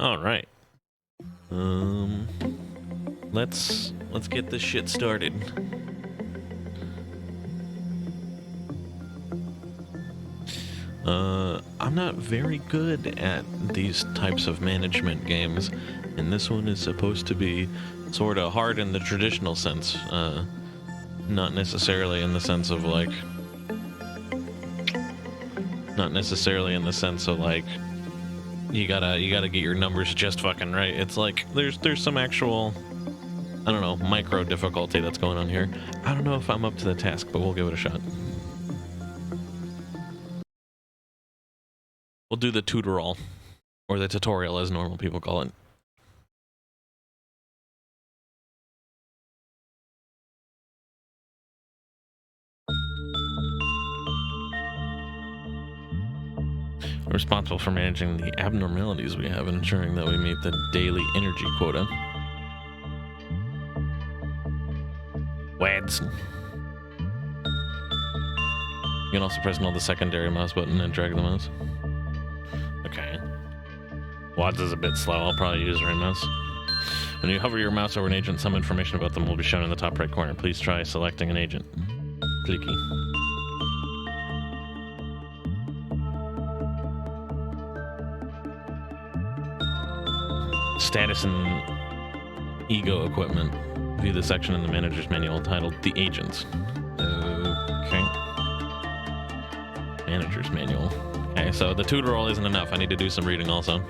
All right. Let's get this shit started. I'm not very good at these types of management games, and this one is supposed to be sort of hard in the traditional sense. Not necessarily in the sense of like, you gotta get your numbers just fucking right. It's like there's some actual, I don't know, micro difficulty that's going on here. I don't know if I'm up to the task, but we'll give it a shot. We'll do the tutorial, or the tutorial as normal people call it. We're responsible for managing the abnormalities we have and ensuring that we meet the daily energy quota. WADs. You can also press and hold the secondary mouse button and drag the mouse. Okay. WADs is a bit slow. I'll probably use right mouse. When you hover your mouse over an agent, some information about them will be shown in the top right corner. Please try selecting an agent. Clicky. Status and ego equipment. View the section in the manager's manual titled The Agents. Okay. Manager's manual. Okay, so the tutorial isn't enough. I need to do some reading also.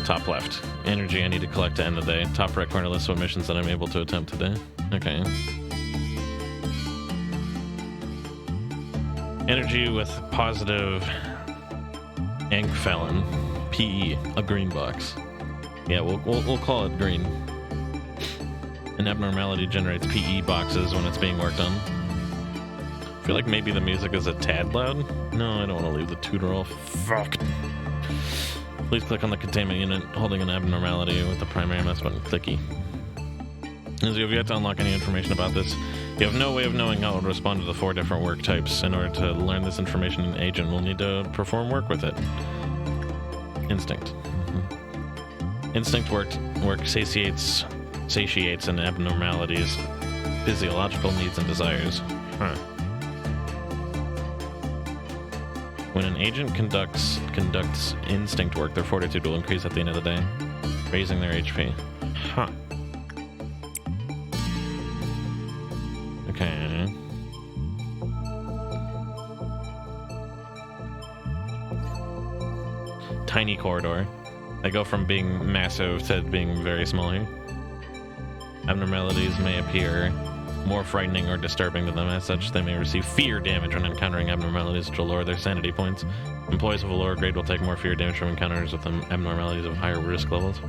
Top left. Energy I need to collect to end the day. Top right corner lists what missions that I'm able to attempt today. Okay. Energy with positive Ink Felon. PE, a green box. Yeah, we'll call it green. An abnormality generates PE boxes when it's being worked on. I feel like maybe the music is a tad loud. No, I don't want to leave the tutorial. Fuck. Please click on the containment unit holding an abnormality with the primary mouse button. Clicky. As you have yet to unlock any information about this, you have no way of knowing how it will respond to the 4 different work types. In order to learn this information, an agent will need to perform work with it. Instinct. Instinct work satiates an abnormality's physiological needs and desires. Huh. When an agent conducts instinct work, their fortitude will increase at the end of the day, raising their HP. Huh. Okay. Tiny corridor. They go from being massive to being very small here. Abnormalities may appear more frightening or disturbing to them. As such, they may receive fear damage when encountering abnormalities, which will lower their sanity points. Employees of a lower grade will take more fear damage from encounters with abnormalities of higher risk levels.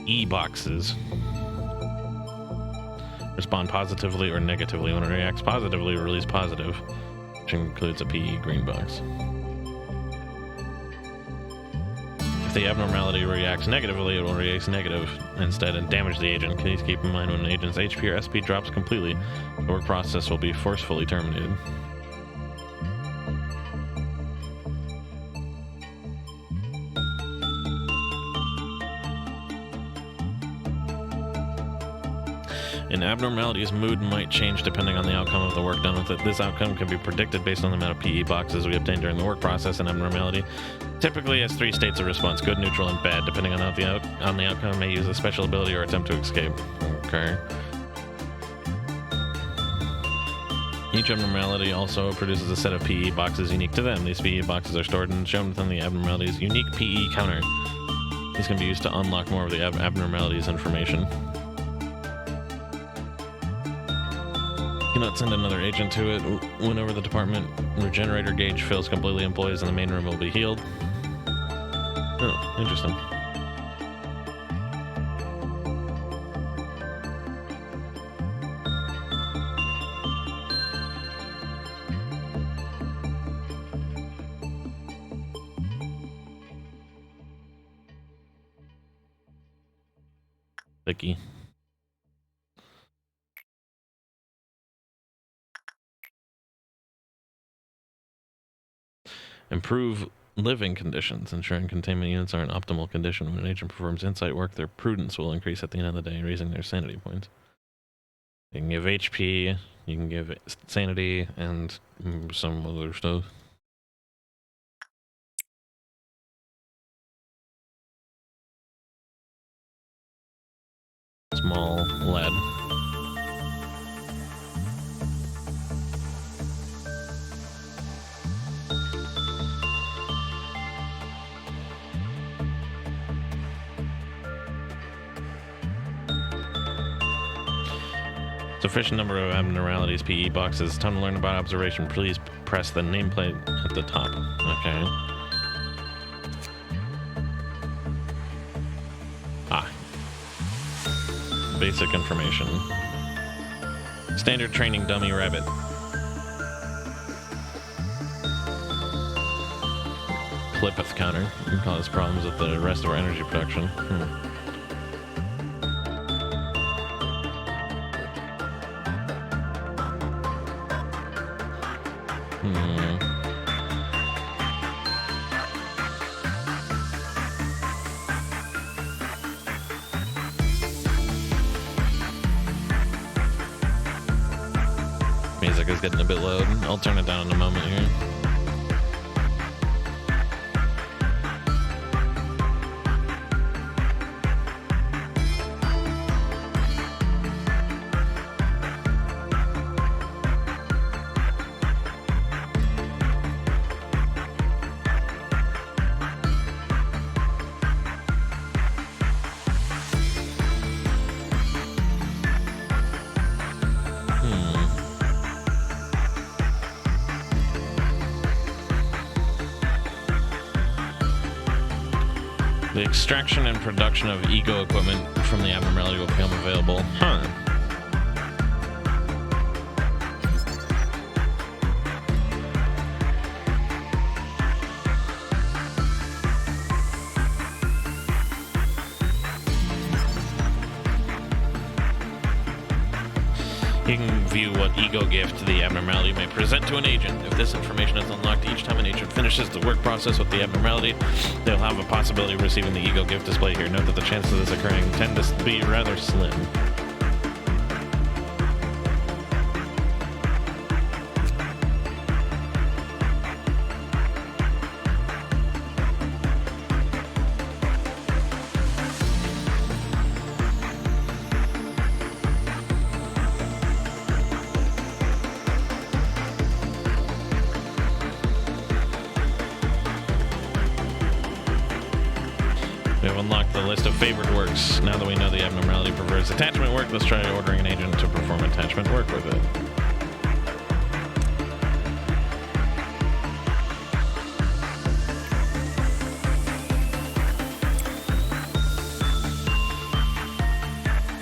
E-boxes. Respond positively or negatively. When it reacts positively, release positive, which includes a PE green box. If the abnormality reacts negatively, it will react negative instead and damage the agent. Please keep in mind when an agent's HP or SP drops completely, the work process will be forcefully terminated. An abnormality's mood might change depending on the outcome of the work done with it. This outcome can be predicted based on the amount of PE boxes we obtain during the work process. An abnormality typically has 3 states of response: good, neutral, and bad. Depending on the outcome, may use a special ability or attempt to escape. Okay. Each abnormality also produces a set of PE boxes unique to them. These PE boxes are stored and shown within the abnormality's unique PE counter. These can be used to unlock more of the abnormality's information. Cannot send another agent to it. Whenever the department regenerator gauge fills completely, employees in the main room will be healed. Oh, interesting. Vicky. Improve living conditions, ensuring containment units are in optimal condition. When an agent performs insight work, their prudence will increase at the end of the day, raising their sanity points. You can give HP, you can give sanity, and some other stuff. Small lead. Sufficient number of abnormalities, PE boxes. Time to learn about observation. Please press the nameplate at the top. Okay. Basic information. Standard training dummy rabbit. Clippeth counter. Can cause problems with the rest of our energy production. Music is getting a bit loud. I'll turn it down in a moment here. The extraction and production of ego equipment from the abnormality will become available. You can view what ego gift the abnormality may present to an agent. If this information is unlocked each time an agent finishes the work process with the abnormality, they'll have a possibility of receiving the ego gift displayed here. Note that the chances of this occurring tend to be rather slim. We have unlocked the list of favored works. Now that we know the abnormality prefers attachment work, let's try ordering an agent to perform attachment work with it.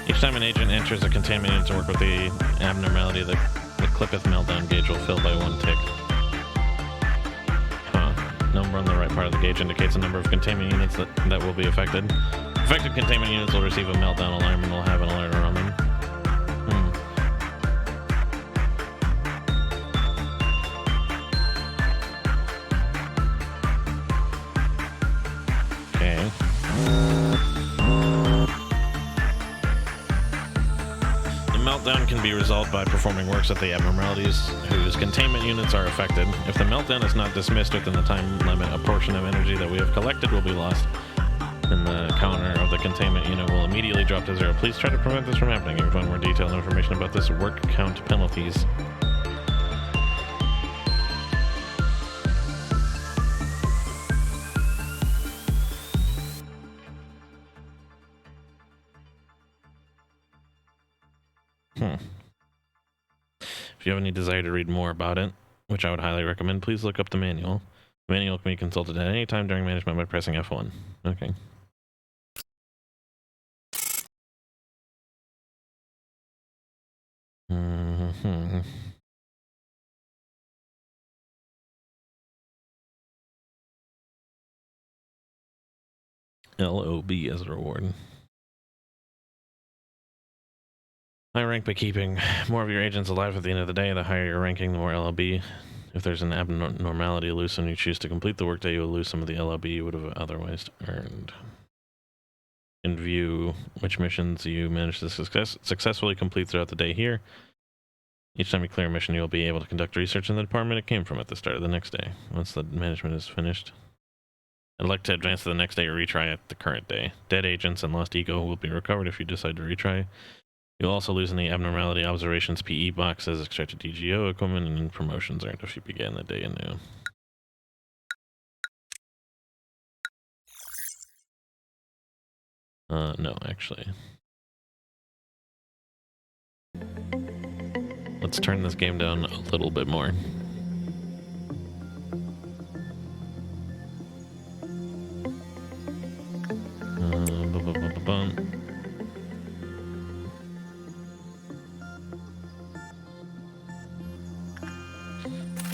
Each time an agent enters a containment unit to work with the abnormality, the Clippeth meltdown gauge will fill by 1 tick. Number on the right part of the gauge indicates the number of containment units that will be affected. Affected containment units will receive a meltdown alarm and will have an alert on them. Okay. The meltdown can be resolved by performing works at the abnormalities whose containment units are affected. If the meltdown is not dismissed within the time limit, a portion of energy that we have collected will be lost, and the counter of the containment unit will immediately drop to 0. Please try to prevent this from happening. You can find more detailed information about this work count penalties. If you have any desire to read more about it, which I would highly recommend, please look up the manual. The manual can be consulted at any time during management by pressing F1. Okay. LOB as a reward. High rank by keeping more of your agents alive at the end of the day. The higher your ranking, the more LOB If there's an abnormality loose and you choose to complete the workday, you will lose some of the LLB you would have otherwise earned. And view which missions you managed to successfully complete throughout the day here. Each time you clear a mission, you'll be able to conduct research in the department it came from at the start of the next day. Once the management is finished, I'd like to advance to the next day or retry at the current day. Dead agents and lost ego will be recovered if you decide to retry. You'll also lose any abnormality observations PE boxes, extracted DGO equipment, and promotions earned if you began the day anew. No, actually. Let's turn this game down a little bit more.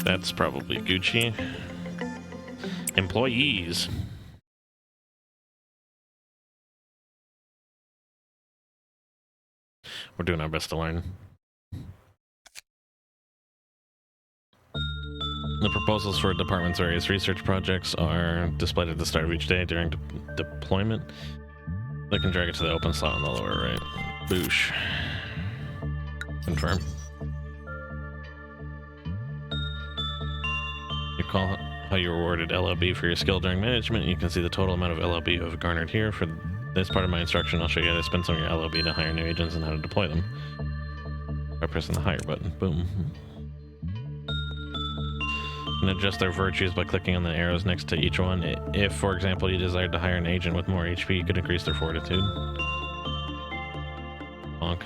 That's probably Gucci. Employees. We're doing our best to learn. The proposals for a department's various research projects are displayed at the start of each day during deployment. They can drag it to the open slot on the lower right. Boosh. Confirm. Recall how you awarded LLB for your skill during management. You can see the total amount of LLB you have garnered here. For this part of my instruction, I'll show you how to spend some of your LLB to hire new agents and how to deploy them. By pressing the hire button. Boom. And adjust their virtues by clicking on the arrows next to each one. If, for example, you desired to hire an agent with more HP, you could increase their fortitude. Bonk.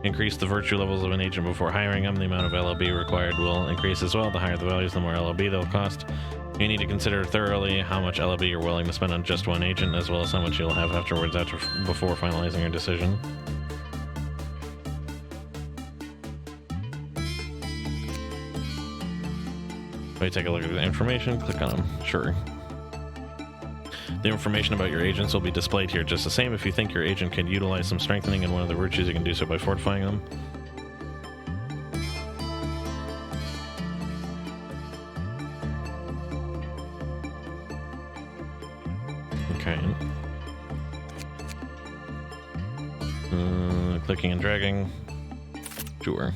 Increase the virtue levels of an agent before hiring them. The amount of LLB required will increase as well. The higher the values, the more LLB they'll cost. You need to consider thoroughly how much LLB you're willing to spend on just one agent, as well as how much you'll have afterwards before finalizing your decision. So you take a look at the information, click on them. Sure. The information about your agents will be displayed here just the same. If you think your agent can utilize some strengthening in one of the virtues, you can do so by fortifying them. Okay. Clicking and dragging. Sure.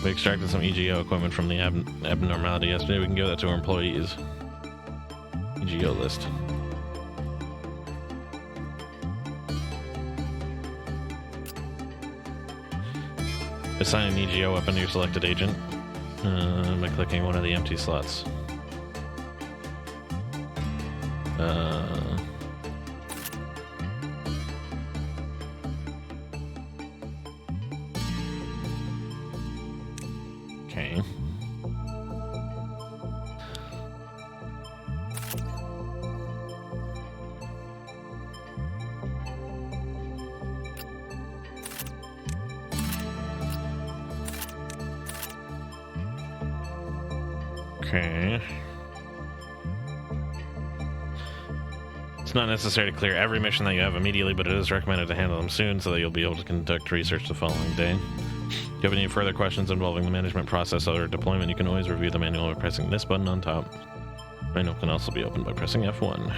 We extracted some EGO equipment from the abnormality yesterday. We can give that to our employees. EGO list. Assign an EGO weapon to your selected agent by clicking one of the empty slots. Okay. Okay. It's not necessary to clear every mission that you have immediately, but it is recommended to handle them soon so that you'll be able to conduct research the following day. If you have any further questions involving the management process or deployment, you can always review the manual by pressing this button on top. The manual can also be opened by pressing F1.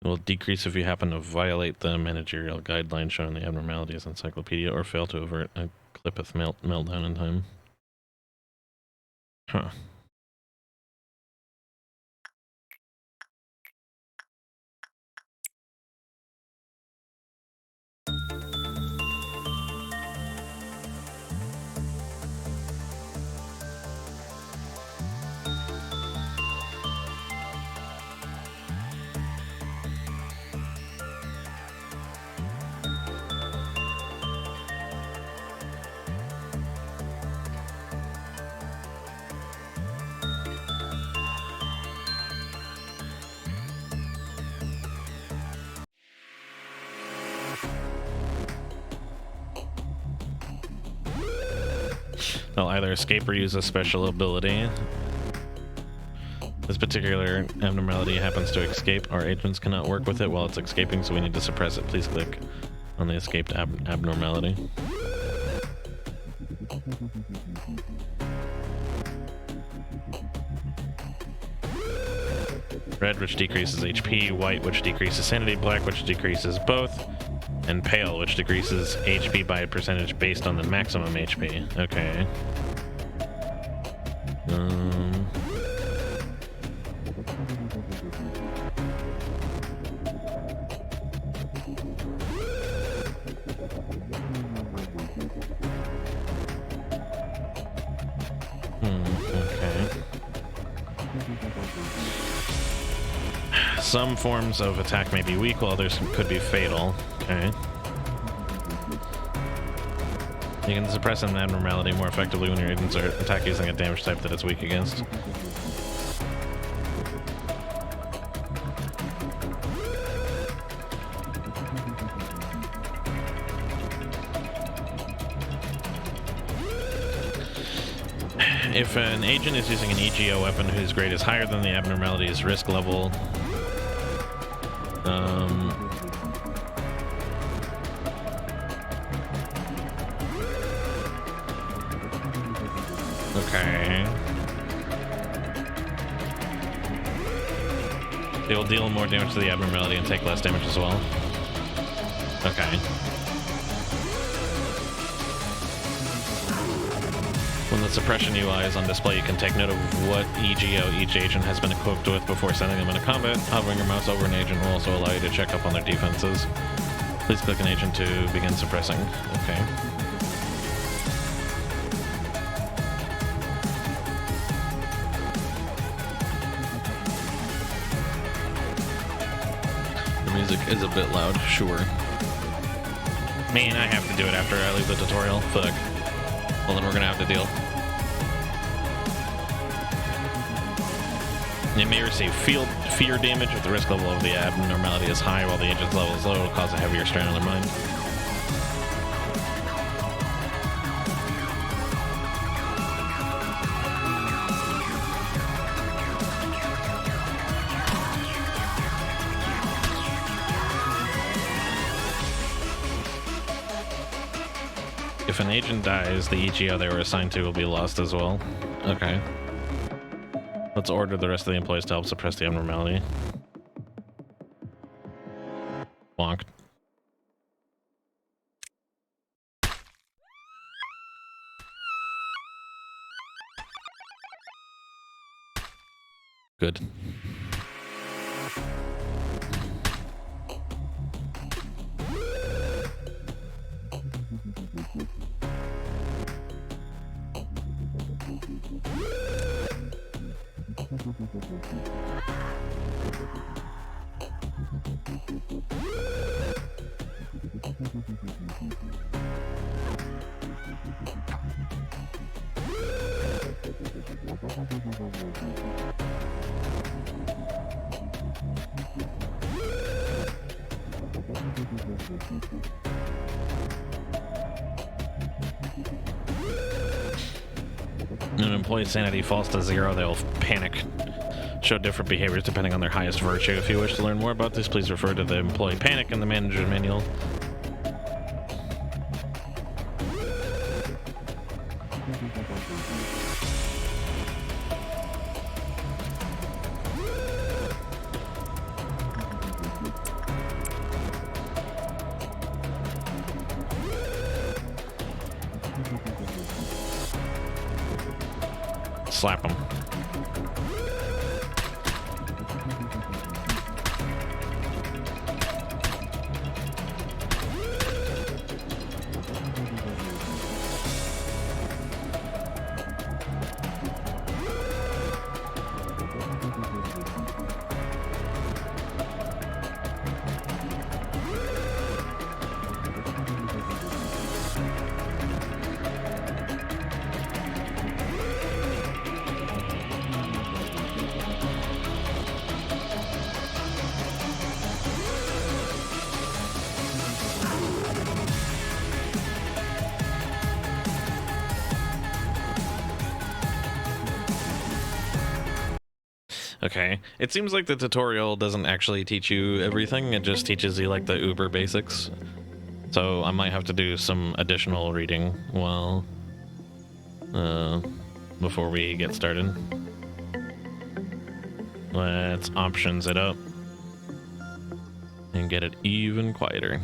It will decrease if you happen to violate the managerial guidelines showing the abnormalities encyclopedia or fail to avert a Clipeth meltdown in time. Huh. They'll either escape or use a special ability. This particular abnormality happens to escape. Our agents cannot work with it while it's escaping, so we need to suppress it. Please click on the escaped abnormality. Red, which decreases HP, white, which decreases sanity, black, which decreases both, and pale, which decreases HP by a percentage based on the maximum HP. Okay. Okay. Some forms of attack may be weak, while others could be fatal. Okay. You can suppress an abnormality more effectively when your agents are attack using a damage type that it's weak against. If an agent is using an EGO weapon whose grade is higher than the abnormality's risk level, okay. They will deal more damage to the abnormality and take less damage as well. Okay. When the suppression UI is on display, you can take note of what EGO each agent has been equipped with before sending them into combat. Hovering your mouse over an agent will also allow you to check up on their defenses. Please click an agent to begin suppressing. Okay. The music is a bit loud, sure. Man, I have to do it after I leave the tutorial. Fuck. Well, then we're gonna have to deal. You may receive fear damage if the risk level of the abnormality is high, while the agent's level is low. It will cause a heavier strain on their mind. If an agent dies, the EGO they were assigned to will be lost as well. Okay. Let's order the rest of the employees to help suppress the abnormality. Bonk. Good. When an employee's sanity falls to 0, they'll panic. Show different behaviors depending on their highest virtue. If you wish to learn more about this, please refer to the employee panic in the manager's manual. Slap him. Okay. It seems like the tutorial doesn't actually teach you everything. It just teaches you like the uber basics. So I might have to do some additional reading while before we get started. Let's options it up and get it even quieter.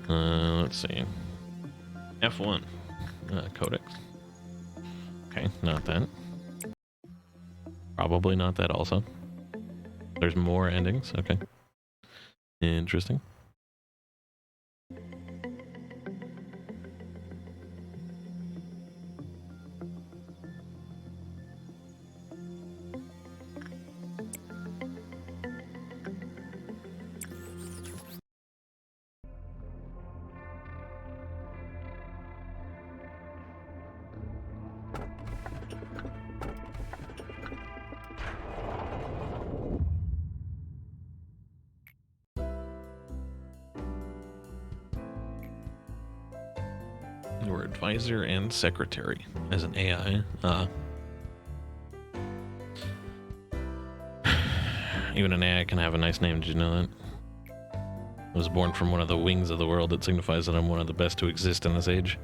Let's see. F1 codex. Okay, not that. Probably not that also. There's more endings. Okay. Interesting. Your advisor and secretary as an AI. Even an AI can have a nice name. Did you know that? I was born from one of the wings of the world. It signifies that I'm one of the best to exist in this age.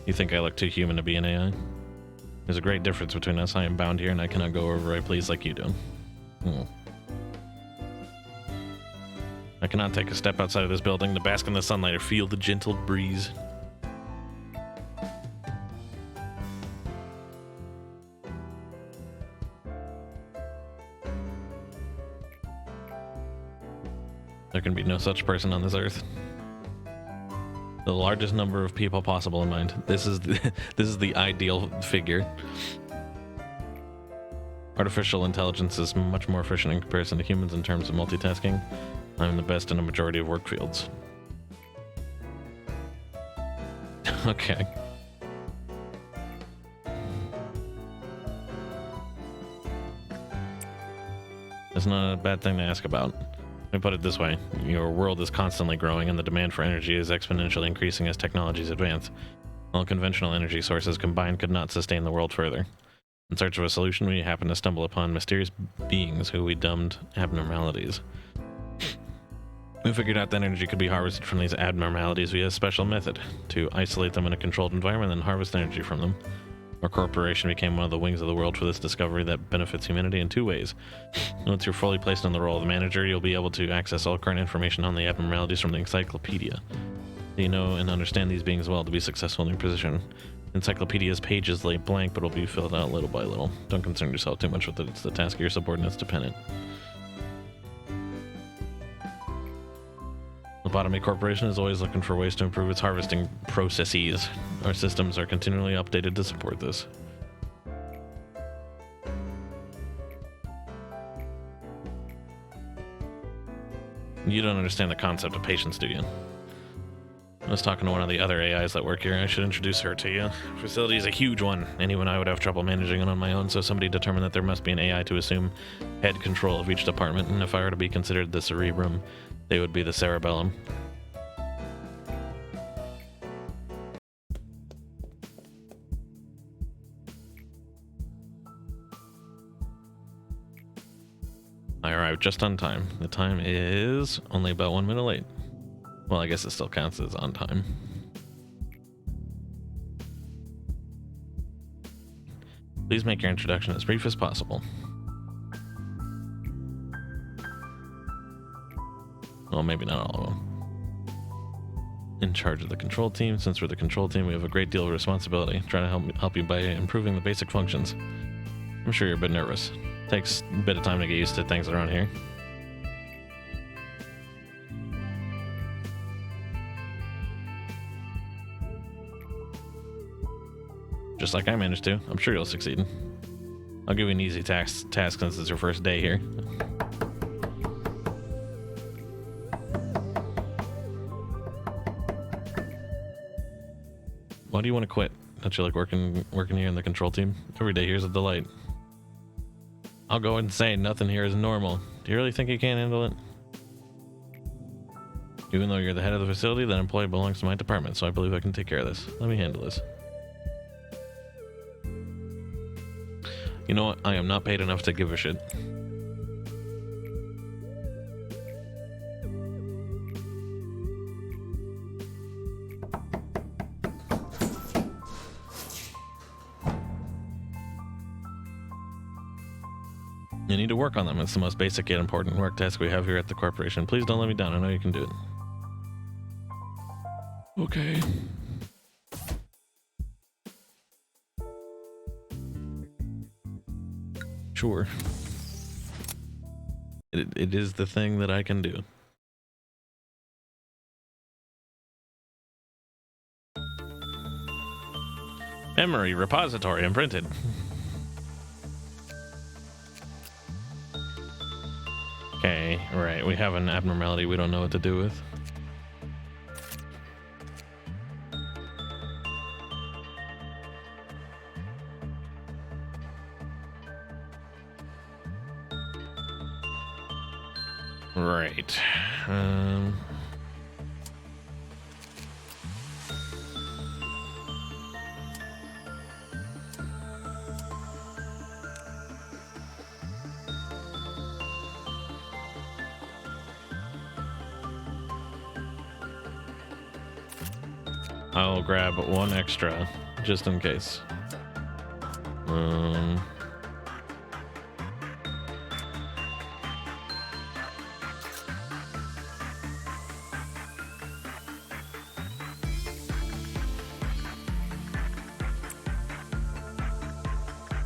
You think I look too human to be an AI? There's a great difference between us. I am bound here and I cannot go wherever I please like you do. I cannot take a step outside of this building to bask in the sunlight or feel the gentle breeze. There can be no such person on this earth. The largest number of people possible in mind. This is the ideal figure. Artificial intelligence is much more efficient in comparison to humans in terms of multitasking. I'm the best in a majority of work fields. Okay. That's not a bad thing to ask about. Let me put it this way. Your world is constantly growing and the demand for energy is exponentially increasing as technologies advance. All conventional energy sources combined could not sustain the world further. In search of a solution, we happen to stumble upon mysterious beings who we dubbed abnormalities. We figured out that energy could be harvested from these abnormalities via a special method to isolate them in a controlled environment and harvest energy from them. Our corporation became one of the wings of the world for this discovery that benefits humanity in two ways. Once you're fully placed in the role of the manager, you'll be able to access all current information on the abnormalities from the encyclopedia. You know and understand these beings well to be successful in your position. Encyclopedia's pages lay blank but will be filled out little by little. Don't concern yourself too much with it. It's the task of your subordinates dependent. Lobotomy Corporation is always looking for ways to improve its harvesting processes. Our systems are continually updated to support this. You don't understand the concept of patience, do you? I was talking to one of the other AIs that work here. I should introduce her to you. Facility is a huge one. Anyone I would have trouble managing it on my own, so somebody determined that there must be an AI to assume head control of each department, and if I were to be considered the cerebrum, they would be the cerebellum. I arrived just on time. The time is only about 1 minute late. Well, I guess it still counts as on time. Please make your introduction as brief as possible. Well, maybe not all of them. In charge of the control team. Since we're the control team, we have a great deal of responsibility. Trying to help you by improving the basic functions. I'm sure you're a bit nervous. Takes a bit of time to get used to things around here. Just like I managed to. I'm sure you'll succeed. I'll give you an easy task since it's your first day here. Why do you want to quit? Don't you like working here in the control team? Every day here's a delight. I'll go insane. Nothing here is normal. Do you really think you can't handle it? Even though you're the head of the facility, that employee belongs to my department, so I believe I can take care of this. Let me handle this. You know what? I am not paid enough to give a shit. You need to work on them. It's the most basic yet important work task we have here at the corporation. Please don't let me down. I know you can do it. Okay. Sure. It is the thing that I can do. Memory repository imprinted. Okay, right. We have an abnormality we don't know what to do with. Right. I'll grab one extra, just in case.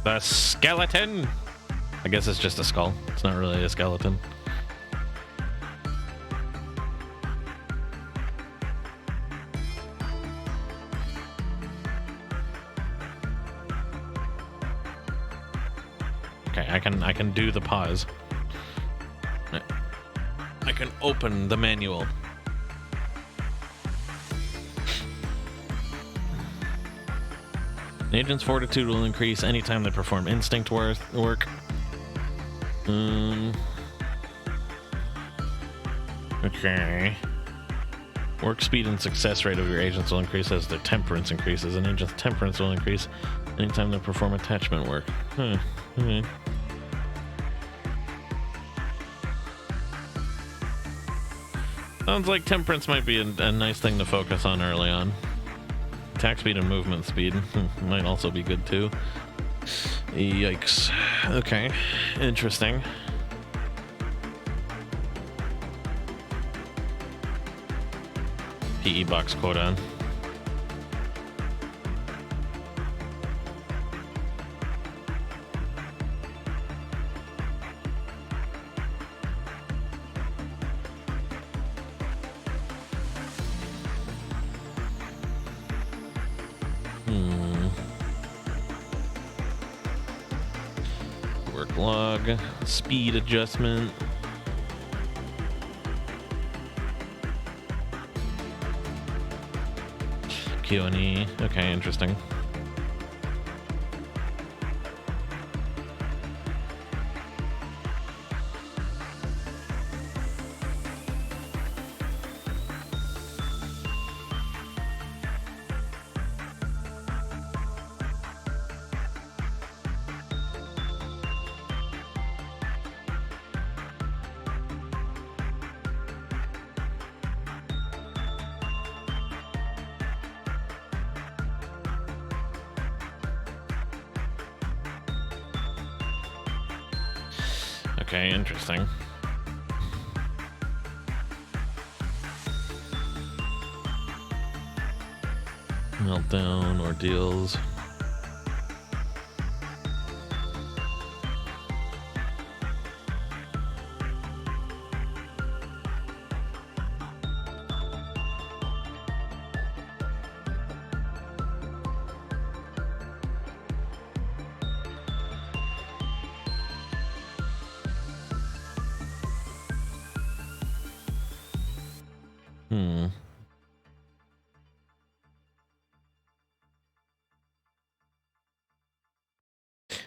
The skeleton! I guess it's just a skull. It's not really a skeleton. Okay, I can do the pause. I can open the manual. An agent's fortitude will increase anytime they perform instinct work. Okay. Work speed and success rate of your agents will increase as their temperance increases. An agent's temperance will increase anytime they perform attachment work. Sounds like temperance might be a nice thing to focus on early on. Attack speed and movement speed might also be good too. Yikes. Okay, interesting. PE box quota. Work log, speed adjustment. Q&E. Okay, interesting. Okay, interesting. Meltdown, ordeals.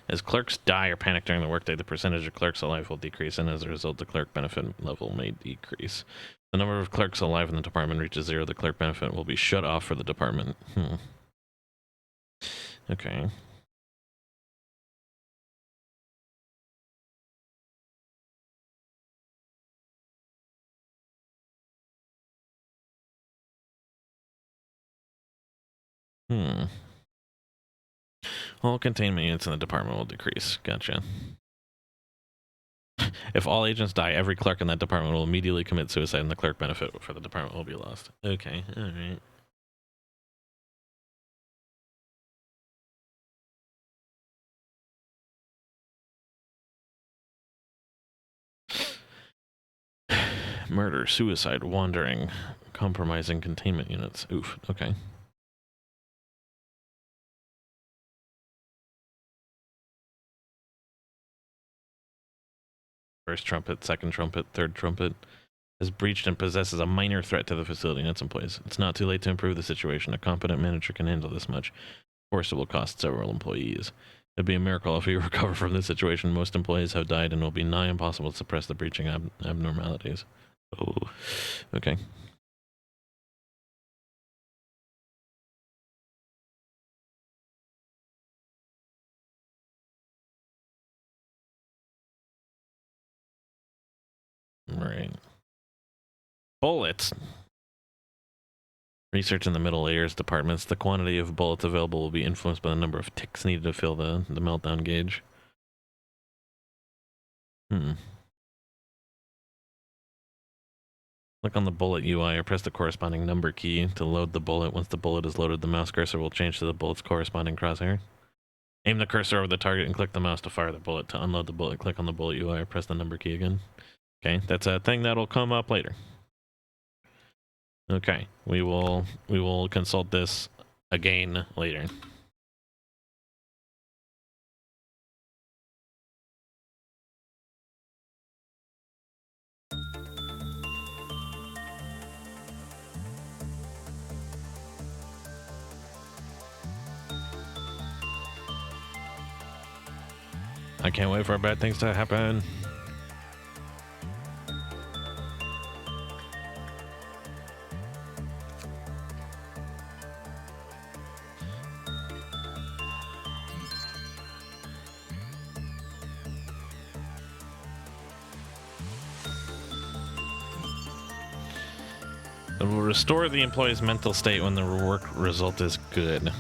As clerks die or panic during the workday, the percentage of clerks alive will decrease, and as a result, the clerk benefit level may decrease. The number of clerks alive in the department reaches 0, the clerk benefit will be shut off for the department. Okay. All containment units in the department will decrease. Gotcha. If all agents die, every clerk in that department will immediately commit suicide, and the clerk benefit for the department will be lost. Okay, alright. Murder, suicide, wandering, compromising containment units. Oof, okay. First trumpet, second trumpet, third trumpet has breached and possesses a minor threat to the facility and its employees. It's not too late to improve the situation. A competent manager can handle this much. Of course, it will cost several employees. It'd be a miracle if we recover from this situation. Most employees have died, and it will be nigh impossible to suppress the breaching abnormalities. Oh, okay. Right. Bullets. Research in the middle layers departments. The quantity of bullets available will be influenced by the number of ticks needed to fill the meltdown gauge. Click on the bullet UI or press the corresponding number key to load the bullet. Once the bullet is loaded, the mouse cursor will change to the bullet's corresponding crosshair. Aim the cursor over the target and click the mouse to fire the bullet. To unload the bullet, click on the bullet UI or press the number key again. Okay, that's a thing that'll come up later. Okay, we will consult this again later. I can't wait for bad things to happen. It will restore the employee's mental state when the work result is good.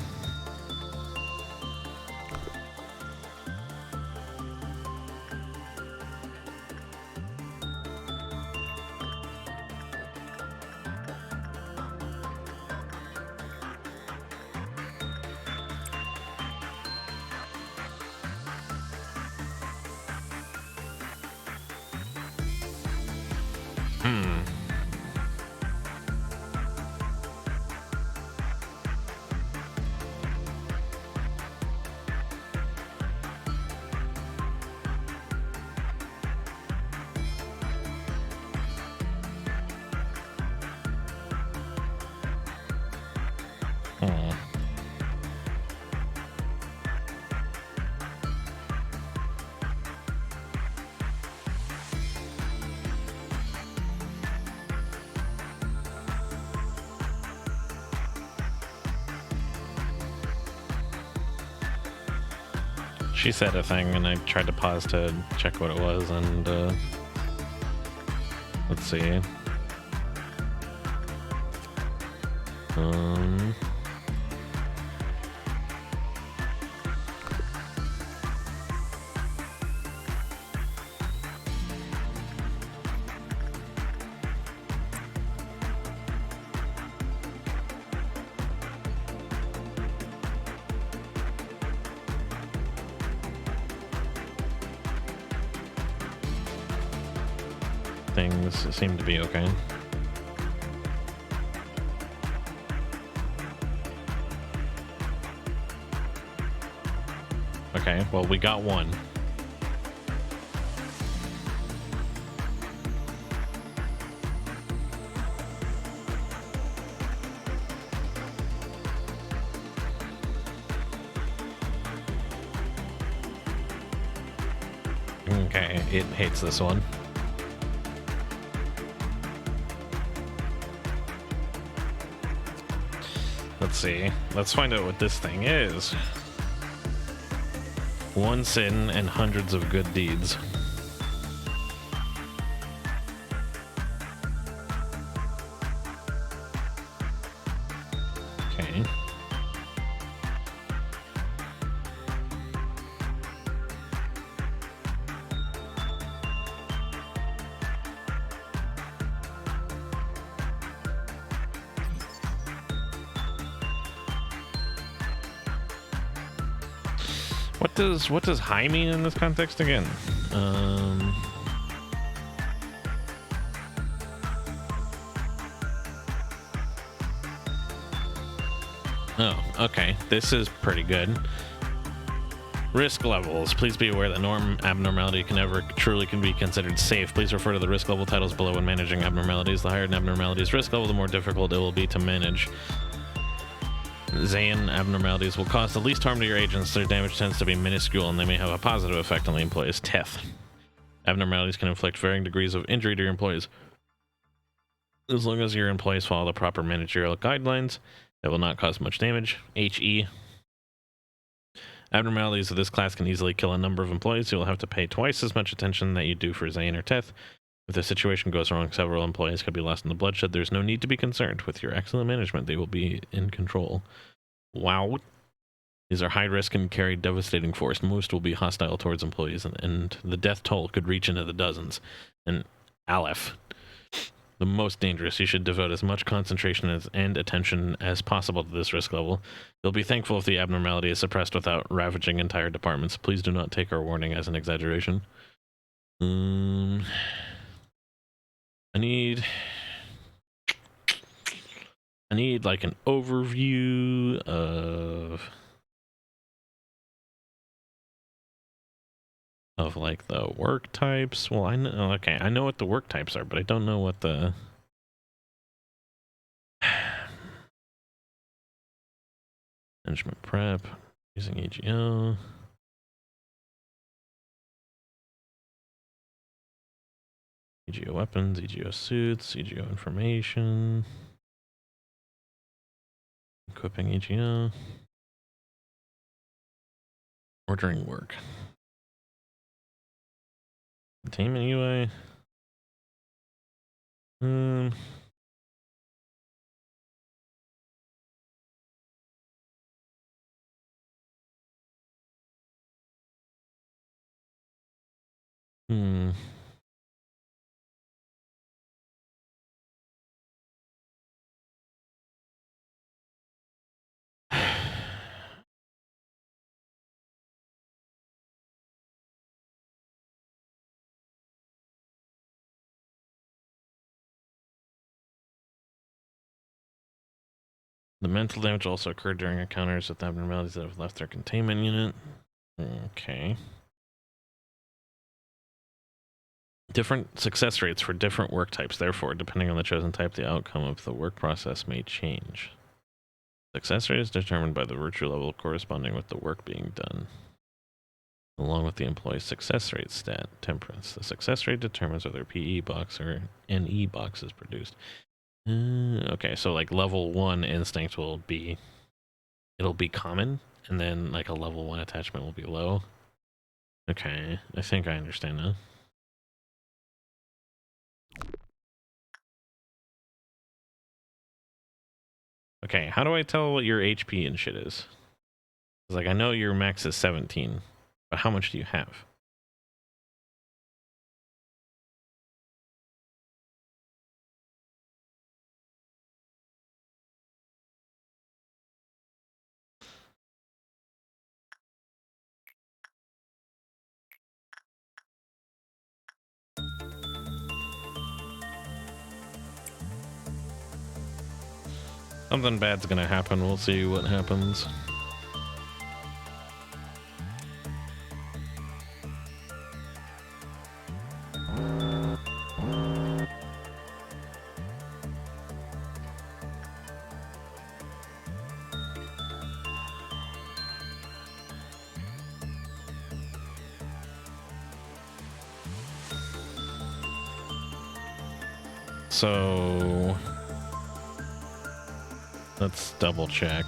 She said a thing, and I tried to pause to check what it was, and let's see. Things seem to be okay. Okay, well, we got one. Okay, it hates this one. Let's see. Let's find out what this thing is. One sin and hundreds of good deeds. Okay. What does high mean in this context again? Oh, okay. This is pretty good. Risk levels. Please be aware that abnormality can never truly be considered safe. Please refer to the risk level titles below when managing abnormalities. The higher an abnormality's risk level, the more difficult it will be to manage. Zayn abnormalities will cause the least harm to your agents. Their damage tends to be minuscule, and they may have a positive effect on the employee's teth. Abnormalities can inflict varying degrees of injury to your employees. As long as your employees follow the proper managerial guidelines, it will not cause much damage. HE. Abnormalities of this class can easily kill a number of employees. You will have to pay twice as much attention that you do for Zayn or teth. If the situation goes wrong, several employees could be lost in the bloodshed. There's no need to be concerned. With your excellent management, they will be in control. Wow. These are high risk and carry devastating force. Most will be hostile towards employees, and the death toll could reach into the dozens. And Aleph, the most dangerous. You should devote as much concentration and attention as possible to this risk level. You'll be thankful if the abnormality is suppressed without ravaging entire departments. Please do not take our warning as an exaggeration. I need like an overview of like the work types. Well, I know, okay, I know what the work types are, but I don't know what the management prep using EGO. EGO weapons, EGO suits, EGO information. Equipping EGO. Ordering work. Containment UI. The mental damage also occurred during encounters with abnormalities that have left their containment unit. Okay. Different success rates for different work types. Therefore, depending on the chosen type, the outcome of the work process may change. Success rate is determined by the virtue level corresponding with the work being done, along with the employee's success rate stat, temperance. The success rate determines whether PE box or NE box is produced. Okay, so like level 1 instinct will be, it'll be common, and then like a level 1 attachment will be low. Okay, I think I understand now. Okay, how do I tell what your HP and shit is? Like, I know your max is 17, but how much do you have? Something bad's gonna happen. We'll see what happens. So let's double check.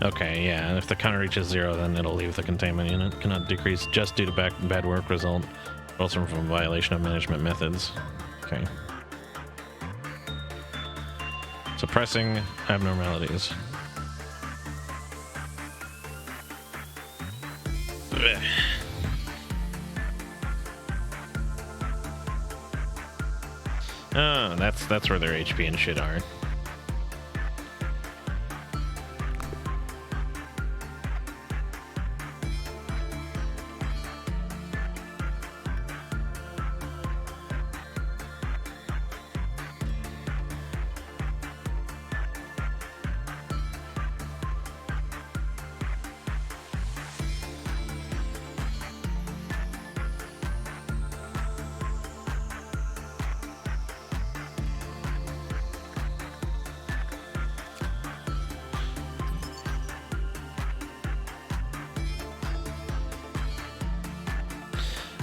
Okay, yeah, and if the counter reaches 0, then it'll leave the containment unit. Cannot decrease just due to bad work result, also from violation of management methods. Okay. Suppressing abnormalities. Blech. Oh, that's where their HP and shit are.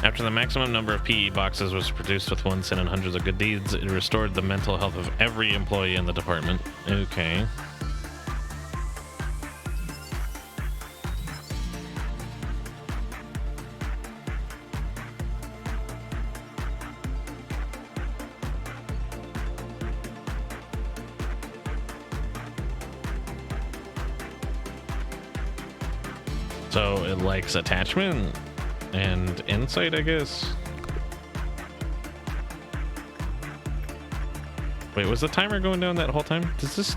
After the maximum number of PE boxes was produced with one sin and hundreds of good deeds, it restored the mental health of every employee in the department. Okay. So it likes attachment and insight, I guess. Wait, was the timer going down that whole time? Does this...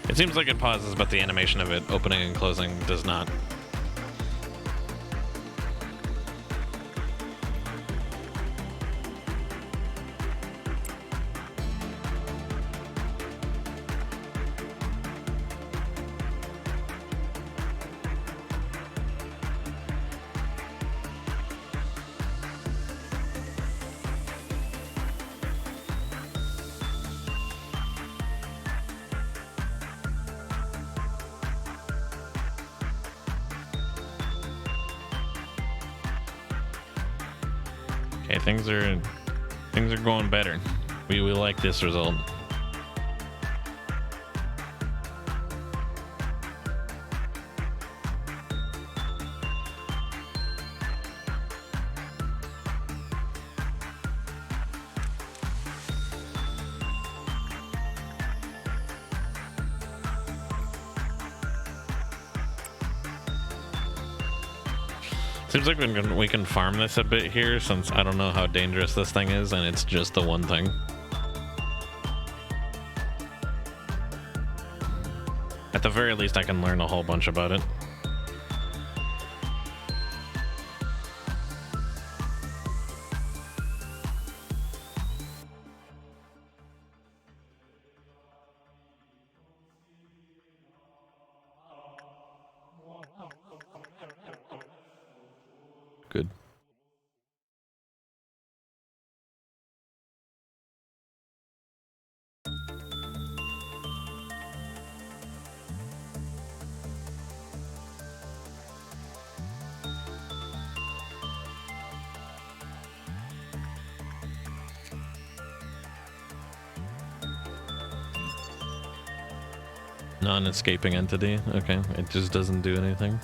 It seems like it pauses, but the animation of it opening and closing does not. Okay, things are going better. We like this result. Seems like we can farm this a bit here, since I don't know how dangerous this thing is, and it's just the one thing. At the very least, I can learn a whole bunch about it. Good. Non-escaping entity. Okay, it just doesn't do anything.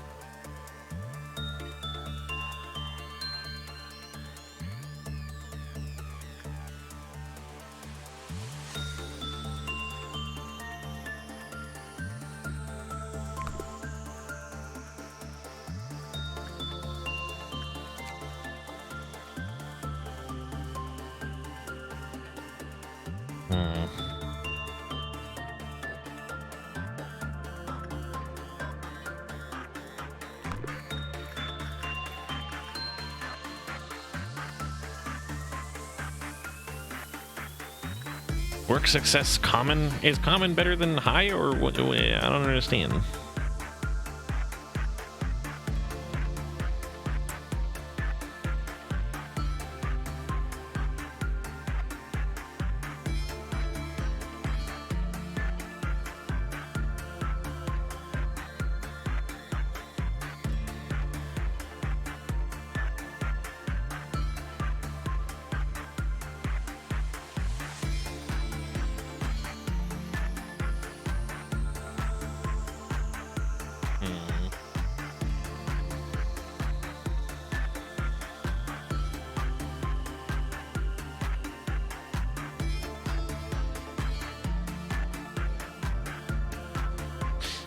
Work success common? Is common better than high, or what? I don't understand.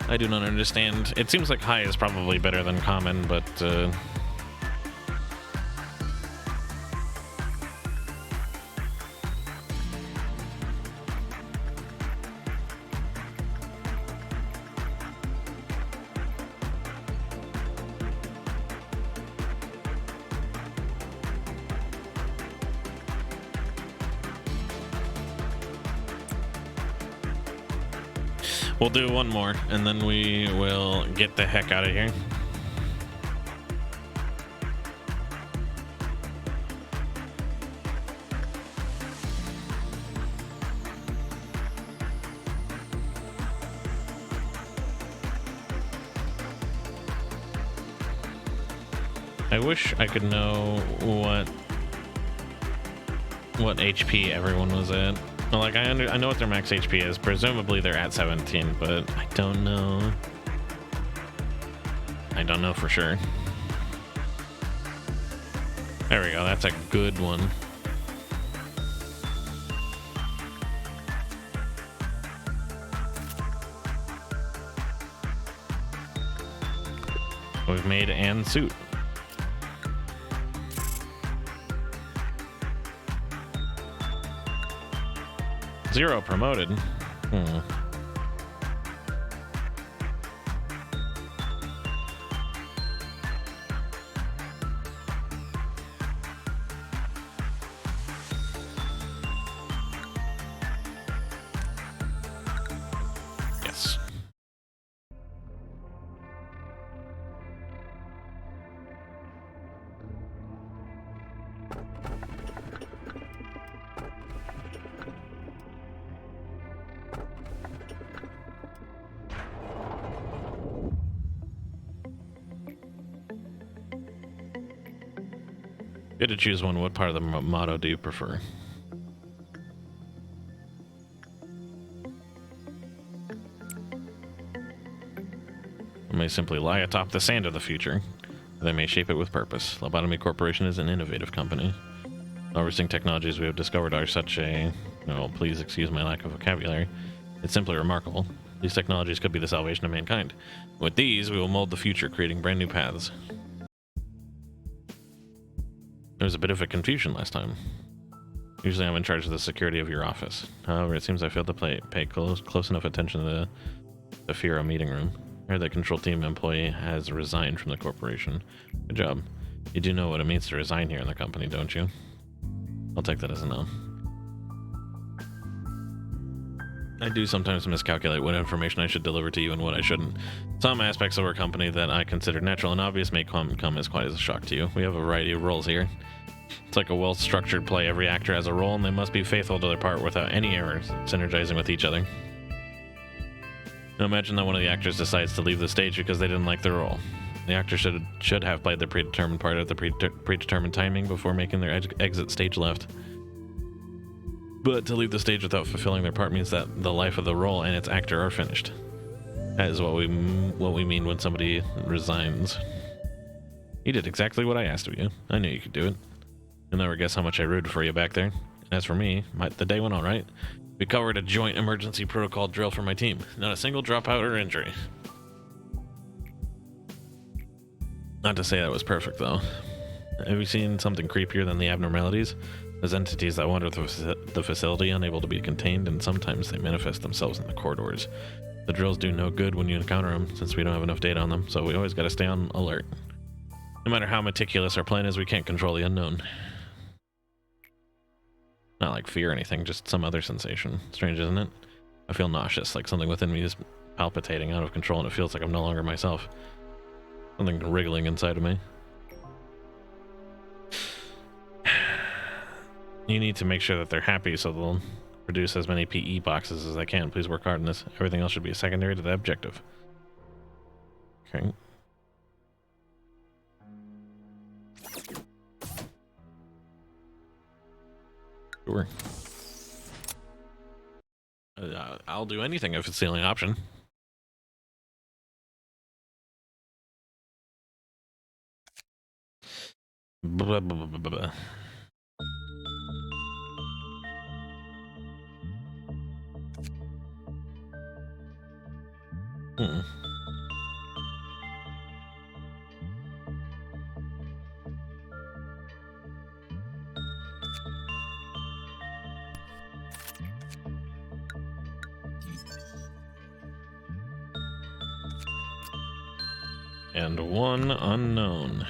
I do not understand. It seems like high is probably better than common, but we'll do one more, and then we will get the heck out of here. I wish I could know what HP everyone was at. Like, I know what their max HP is. Presumably they're at 17, but I don't know. I don't know for sure. There we go. That's a good one. We've made an suit. 0 promoted. Yes. Good to choose one. What part of the motto do you prefer? They may simply lie atop the sand of the future. They may shape it with purpose. Lobotomy Corporation is an innovative company. Harvesting technologies we have discovered are such a... Oh, please excuse my lack of vocabulary. It's simply remarkable. These technologies could be the salvation of mankind. With these, we will mold the future, creating brand new paths. There was a bit of a confusion last time. Usually I'm in charge of the security of your office. However, it seems I failed to pay close enough attention to the FIRA meeting room. I heard that control team employee has resigned from the corporation. Good job. You do know what it means to resign here in the company, don't you? I'll take that as a no. I do sometimes miscalculate what information I should deliver to you and what I shouldn't. Some aspects of our company that I consider natural and obvious may come as quite as a shock to you. We have a variety of roles here. It's like a well-structured play. Every actor has a role, and they must be faithful to their part without any errors, synergizing with each other. Now imagine that one of the actors decides to leave the stage because they didn't like their role. The actor should have played their predetermined part at the predetermined timing before making their exit stage left. But to leave the stage without fulfilling their part means that the life of the role and its actor are finished. That is what we mean when somebody resigns. You did exactly what I asked of you. I knew you could do it. You'll never guess how much I rooted for you back there. As for me, the day went all right. We covered a joint emergency protocol drill for my team. Not a single dropout or injury. Not to say that was perfect, though. Have you seen something creepier than the abnormalities? There's entities that wander the facility, unable to be contained, and sometimes they manifest themselves in the corridors. The drills do no good when you encounter them, since we don't have enough data on them, so we always gotta stay on alert. No matter how meticulous our plan is, we can't control the unknown. Not like fear or anything, just some other sensation. Strange, isn't it? I feel nauseous, like something within me is palpitating out of control, and it feels like I'm no longer myself. Something wriggling inside of me. You need to make sure that they're happy, so they'll produce as many PE boxes as they can. Please work hard on this. Everything else should be secondary to the objective. Okay. Sure. I'll do anything if it's the only option. Blah, blah, blah, blah, blah. Hmm. And one unknown.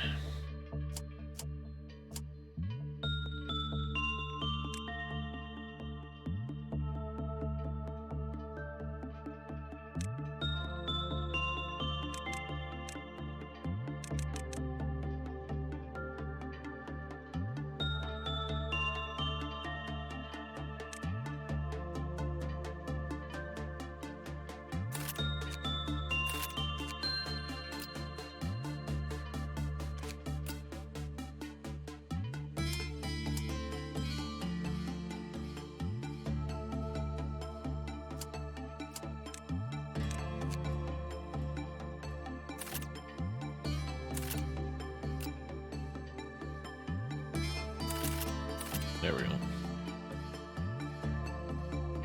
There we go.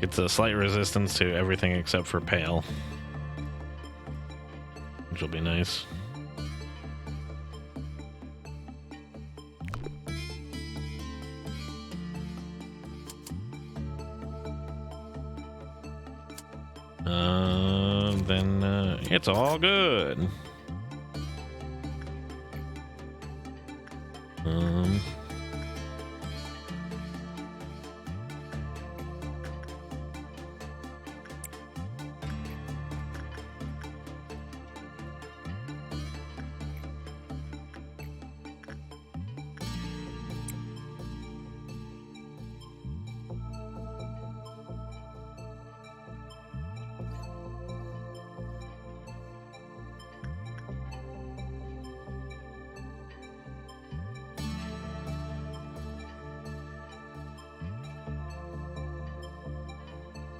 It's a slight resistance to everything except for pale, which will be nice. Then it's all good.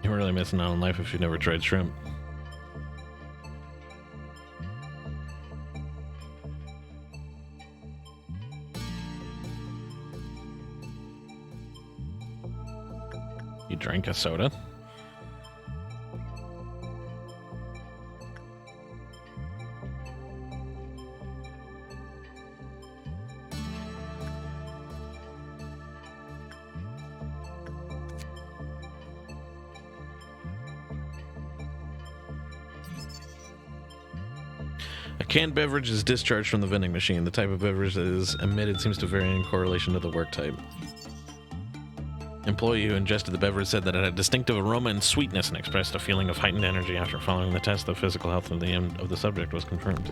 You're really missing out on life if you've never tried shrimp. You drank a soda? A canned beverage is discharged from the vending machine. The type of beverage that is emitted seems to vary in correlation to the work type. Employee who ingested the beverage said that it had distinctive aroma and sweetness and expressed a feeling of heightened energy after following the test. The physical health of the subject was confirmed.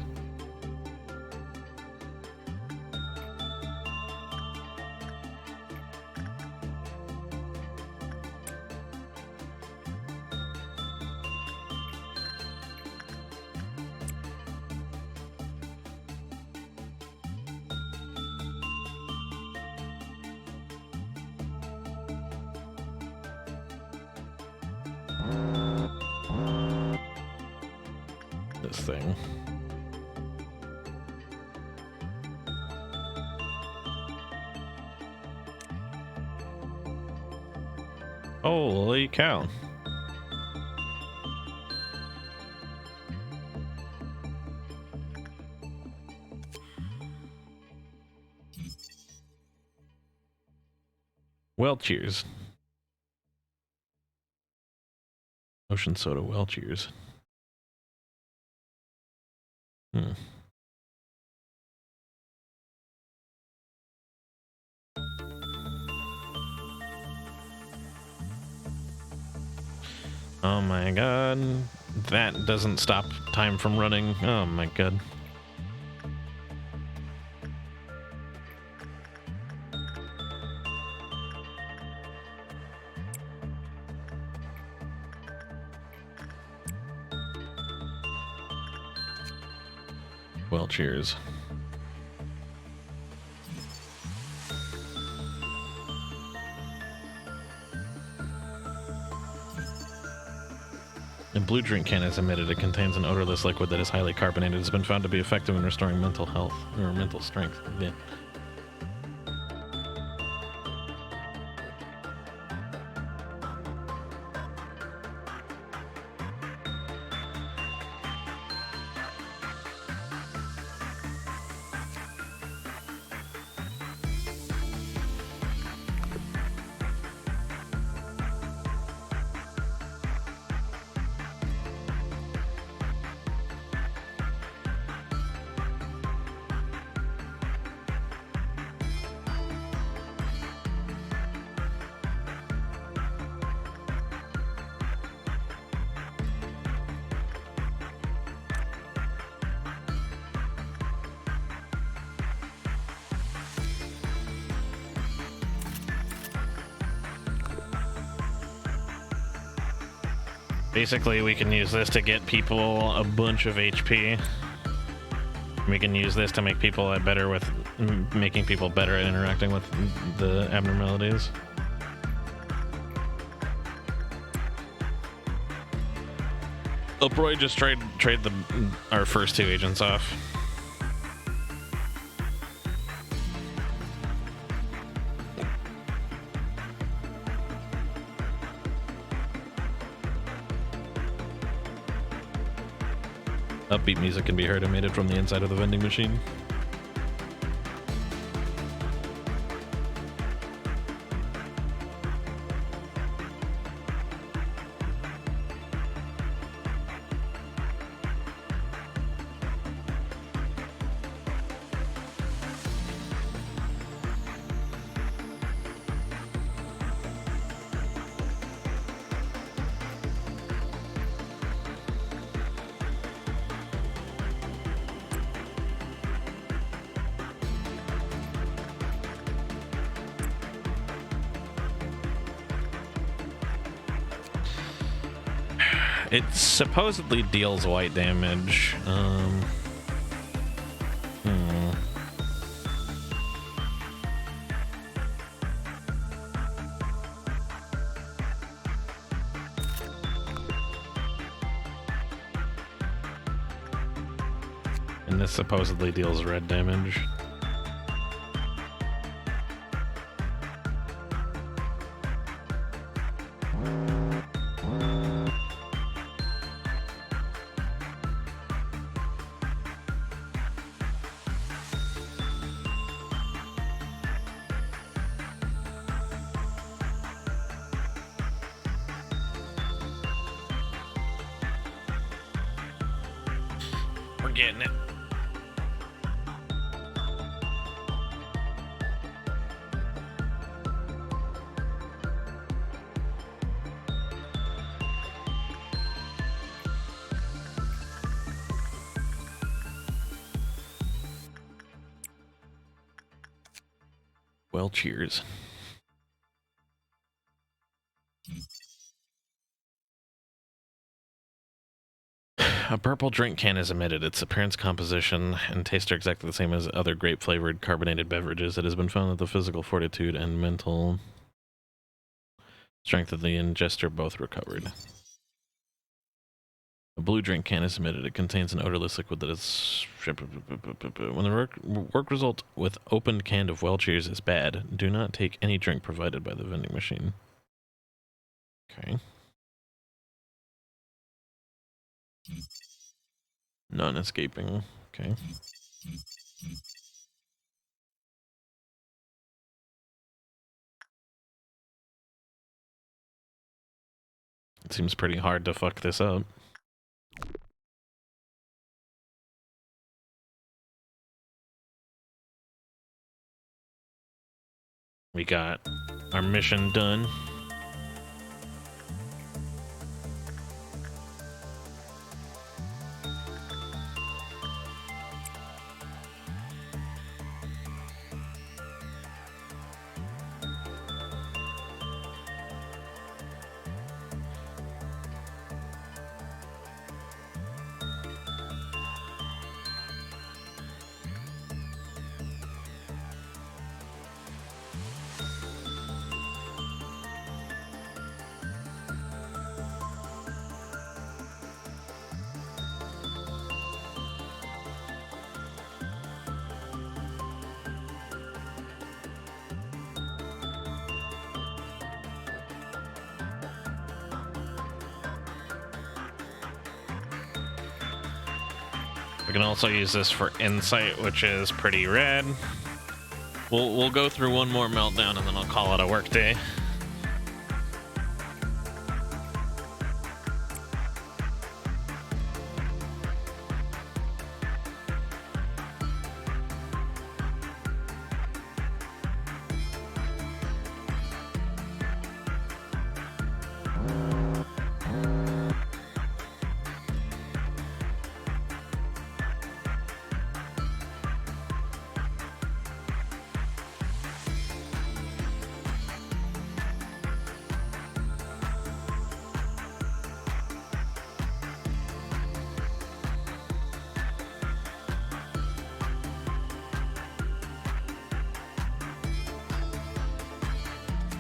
This thing. Holy cow. Well, cheers. Ocean soda, well, cheers. Oh my god. That doesn't stop time from running. Oh my god. Well, cheers. A blue drink can is emitted. It contains an odorless liquid that is highly carbonated. It has been found to be effective in restoring mental health or mental strength. Yeah. Basically, we can use this to get people a bunch of HP. We can use this to make people making people better at interacting with the abnormalities. I'll probably just trade our first two agents off. Upbeat music can be heard emitted from the inside of the vending machine. It supposedly deals white damage. And this supposedly deals red damage. We're getting it. Well, cheers. A purple drink can is emitted. Its appearance, composition, and taste are exactly the same as other grape-flavored carbonated beverages. It has been found that the physical fortitude and mental strength of the ingester both recovered. A blue drink can is emitted. It contains an odorless liquid that is... When the work result with opened can of Well Cheers is bad, do not take any drink provided by the vending machine. Okay. Non-escaping. Okay. It seems pretty hard to fuck this up. We got our mission done. We can also use this for insight, which is pretty rad. We'll go through one more meltdown and then I'll call it a work day.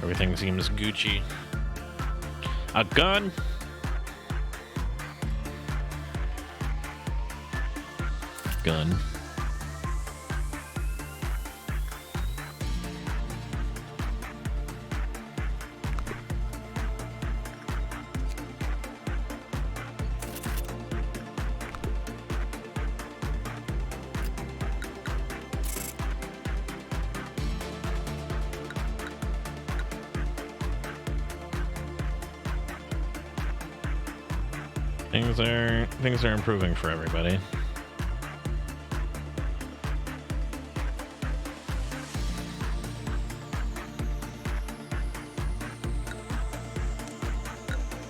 Everything seems Gucci. A gun? Gun. Things are improving for everybody.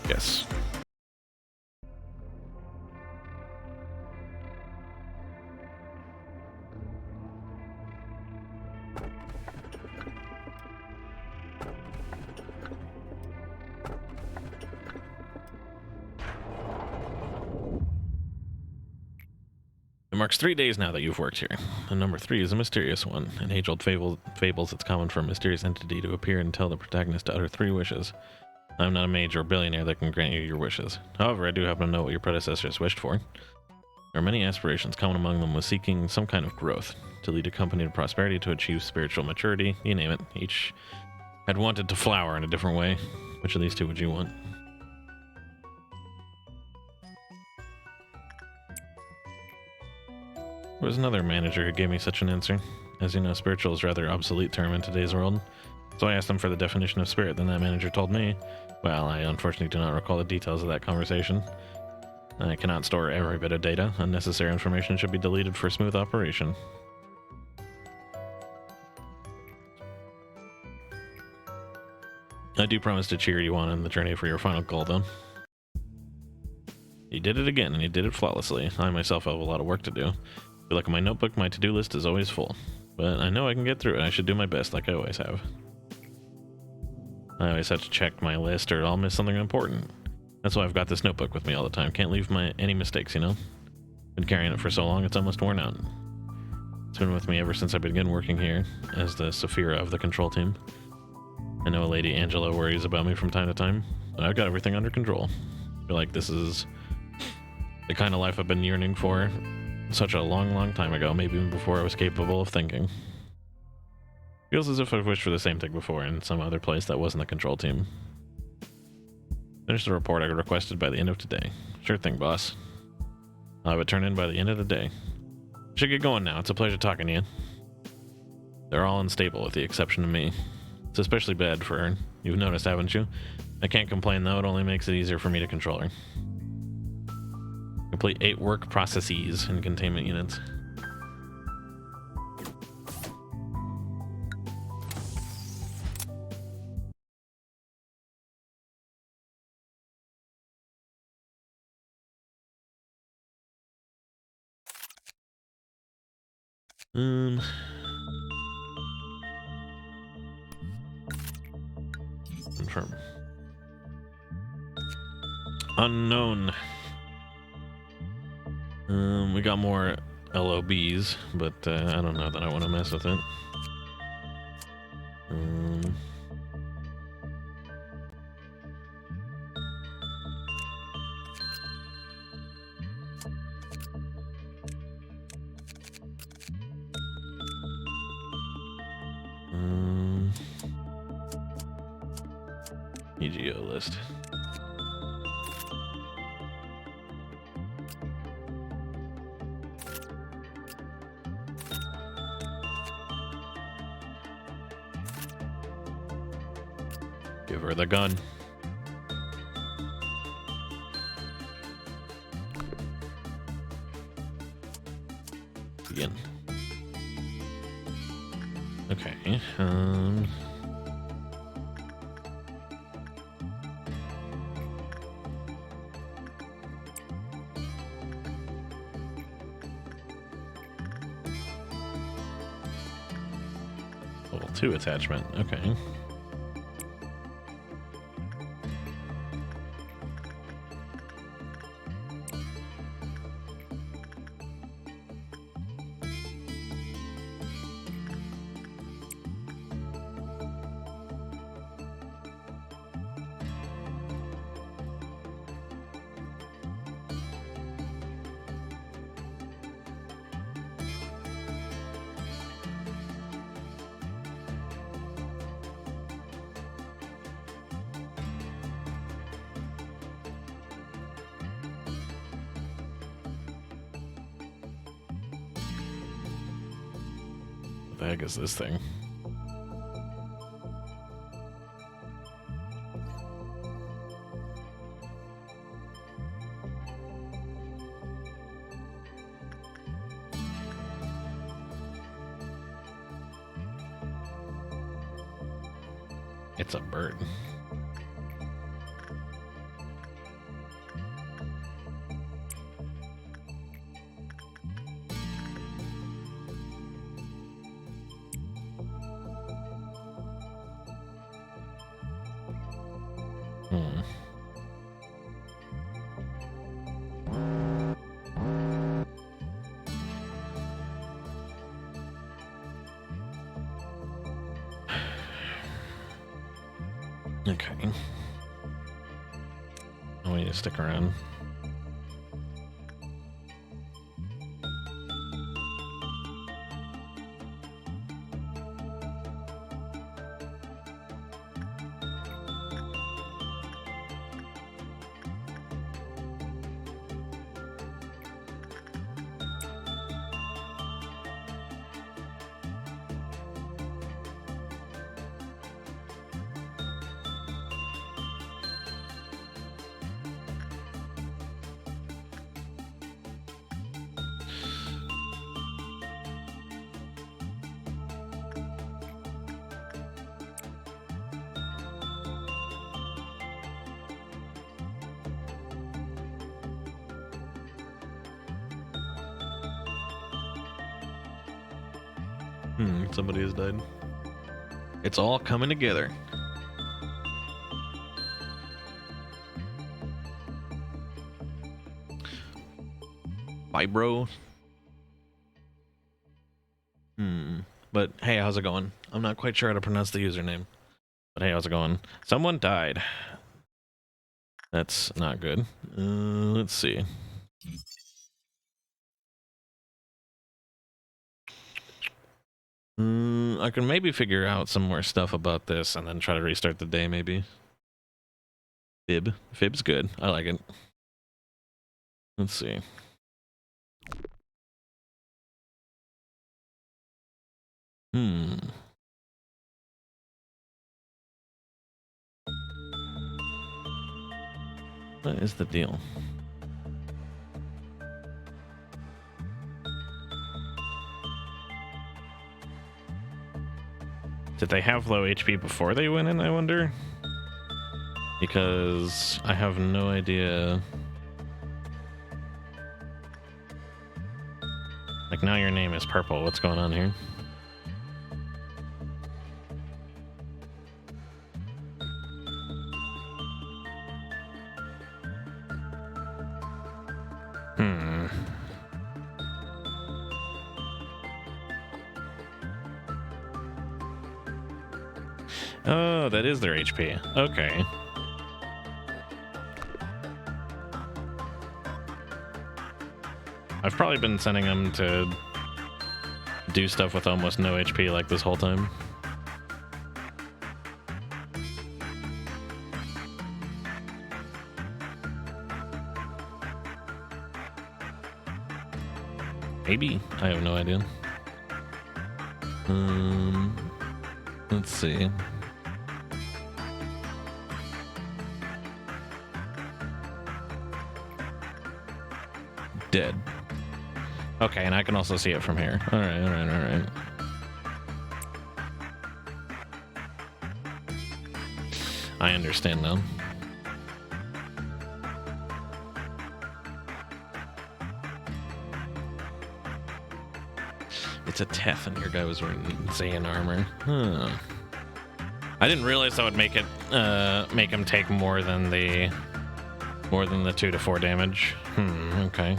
Yes. It marks 3 days now that you've worked here. And number 3 is a mysterious one. In age-old fables, it's common for a mysterious entity to appear and tell the protagonist to utter 3 wishes. I'm not a mage or billionaire that can grant you your wishes. However, I do happen to know what your predecessors wished for. There are many aspirations. Common among them was seeking some kind of growth, to lead a company to prosperity, to achieve spiritual maturity, you name it. Each had wanted to flower in a different way. Which of these 2 would you want? There was another manager who gave me such an answer. As you know, spiritual is a rather obsolete term in today's world. So I asked them for the definition of spirit, then that manager told me, well, I unfortunately do not recall the details of that conversation. I cannot store every bit of data. Unnecessary information should be deleted for smooth operation. I do promise to cheer you on the journey for your final goal, though. You did it again, and you did it flawlessly. I myself have a lot of work to do. If you look at my notebook, my to-do list is always full. But I know I can get through it. I should do my best, like I always have. I always have to check my list, or I'll miss something important. That's why I've got this notebook with me all the time. Can't leave any mistakes, you know? Been carrying it for so long, it's almost worn out. It's been with me ever since I began working here as the Saphira of the control team. I know Lady Angela worries about me from time to time, but I've got everything under control. I feel like this is the kind of life I've been yearning for such a long, long time ago, maybe even before I was capable of thinking. Feels as if I've wished for the same thing before in some other place that wasn't the control team. Finish the report I requested by the end of today. Sure thing, boss. I'll have it turned in by the end of the day. Should get going now. It's a pleasure talking to you. They're all unstable with the exception of me. It's especially bad for her. You've noticed, haven't you? I can't complain though, it only makes it easier for me to control her. Complete 8 work processes in containment units. Confirm. Unknown. We got more LOBs, but I don't know that I want to mess with it. EGO list. Give her the gun. Begin. Okay, level 2 attachment, okay. What the heck is this thing? It's a bird. Okay. I want you to stick around. Somebody has died. It's all coming together. Vibro. But hey, how's it going? I'm not quite sure how to pronounce the username. But hey, how's it going? Someone died. That's not good. Let's see. I can maybe figure out some more stuff about this and then try to restart the day, maybe. Fib. Fib's good. I like it. Let's see. What is the deal? Did they have low HP before they went in, I wonder? Because I have no idea. Like, now your name is purple. What's going on here? Oh, that is their HP. Okay. I've probably been sending them to do stuff with almost no HP like this whole time. Maybe. I have no idea. Let's see. Dead. Okay, and I can also see it from here. Alright. I understand now. It's a Teth, and your guy was wearing Zayn armor. Huh. I didn't realize that would make it make him take more than the 2 to 4 damage. Okay.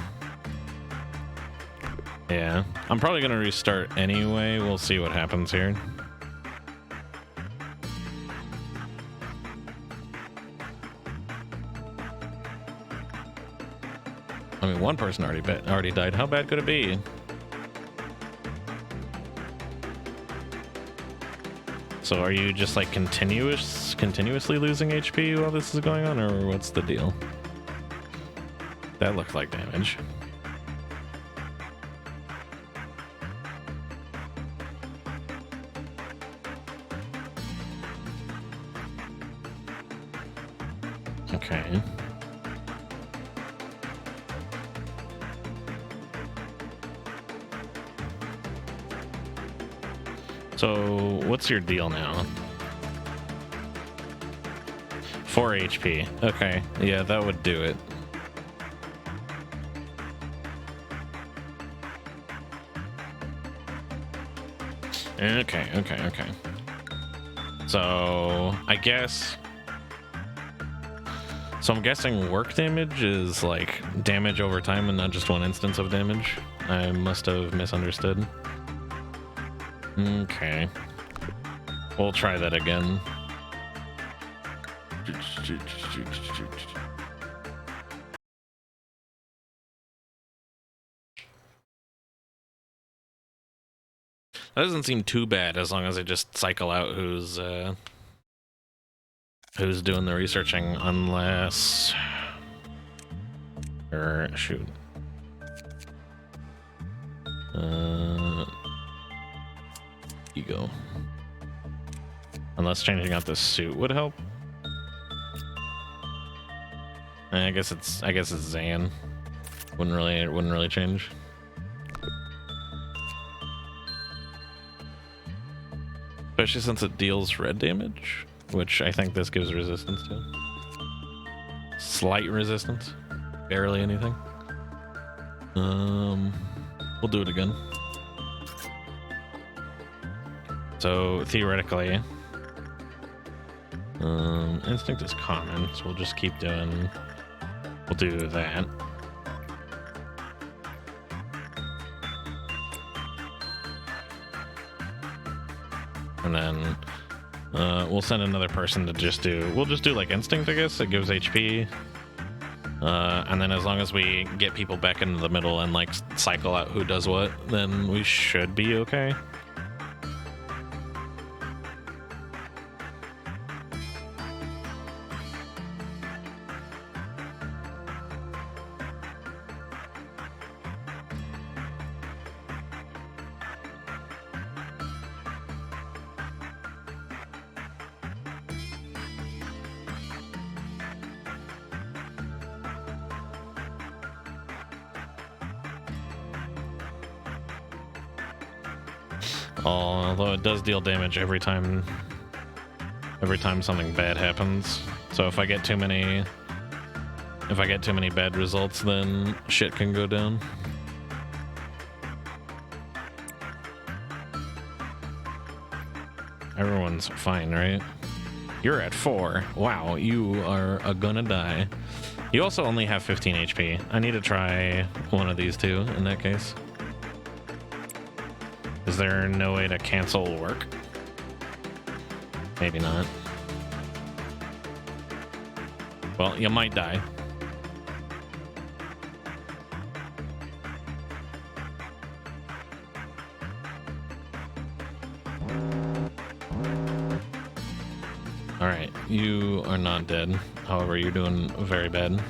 Yeah, I'm probably gonna restart anyway. We'll see what happens here. I mean, one person already died. How bad could it be? So are you just like continuously losing HP while this is going on, or what's the deal? That looked like damage. Okay. So, what's your deal now? 4 HP. Okay, yeah, that would do it. Okay. So, I guess... So I'm guessing work damage is like damage over time and not just one instance of damage. I must have misunderstood. Okay. We'll try that again. That doesn't seem too bad as long as I just cycle out who's doing the researching, unless... Or, shoot. Ego. Unless changing out the suit would help. I guess it's Zan. Wouldn't really change. Especially since it deals red damage, which I think this gives resistance to. Slight resistance. Barely anything. We'll do it again. So theoretically, instinct is common, so we'll just keep doing. We'll do that. And then we'll send another person to just do. We'll just do like instinct, I guess. It gives HP. And then as long as we get people back into the middle and like cycle out who does what, then we should be okay. Although it does deal damage every time something bad happens. So if I get too many bad results, then shit can go down. Everyone's fine, right? You're at 4. Wow, you are gonna die. You also only have 15 HP. I need to try one of these two in that case. Is there no way to cancel work? Maybe not. Well, you might die. Alright, you are not dead. However, you're doing very bad.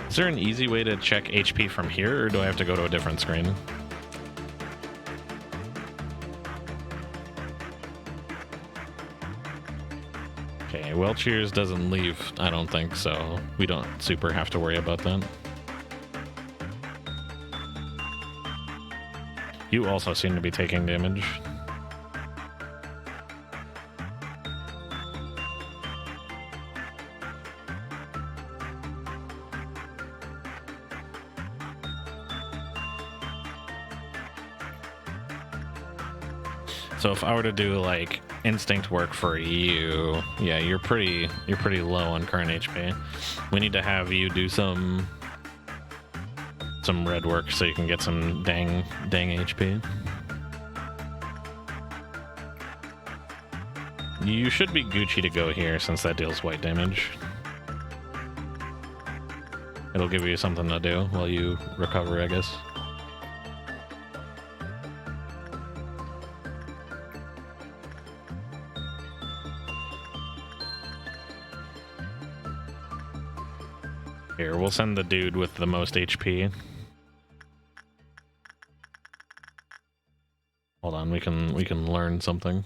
Is there an easy way to check HP from here, or do I have to go to a different screen? Okay, well, Cheers doesn't leave, I don't think, so we don't super have to worry about that. You also seem to be taking damage. So if I were to do like instinct work for you, yeah, you're pretty low on current HP. We need to have you do some red work so you can get some dang HP. You should be Gucci to go here since that deals white damage. It'll give you something to do while you recover, I guess. Here, we'll send the dude with the most HP. Hold on, we can learn something.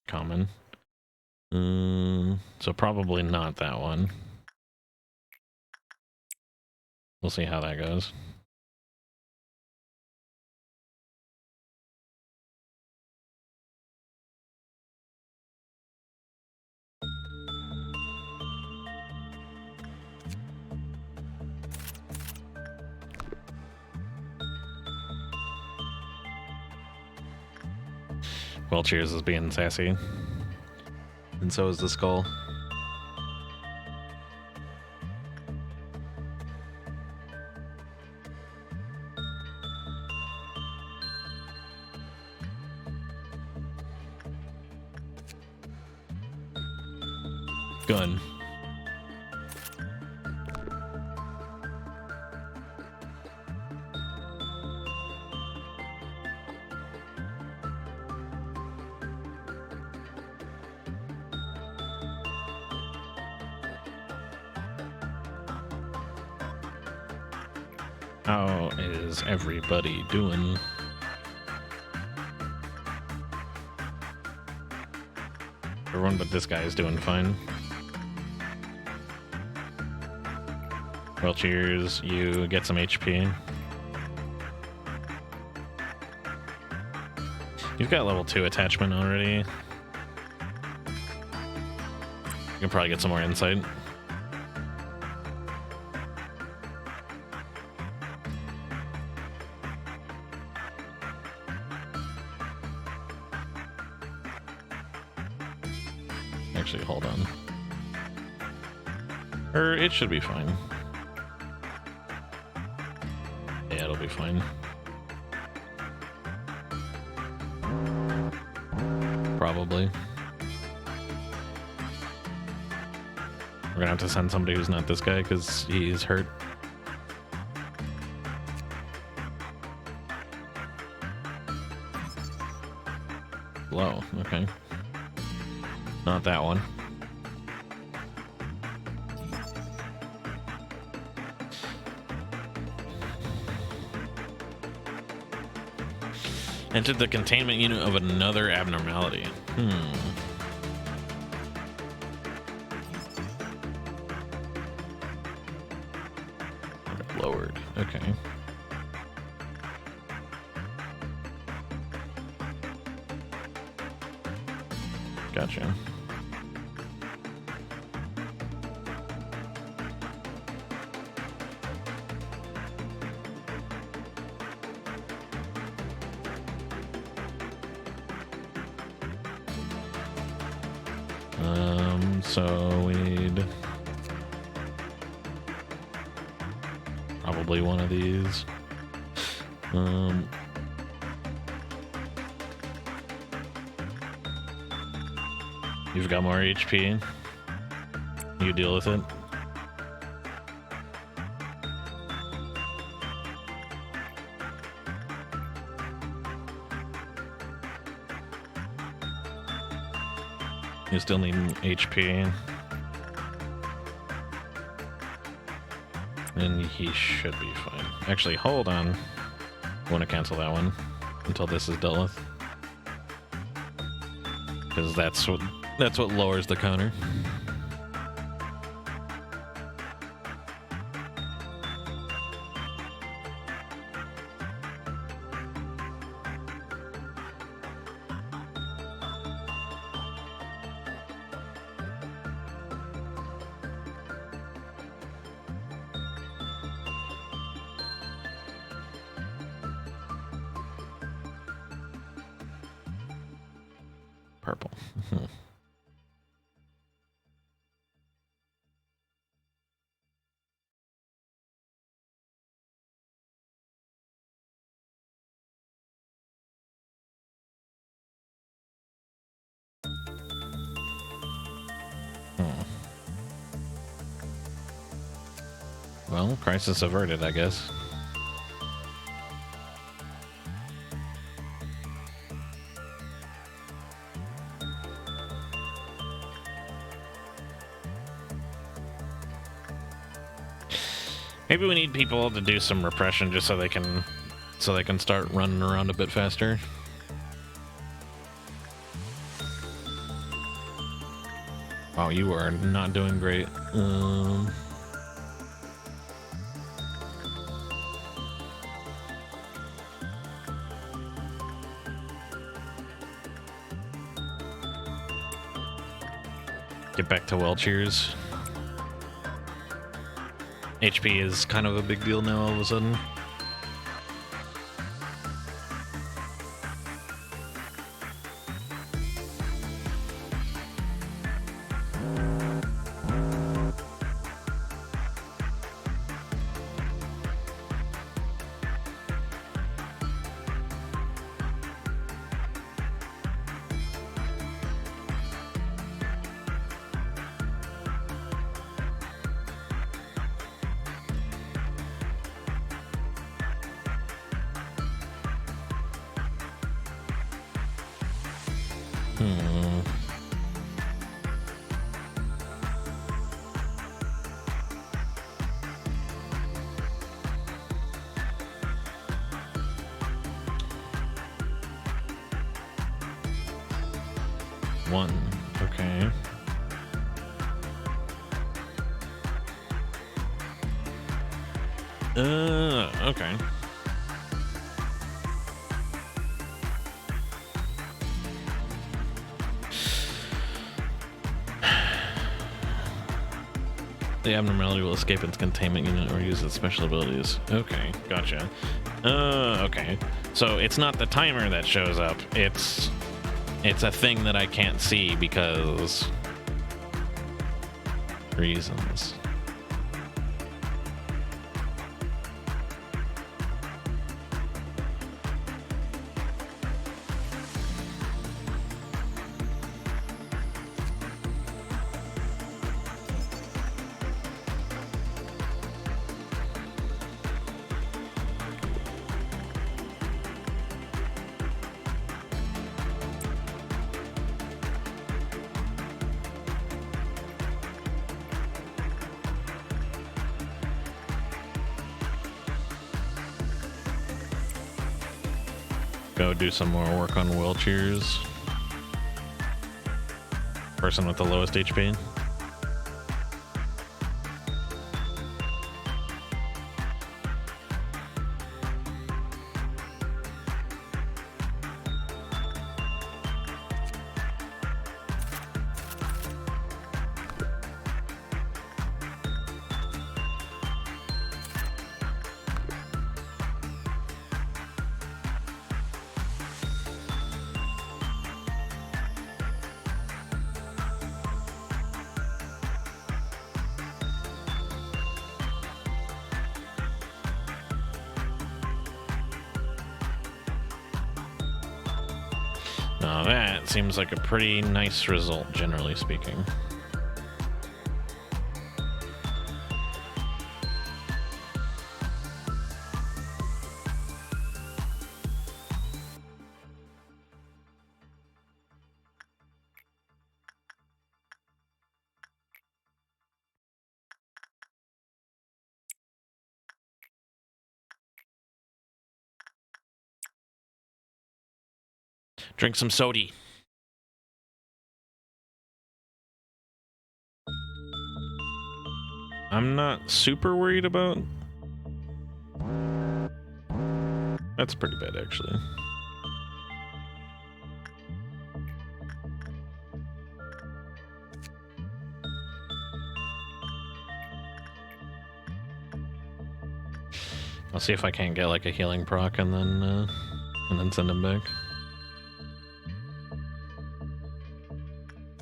Common. So probably not that one. We'll see how that goes. Well, Cheers is being sassy. And so is the skull. Gun. How is everybody doing? Everyone but this guy is doing fine. Well, Cheers, you get some HP. You've got level 2 attachment already. You can probably get some more insight. Actually, hold on. Or it should be fine. Yeah, it'll be fine. Probably. We're gonna have to send somebody who's not this guy because he's hurt. Low, okay. Not that one. Entered the containment unit of another abnormality. Lowered. Okay. Gotcha. So we need probably one of these. You've got more HP. You deal with it. You still need HP. And he should be fine. Actually, hold on. I want to cancel that one until this is dealt with. Because that's what lowers the counter. Purple. Well, crisis averted, I guess. Maybe we need people to do some repression just so they can so they can start running around a bit faster. Wow, you are not doing great. Get back to well cheers. HP is kind of a big deal now all of a sudden. One. Okay. Okay. The abnormality will escape its containment unit or use its special abilities. Okay, gotcha. Okay. So it's not the timer that shows up. It's a thing that I can't see because reasons. Go do some more work on wheelchairs. Person with the lowest HP. Now that seems like a pretty nice result, generally speaking. Drink some sody. I'm not super worried about. That's pretty bad, actually. I'll see if I can't get like a healing proc and then send him back.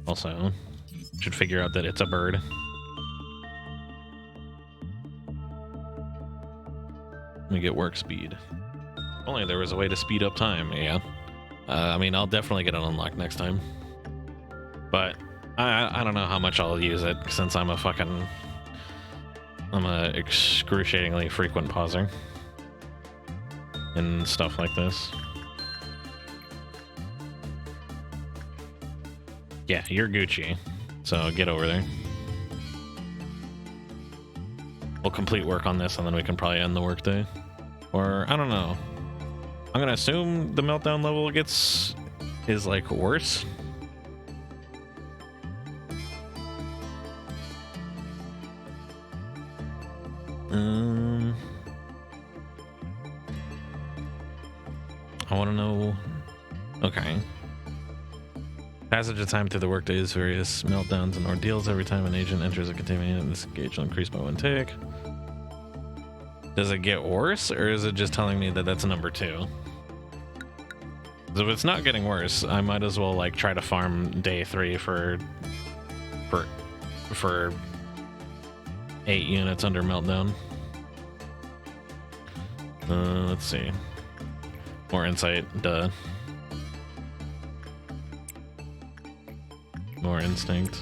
Also, should figure out that it's a bird. Let me get work speed. If only there was a way to speed up time, yeah. I mean, I'll definitely get it unlocked next time. But I don't know how much I'll use it since I'm a excruciatingly frequent pauser and stuff like this. Yeah, you're Gucci, so get over there. We'll complete work on this and then we can probably end the workday. Or, I don't know. I'm gonna assume the meltdown level is like worse. I want to know. Okay. Passage of time through the workdays, various meltdowns and ordeals. Every time an agent enters a containment unit, this gauge will increase by 1 tick. Does it get worse, or is it just telling me that that's number 2? If it's not getting worse, I might as well like try to farm day 3 for 8 units under meltdown. Let's see. More insight, duh. More instinct.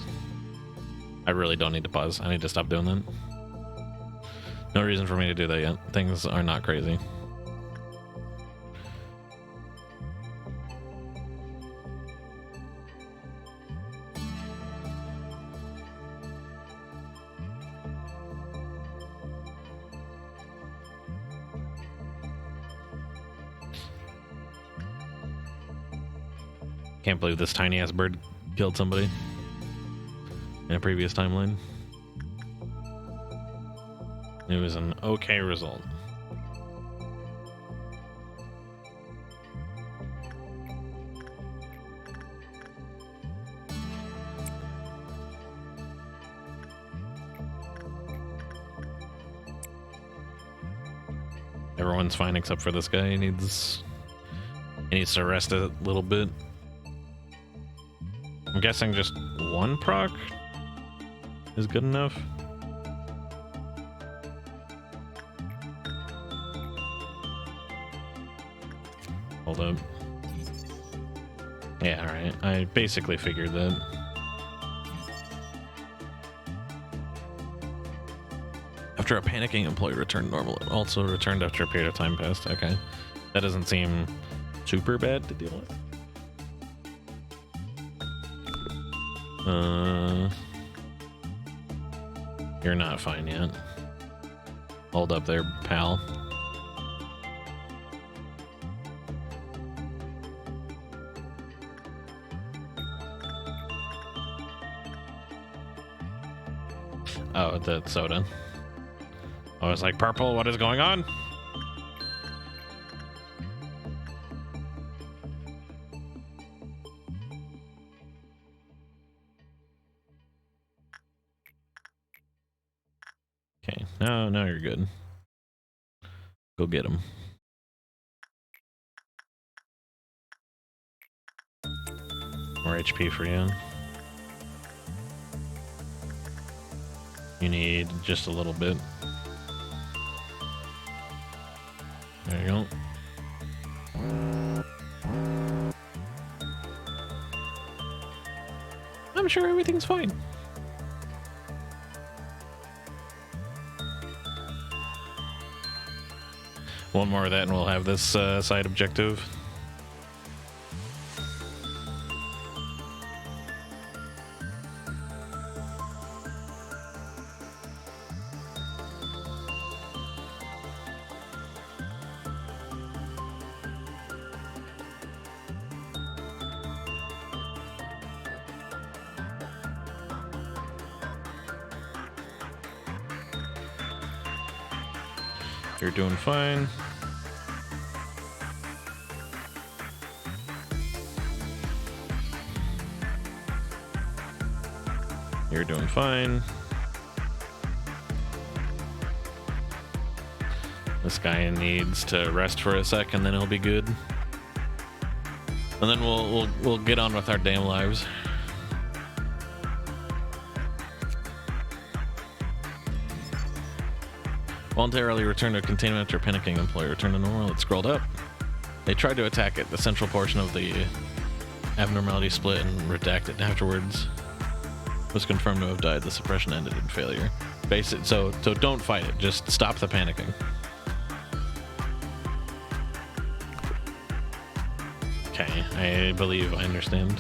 I really don't need to pause. I need to stop doing that. No reason for me to do that yet. Things are not crazy. Can't believe this tiny ass bird killed somebody in a previous timeline. It was an okay result. Everyone's fine except for this guy. He needs to rest a little bit. I'm guessing just 1 proc is good enough. Hold up. Yeah, alright. I basically figured that. After a panicking employee returned normal, it also returned after a period of time passed. Okay. That doesn't seem super bad to deal with. You're not fine yet. Hold up there, pal. Oh, the soda. I was like, purple, what is going on? Okay, now you're good. Go get him. More HP for you. You need just a little bit. There you go. I'm sure everything's fine. One more of that and we'll have this side objective. You're doing fine. You're doing fine. This guy needs to rest for a sec and then he'll be good. And then we'll get on with our damn lives. Voluntarily return to containment after panicking employee. Return to normal. It scrolled up. They tried to attack it. The central portion of the abnormality split and redacted afterwards. Was confirmed to have died. The suppression ended in failure. So don't fight it. Just stop the panicking. Okay, I believe I understand.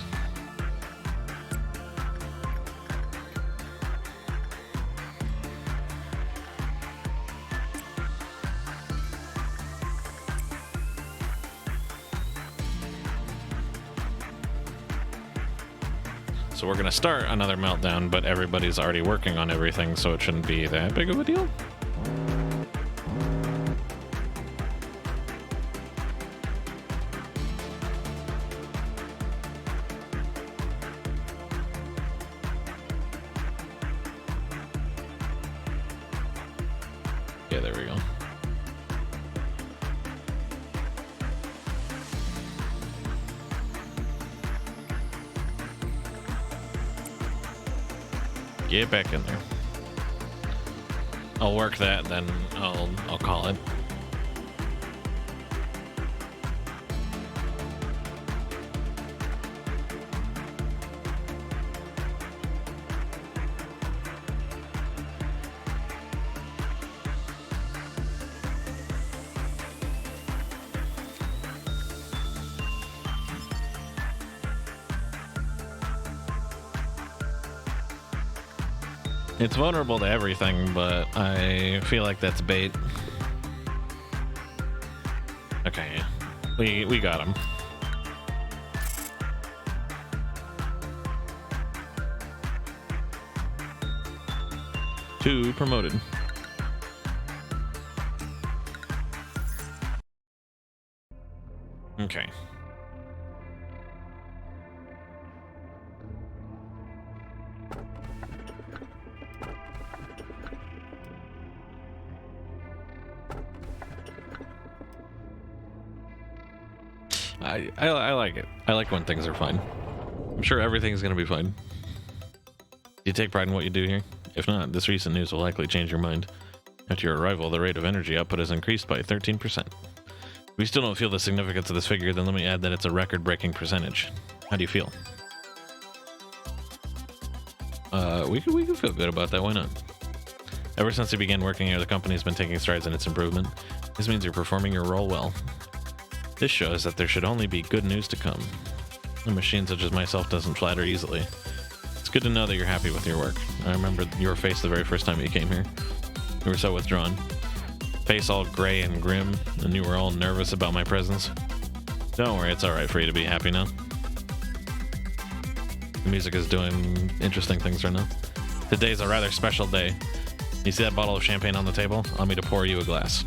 So we're gonna start another meltdown, but everybody's already working on everything, so it shouldn't be that big of a deal. Yeah, there we go. Get back in there. I'll work that, then I'll call it. It's vulnerable to everything, but I feel like that's bait. Okay, yeah. We got him. Two promoted. Okay. I like it. I like when things are fine. I'm sure everything's gonna be fine. Do you take pride in what you do here? If not, this recent news will likely change your mind. After your arrival, the rate of energy output has increased by 13%. If we still don't feel the significance of this figure, then let me add that it's a record-breaking percentage. How do you feel? We can feel good about that. Why not? Ever since you began working here, the company's been taking strides in its improvement. This means you're performing your role well. This shows that there should only be good news to come. A machine such as myself doesn't flatter easily. It's good to know that you're happy with your work. I remember your face the very first time you came here. You were so withdrawn. Face all gray and grim, and you were all nervous about my presence. Don't worry, it's alright for you to be happy now. The music is doing interesting things right now. Today's a rather special day. You see that bottle of champagne on the table? Allow me to pour you a glass.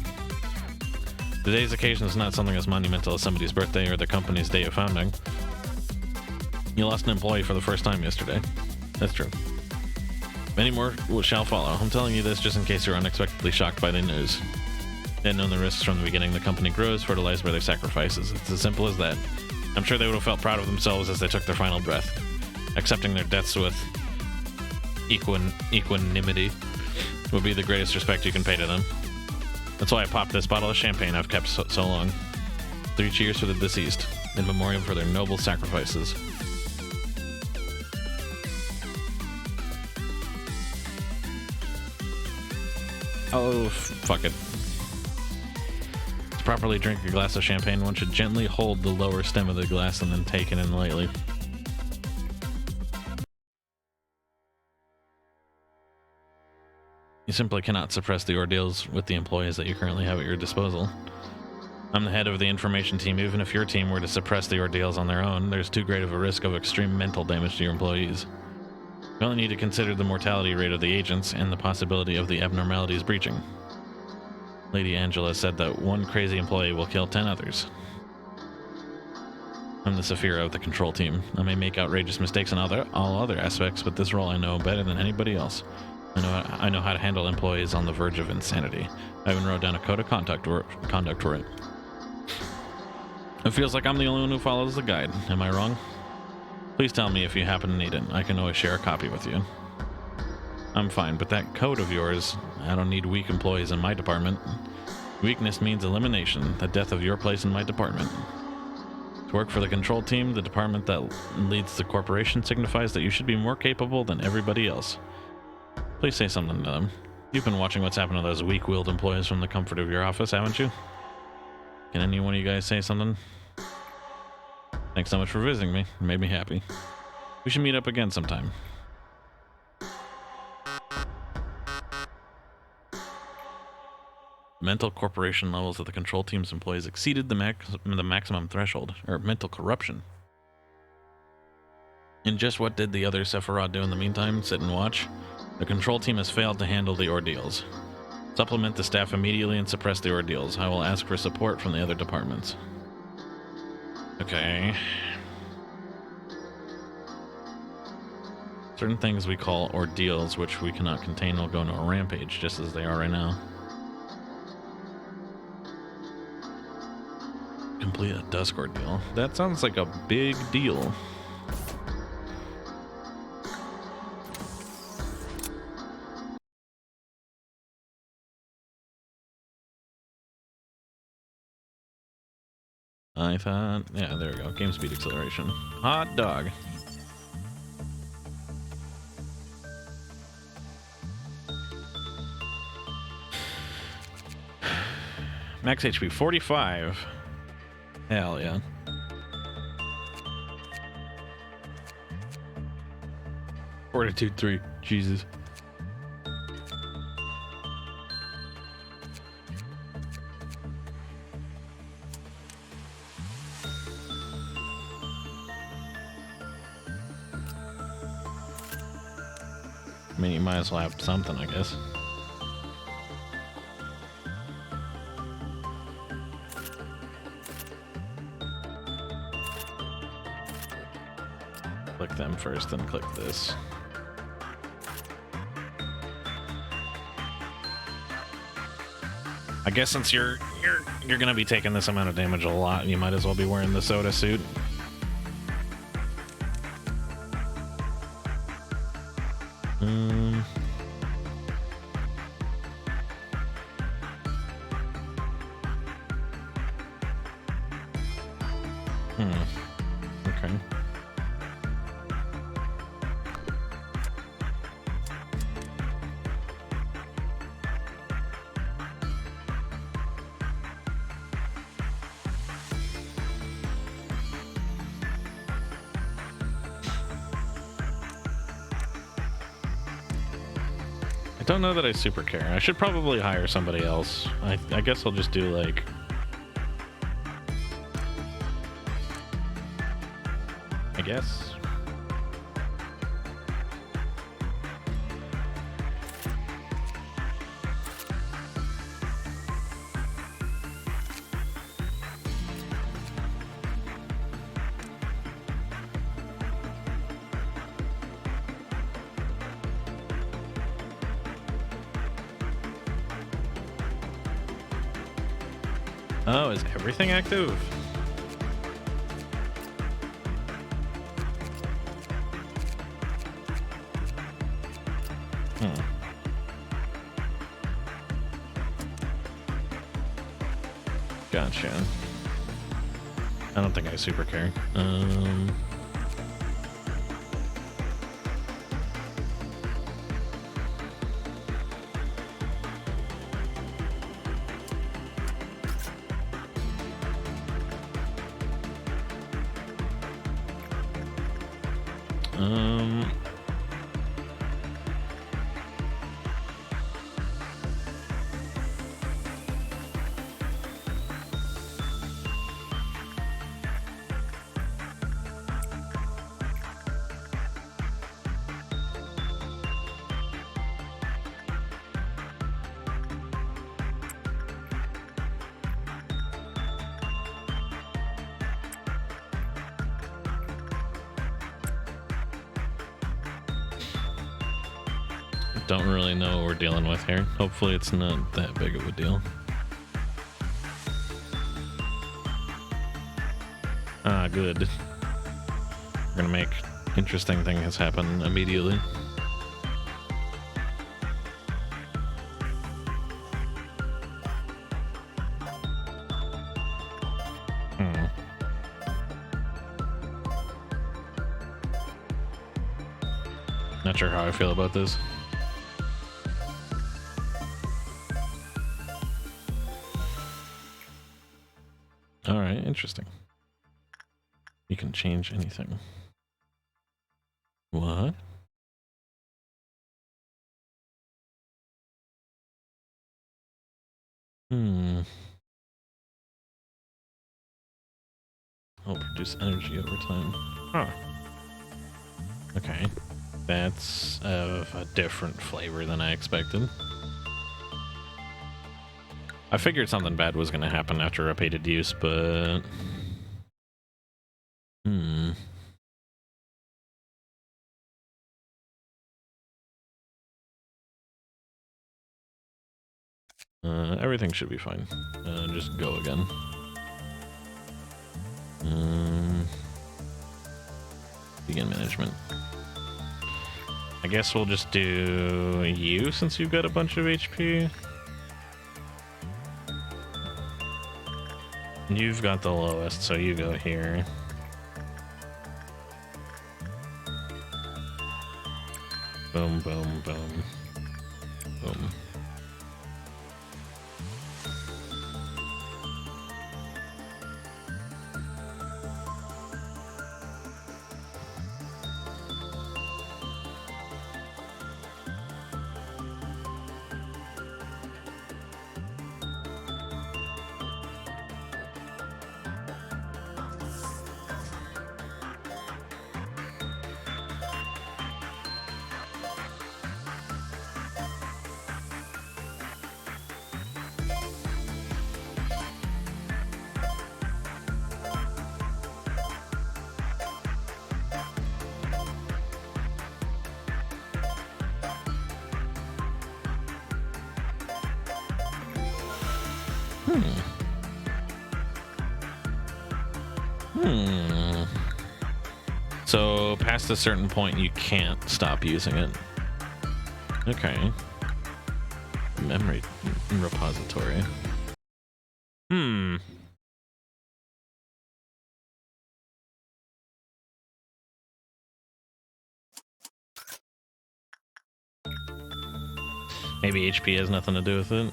Today's occasion is not something as monumental as somebody's birthday or the company's day of founding. You lost an employee for the first time yesterday. That's true. Many more shall follow. I'm telling you this just in case you're unexpectedly shocked by the news. They had known the risks from the beginning. The company grows, fertilized by their sacrifices. It's as simple as that. I'm sure they would have felt proud of themselves as they took their final breath. Accepting their deaths with equanimity would be the greatest respect you can pay to them. That's why I popped this bottle of champagne I've kept so long. 3 cheers for the deceased, in memoriam for their noble sacrifices. Oh, fuck it. To properly drink a glass of champagne, one should gently hold the lower stem of the glass and then take it in lightly. You simply cannot suppress the ordeals with the employees that you currently have at your disposal. I'm the head of the information team. Even if your team were to suppress the ordeals on their own, there's too great of a risk of extreme mental damage to your employees. You only need to consider the mortality rate of the agents and the possibility of the abnormalities breaching. Lady Angela said that one crazy employee will kill 10 others. I'm the Saphira of the control team. I may make outrageous mistakes in all other aspects, but this role I know better than anybody else. I know how to handle employees on the verge of insanity. I even wrote down a code of conduct for it. It feels like I'm the only one who follows the guide. Am I wrong? Please tell me if you happen to need it. I can always share a copy with you. I'm fine, but that code of yours, I don't need weak employees in my department. Weakness means elimination, the death of your place in my department. To work for the control team, the department that leads the corporation, signifies that you should be more capable than everybody else. Please say something to them. You've been watching what's happened to those weak-willed employees from the comfort of your office, haven't you? Can any one of you guys say something? Thanks so much for visiting me. It made me happy. We should meet up again sometime. Mental corporation levels of the control team's employees exceeded the maximum threshold, or mental corruption. And just what did the other Sephiroth do in the meantime? Sit and watch? The control team has failed to handle the ordeals. Supplement the staff immediately and suppress the ordeals. I will ask for support from the other departments. Okay. Certain things we call ordeals, which we cannot contain, will go into a rampage, just as they are right now. Complete a dusk ordeal. That sounds like a big deal. I thought, yeah, there we go. Game speed acceleration. Hot dog. Max HP 45. Hell yeah. Fortitude 3. Jesus. I mean, you might as well have something, I guess. Click them first, then click this. I guess since you're gonna be taking this amount of damage a lot, you might as well be wearing the soda suit. Okay. I don't know that I super care. I should probably hire somebody else. I guess I'll just do like... I guess. Oh, is everything active? Gotcha. I don't think I super care. Don't really know what we're dealing with here. Hopefully it's not that big of a deal. Ah, good. We're gonna make interesting things happen immediately. Not sure how I feel about this. Alright, interesting. You can change anything. What? I'll produce energy over time. Huh. Okay. That's of a different flavor than I expected. I figured something bad was going to happen after repeated use, but... Everything should be fine. Just go again. Begin management. I guess we'll just do you since you've got a bunch of HP. You've got the lowest, so you go here. Boom, boom, boom. Boom. So past a certain point, you can't stop using it. Okay. Memory repository. Maybe HP has nothing to do with it.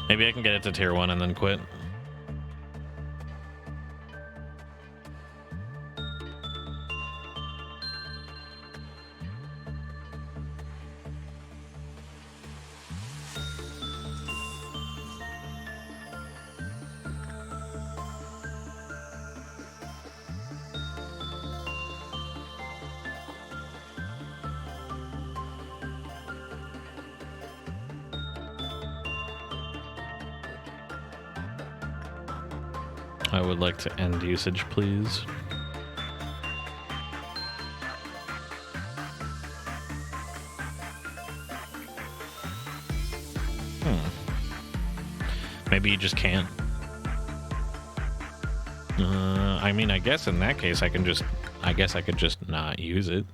Maybe I can get it to tier 1 and then quit. I would like to end usage, please. Maybe you just can't. I mean, I guess in that case, I could just not use it.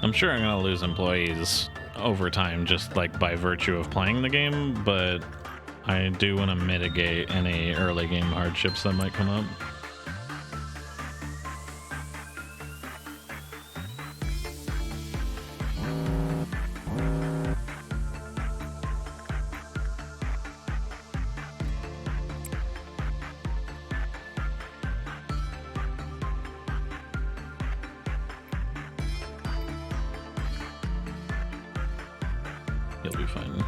I'm sure I'm gonna lose employees over time just like by virtue of playing the game, but I do want to mitigate any early game hardships that might come up. You'll be fine.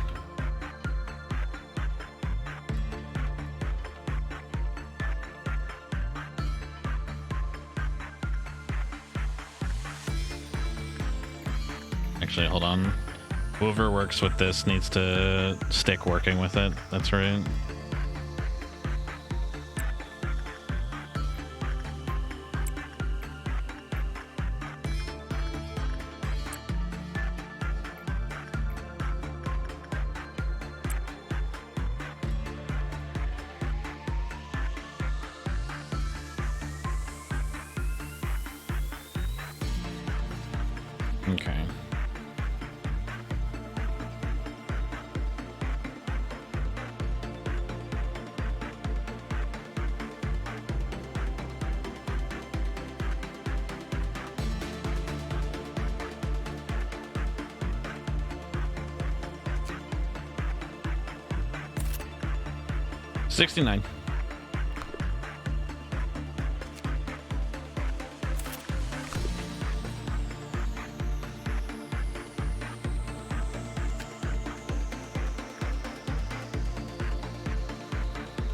Actually, hold on. Whoever works with this needs to stick working with it. That's right. Okay. $69.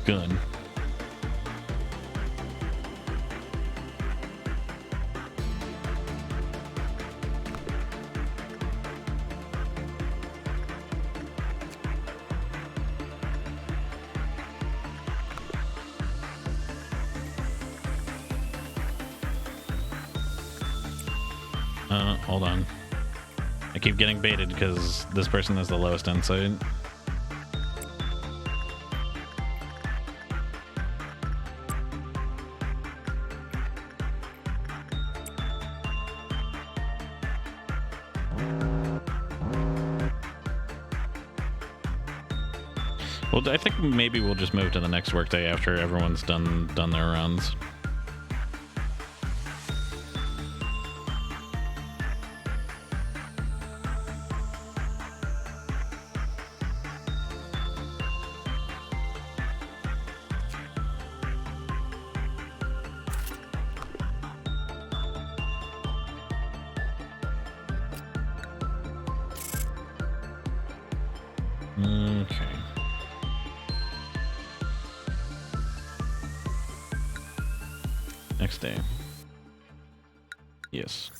Good. Hold on. I keep getting baited because this person has the lowest insight. Well, I think maybe we'll just move to the next workday after everyone's done their rounds. Okay. Next day. Yes.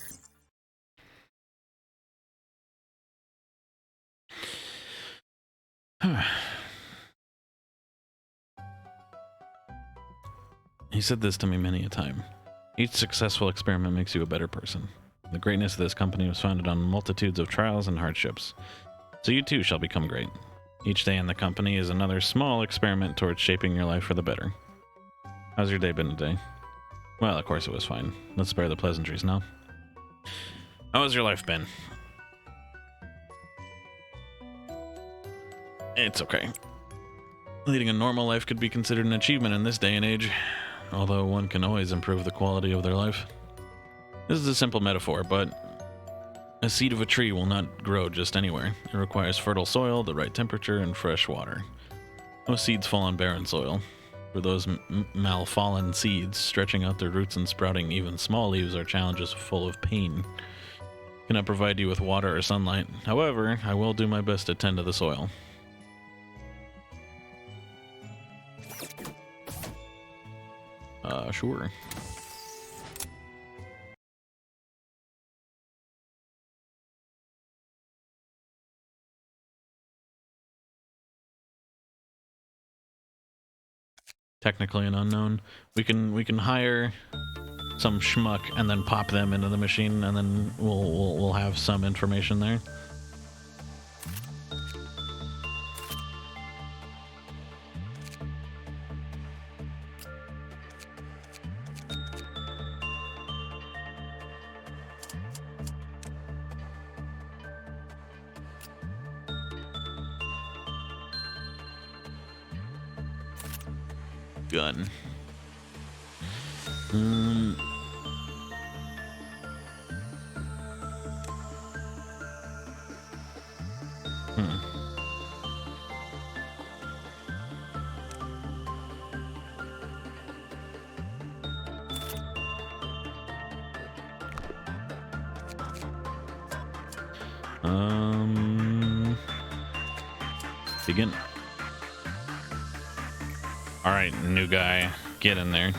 He said this to me many a time. Each successful experiment makes you a better person. The greatness of this company was founded on multitudes of trials and hardships. So you too shall become great. Each day in the company is another small experiment towards shaping your life for the better. How's your day been today? Well, of course it was fine. Let's spare the pleasantries now. How has your life been? It's okay. Leading a normal life could be considered an achievement in this day and age, although one can always improve the quality of their life. This is a simple metaphor, but a seed of a tree will not grow just anywhere. It requires fertile soil, the right temperature, and fresh water. Most seeds fall on barren soil. For those malfallen seeds, stretching out their roots and sprouting even small leaves are challenges full of pain. Cannot provide you with water or sunlight. However, I will do my best to tend to the soil. Sure. Technically an unknown. We can hire some schmuck and then pop them into the machine, and then we'll have some information there. Gun. Begin. All right, new guy, get in there.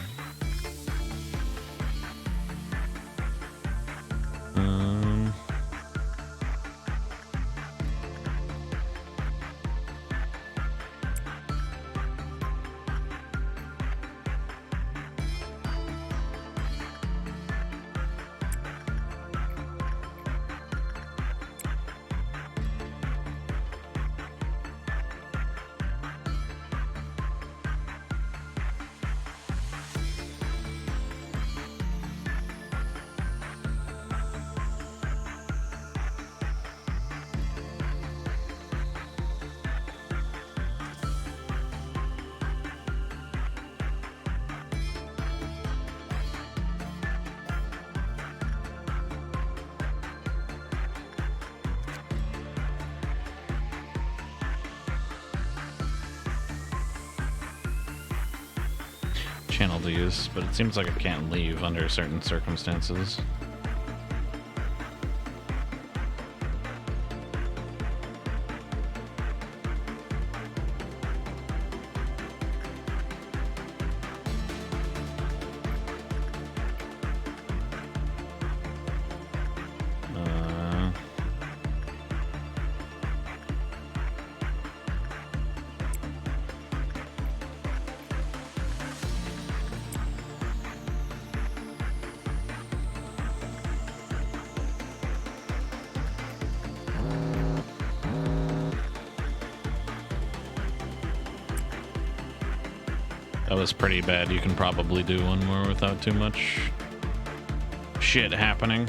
channel to use, but it seems like I can't leave under certain circumstances. That was pretty bad. You can probably do one more without too much shit happening.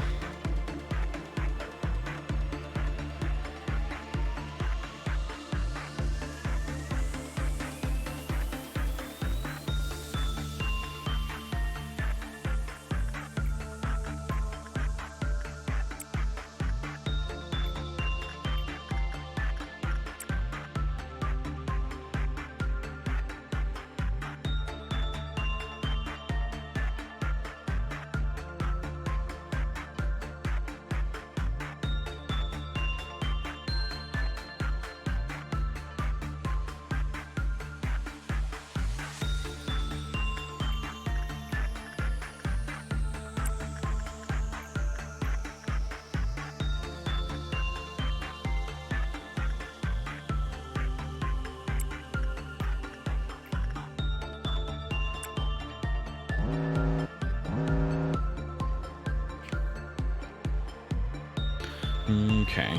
Okay.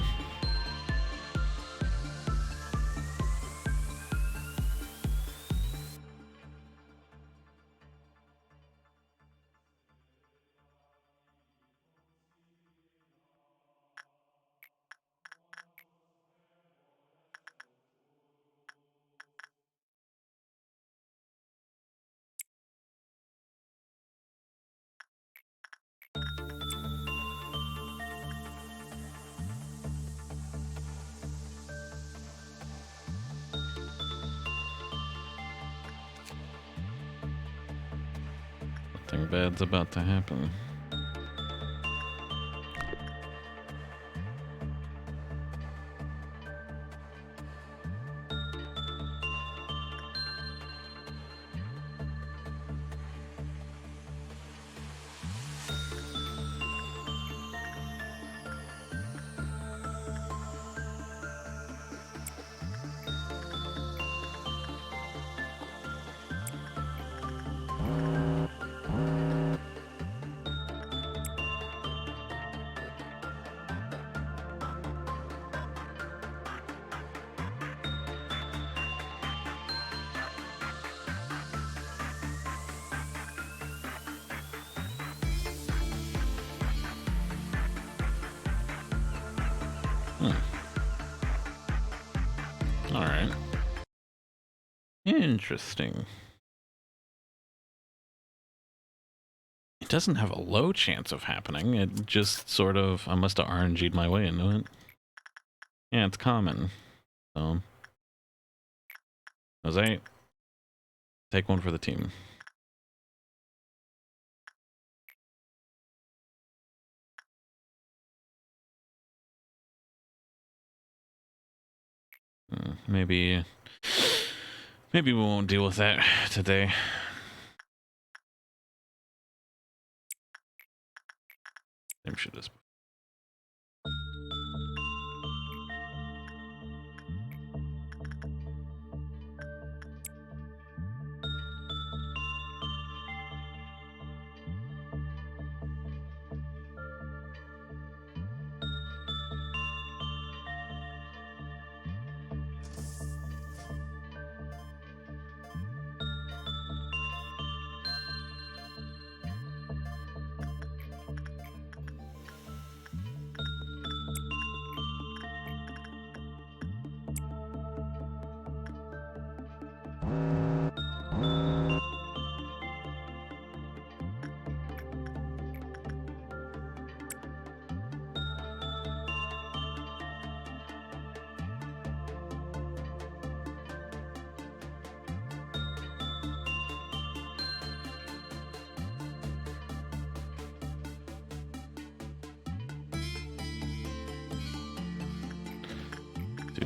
Nothing bad's about to happen. All right. Interesting. It doesn't have a low chance of happening. It just sort of... I must have RNG'd my way into it. Yeah, it's common. So... Jose, take one for the team. Maybe we won't deal with that today. Same shit as...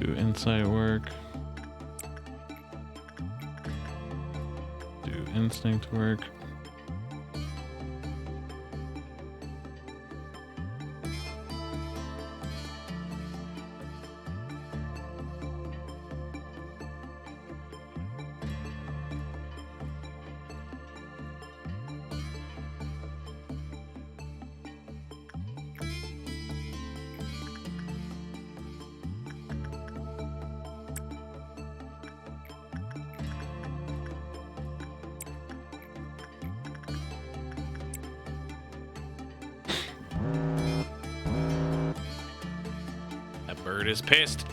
Do insight work. Do instinct work. Bird is pissed.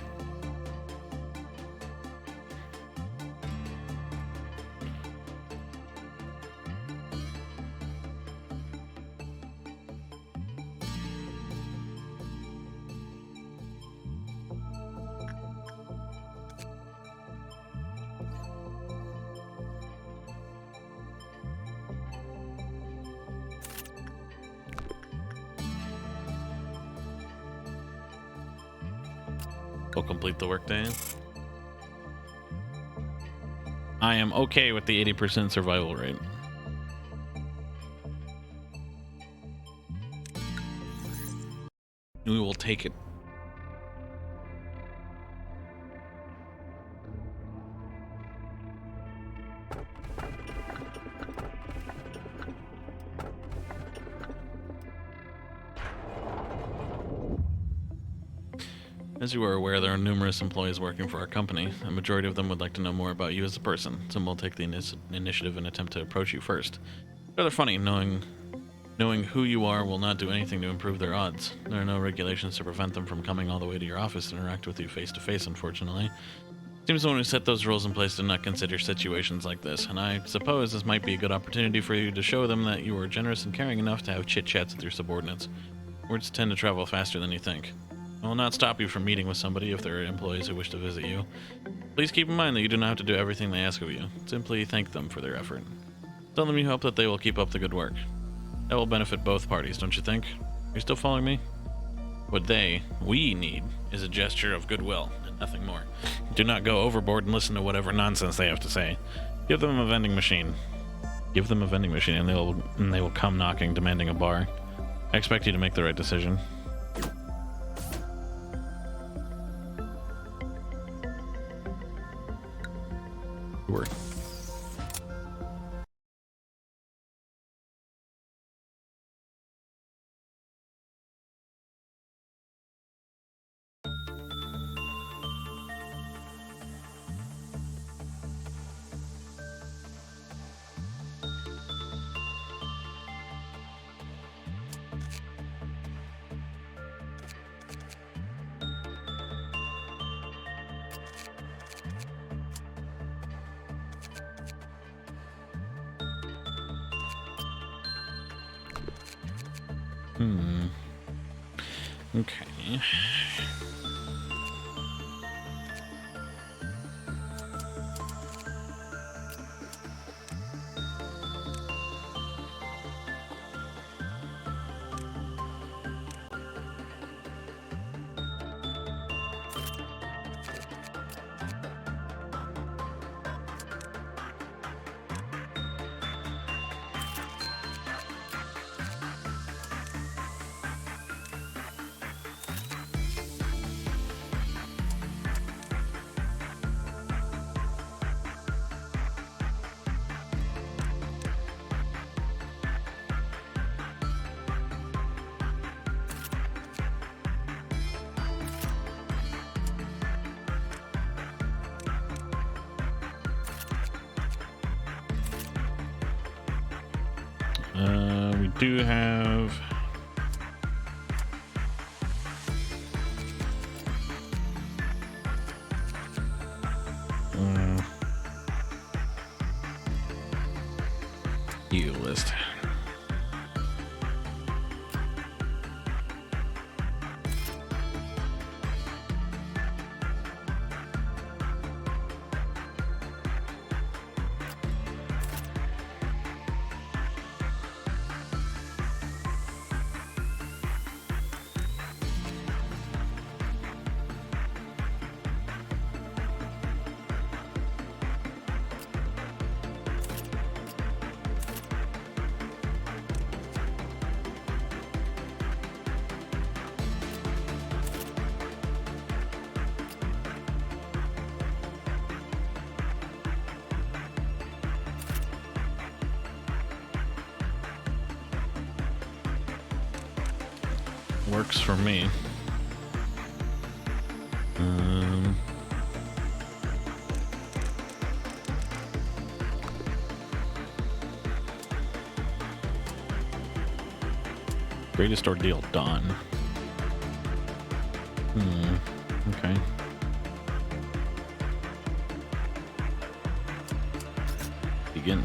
We'll complete the workday. I am okay with the 80% survival rate. We will take it. As you are aware, there are numerous employees working for our company. A majority of them would like to know more about you as a person. Some will take the initiative and attempt to approach you first. Rather funny, knowing who you are will not do anything to improve their odds. There are no regulations to prevent them from coming all the way to your office to interact with you face to face, unfortunately. Seems the one who set those rules in place did not consider situations like this, and I suppose this might be a good opportunity for you to show them that you are generous and caring enough to have chit-chats with your subordinates. Words tend to travel faster than you think. I will not stop you from meeting with somebody if there are employees who wish to visit you. Please keep in mind that you do not have to do everything they ask of you. Simply thank them for their effort. Tell them you hope that they will keep up the good work. That will benefit both parties, don't you think? Are you still following me? What we need, is a gesture of goodwill, and nothing more. Do not go overboard and listen to whatever nonsense they have to say. Give them a vending machine. Give them a vending machine, and they will come knocking, demanding a bar. I expect you to make the right decision. Sure. Okay. We do have you list. works for me. Greatest ordeal done. Okay. Begin.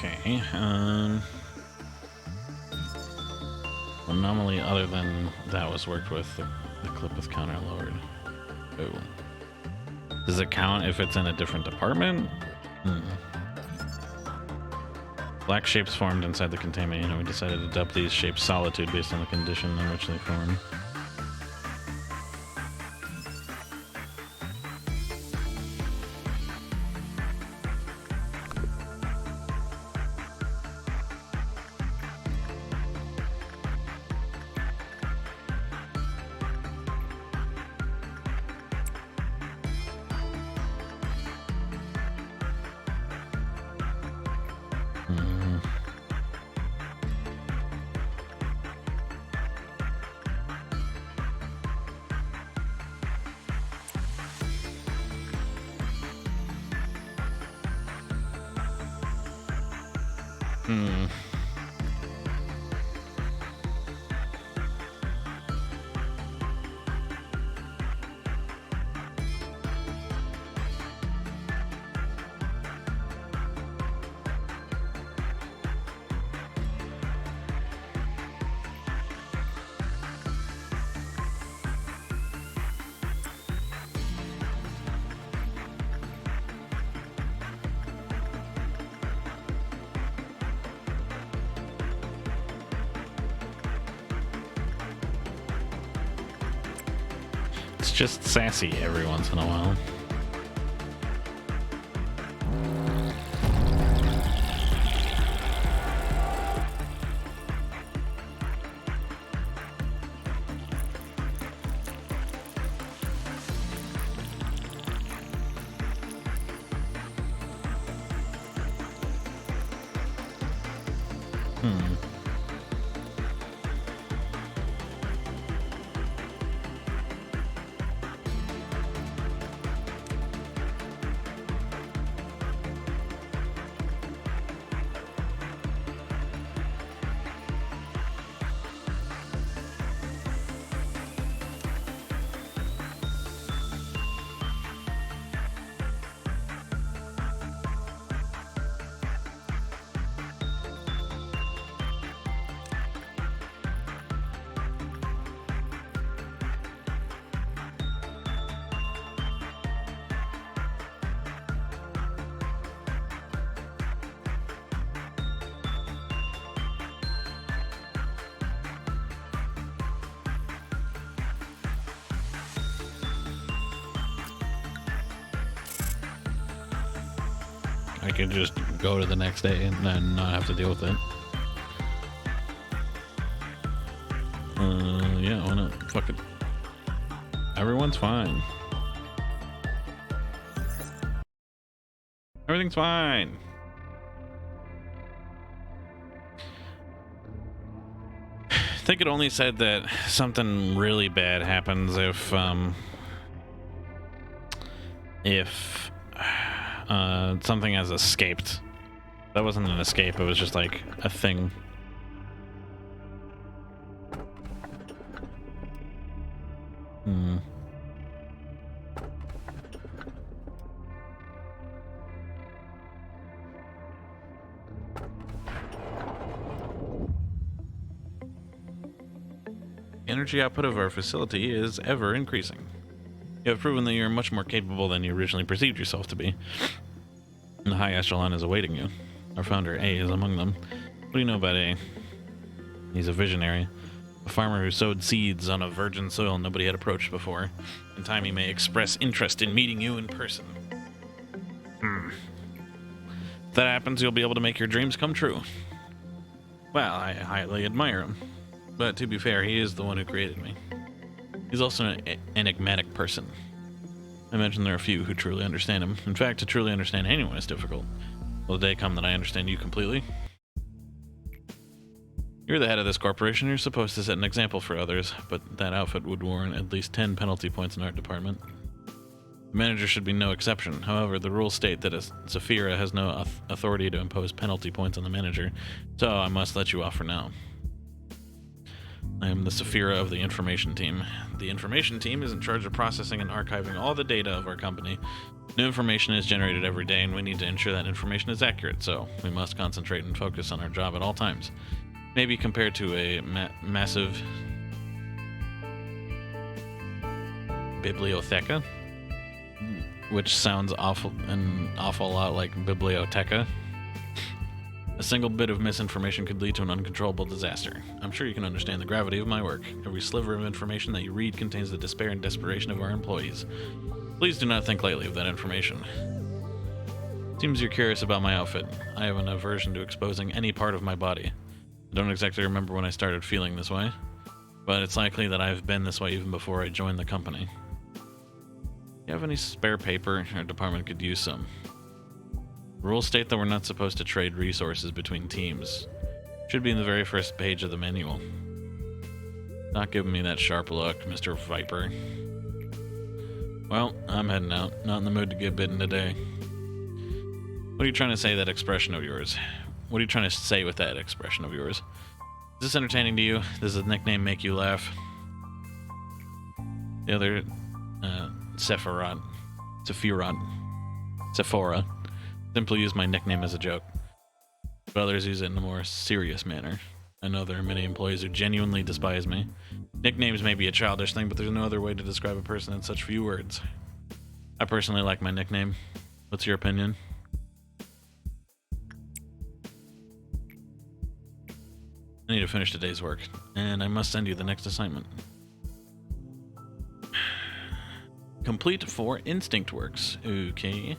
Okay, anomaly other than that was worked with, the clip with counter lowered. Oh. Does it count if it's in a different department? Black shapes formed inside the containment unit. We decided to dub these shapes Solitude based on the condition in which they form. It's just sassy every once in a while. I could just go to the next day and then not have to deal with it. Yeah, why not? Fuck it. Everyone's fine. Everything's fine. I think it only said that something really bad happens if something has escaped. That wasn't an escape, it was just like a thing. Energy output of our facility is ever increasing. You have proven that you're much more capable than you originally perceived yourself to be. And the high echelon is awaiting you. Our founder, A, is among them. What do you know about A? He's a visionary. A farmer who sowed seeds on a virgin soil nobody had approached before. In time, he may express interest in meeting you in person. If that happens, you'll be able to make your dreams come true. Well, I highly admire him. But to be fair, he is the one who created me. He's also an enigmatic person. I imagine there are few who truly understand him. In fact, to truly understand anyone is difficult. Will the day come that I understand you completely? You're the head of this corporation. You're supposed to set an example for others, but that outfit would warrant at least 10 penalty points in our department. The manager should be no exception. However, the rules state that a Saphira has no authority to impose penalty points on the manager, so I must let you off for now. I am the Saphira of the information team. The information team is in charge of processing and archiving all the data of our company. New information is generated every day, and we need to ensure that information is accurate, so we must concentrate and focus on our job at all times. Maybe compared to a massive bibliotheca, which sounds an awful lot like biblioteca. A single bit of misinformation could lead to an uncontrollable disaster. I'm sure you can understand the gravity of my work. Every sliver of information that you read contains the despair and desperation of our employees. Please do not think lightly of that information. Seems you're curious about my outfit. I have an aversion to exposing any part of my body. I don't exactly remember when I started feeling this way, but it's likely that I've been this way even before I joined the company. Do you have any spare paper? Our department could use some. Rules state that we're not supposed to trade resources between teams. Should be in the very first page of the manual. Not giving me that sharp look, Mr. Viper. Well, I'm heading out. Not in the mood to get bitten today. What are you trying to say, that expression of yours? What are you trying to say with that expression of yours? Is this entertaining to you? Does the nickname make you laugh? The other, Sephora, simply use my nickname as a joke, but others use it in a more serious manner. I know there are many employees who genuinely despise me. Nicknames may be a childish thing, but there's no other way to describe a person in such few words. I personally like my nickname. What's your opinion? I need to finish today's work, and I must send you the next assignment. Complete 4 instinct works. Okay.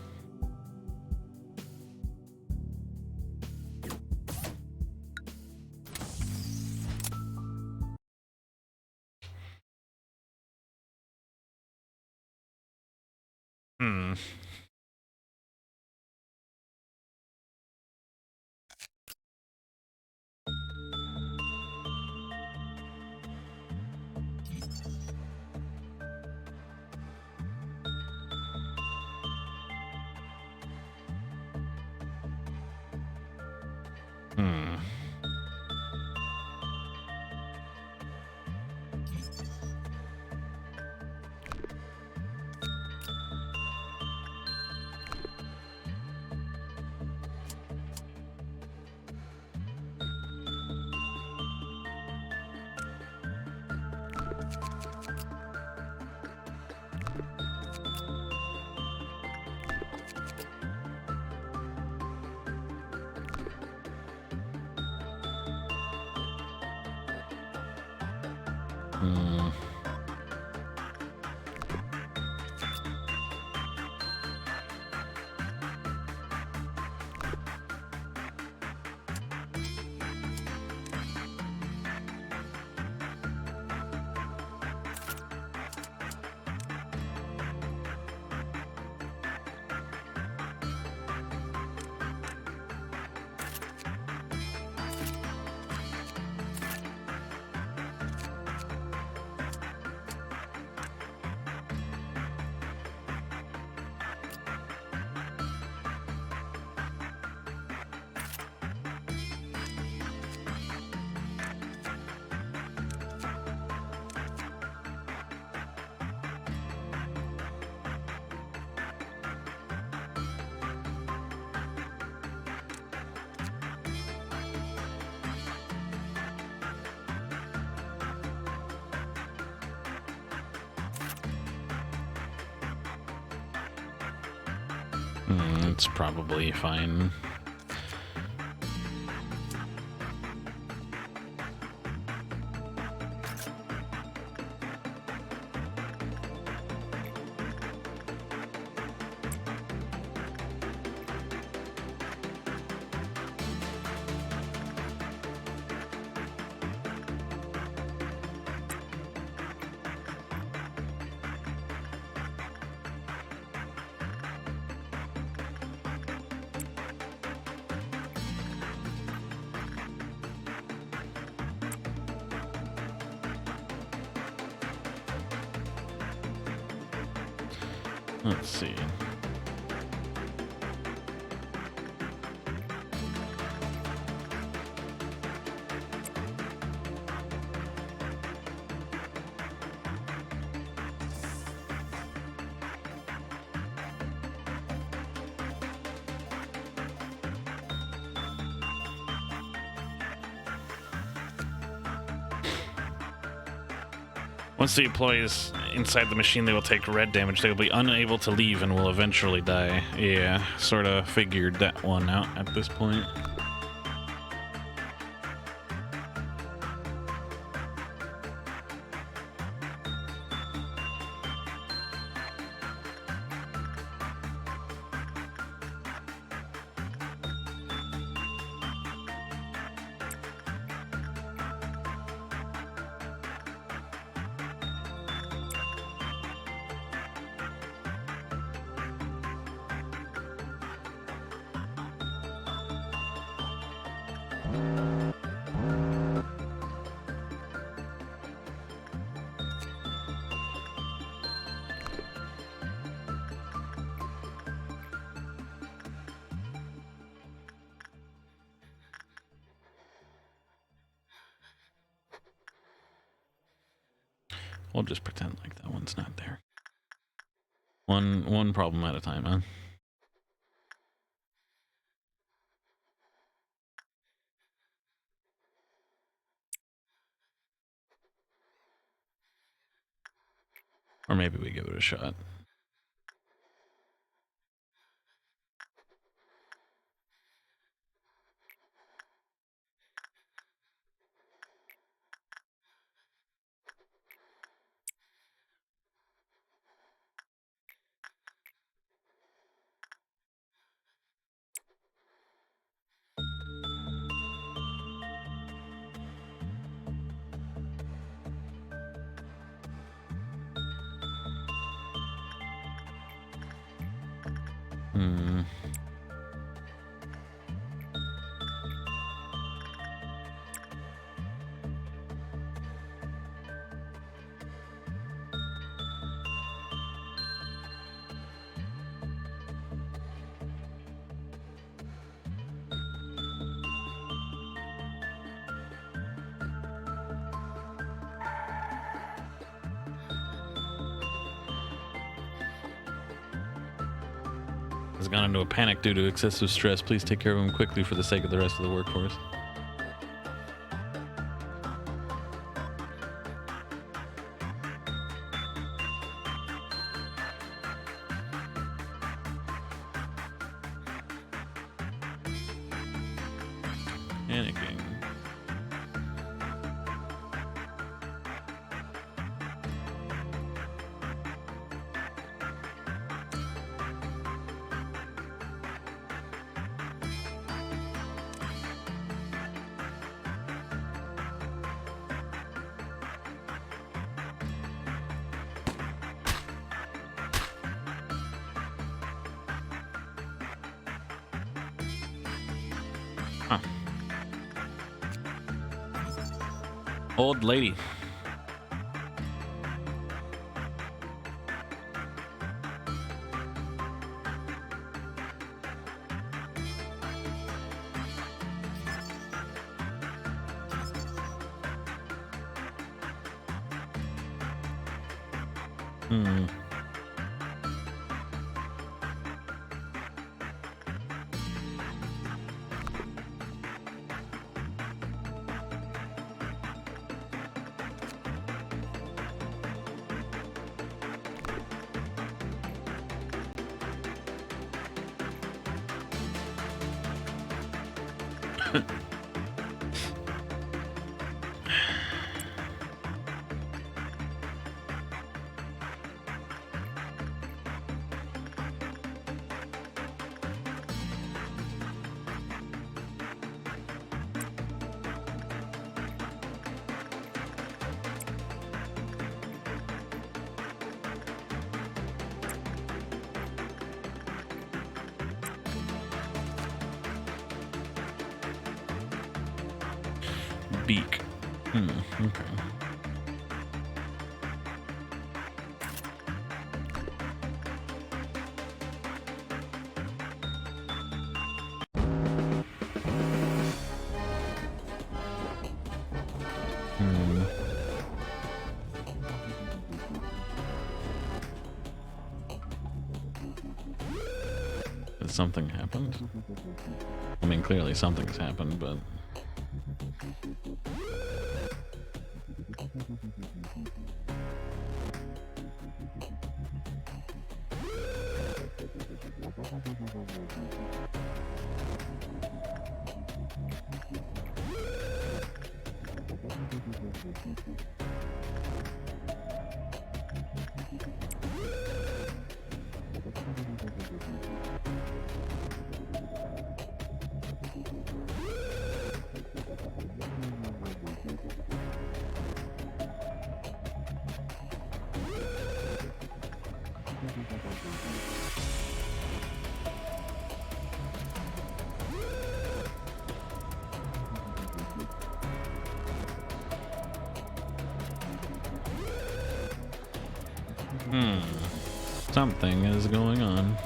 It's probably fine. Let's see. Once the employee is inside the machine, they will take red damage. They will be unable to leave and will eventually die. Yeah, sort of figured that one out at this point. We'll just pretend like that one's not there. One problem at a time, huh? Or maybe we give it a shot. Has gone into a panic due to excessive stress. Please take care of him quickly for the sake of the rest of the workforce. Panicking. Old lady. Beak. Okay. Has something happened? I mean, clearly something's happened, but... Something is going on.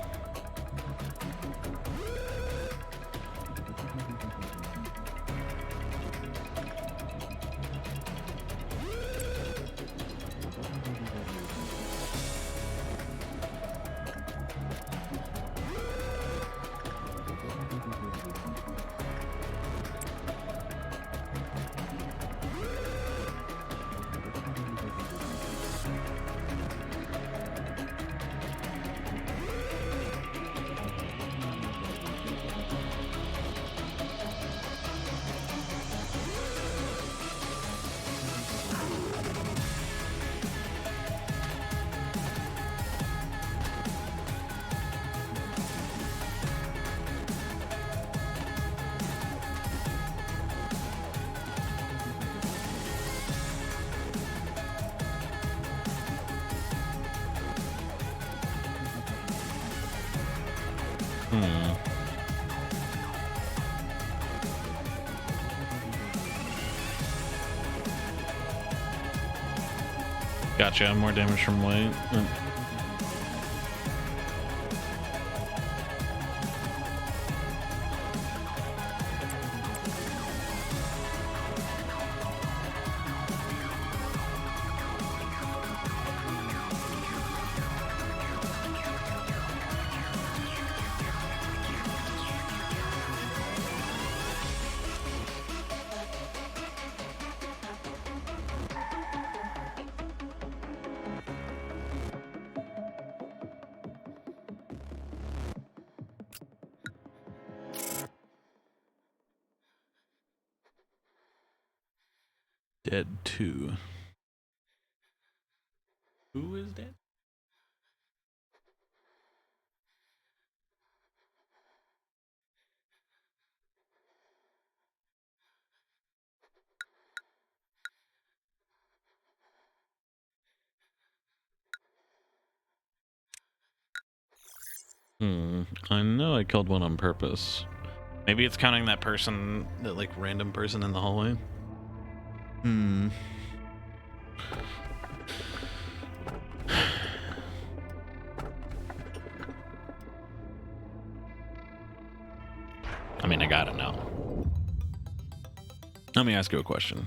Gotcha, more damage from white. Dead 2. Who is dead? I know I killed one on purpose. Maybe it's counting that person, that like random person in the hallway. I mean, I gotta know. Let me ask you a question.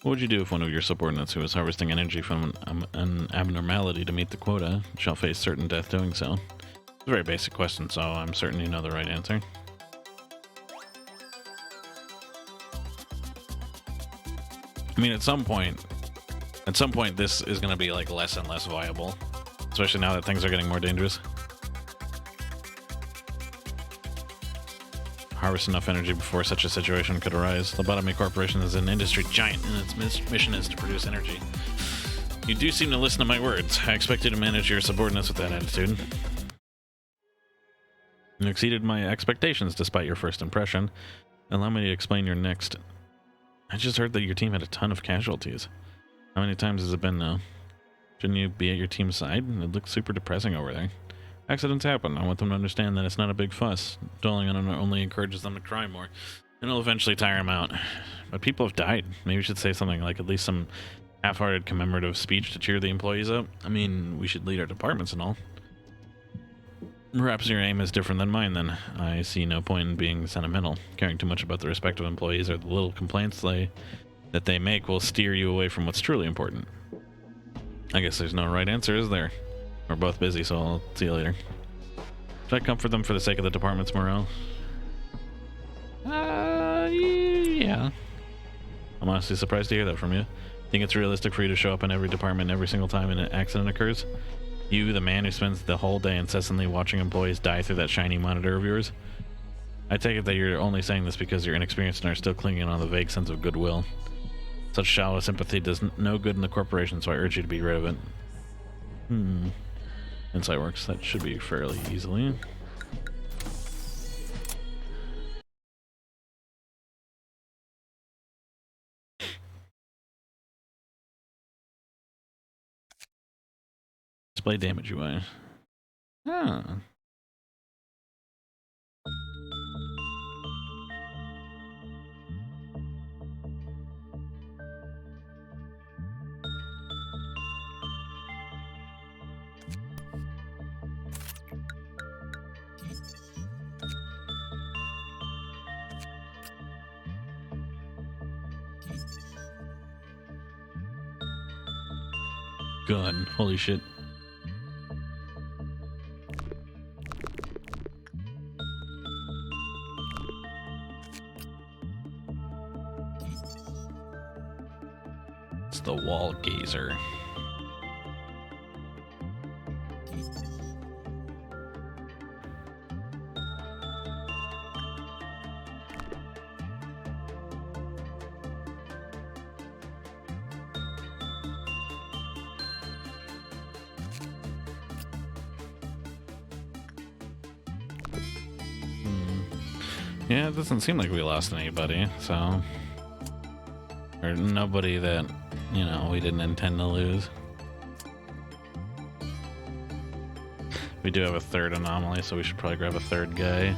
What would you do if one of your subordinates who is harvesting energy from an abnormality to meet the quota shall face certain death doing so? It's a very basic question, so I'm certain you know the right answer. I mean, at some point, this is going to be like less and less viable, especially now that things are getting more dangerous. harvest enough energy before such a situation could arise. Lobotomy Corporation is an industry giant, and its mission is to produce energy. You do seem to listen to my words. I expect you to manage your subordinates with that attitude. You exceeded my expectations despite your first impression. Allow me to explain your next. I just heard that your team had a ton of casualties. How many times has it been now? Shouldn't you be at your team's side? It looks super depressing over there. Accidents happen. I want them to understand that it's not a big fuss. Dwelling on it only encourages them to cry more, and it'll eventually tire them out. But people have died. Maybe we should say something like at least some half-hearted commemorative speech to cheer the employees up. I mean, we should lead our departments and all. Perhaps your aim is different than mine, then. I see no point in being sentimental. Caring too much about the respective employees or the little complaints that they make will steer you away from what's truly important. I guess there's no right answer, is there? We're both busy, so I'll see you later. Should I comfort them for the sake of the department's morale? Yeah. I'm honestly surprised to hear that from you. Think it's realistic for you to show up in every department every single time an accident occurs? You, the man who spends the whole day incessantly watching employees die through that shiny monitor of yours? I take it that you're only saying this because you're inexperienced and are still clinging on the vague sense of goodwill. Such shallow sympathy does no good in the corporation, so I urge you to be rid of it. Insight works. That should be fairly easily. Display damage UI. Huh. Gun. Holy shit. It's the wall gazer. Yeah, it doesn't seem like we lost anybody, so... Or nobody that, you know, we didn't intend to lose. We do have a third anomaly, so we should probably grab a third guy.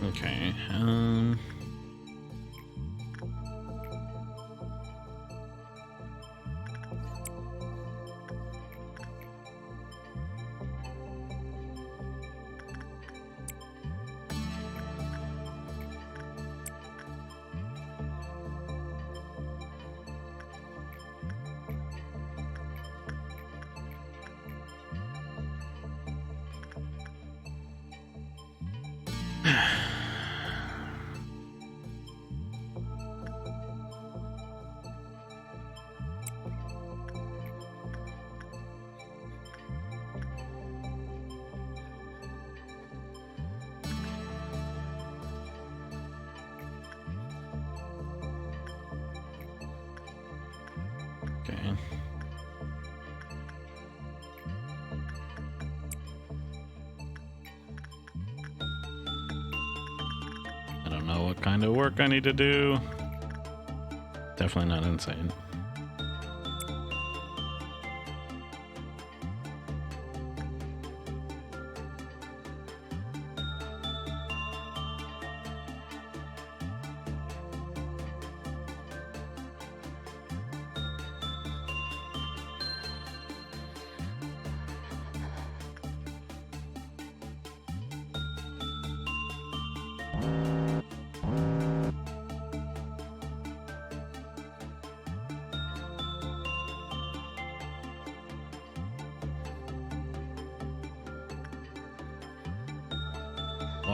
Okay, okay. I don't know what kind of work I need to do. Definitely not insane.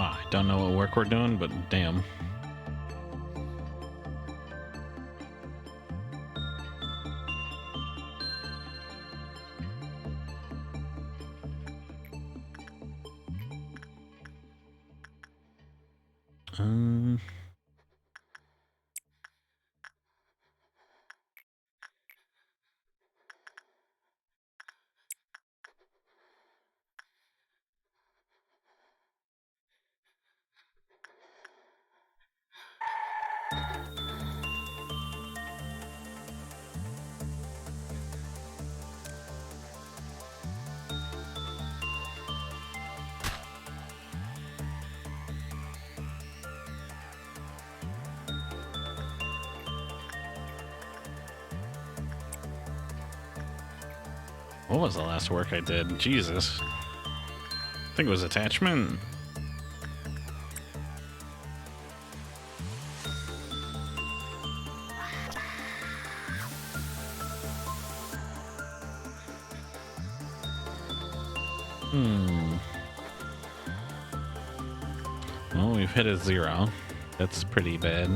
I don't know what work we're doing, but damn. What was the last work I did? Jesus. I think it was attachment. Well, we've hit a 0. That's pretty bad.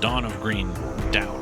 Dawn of Green down.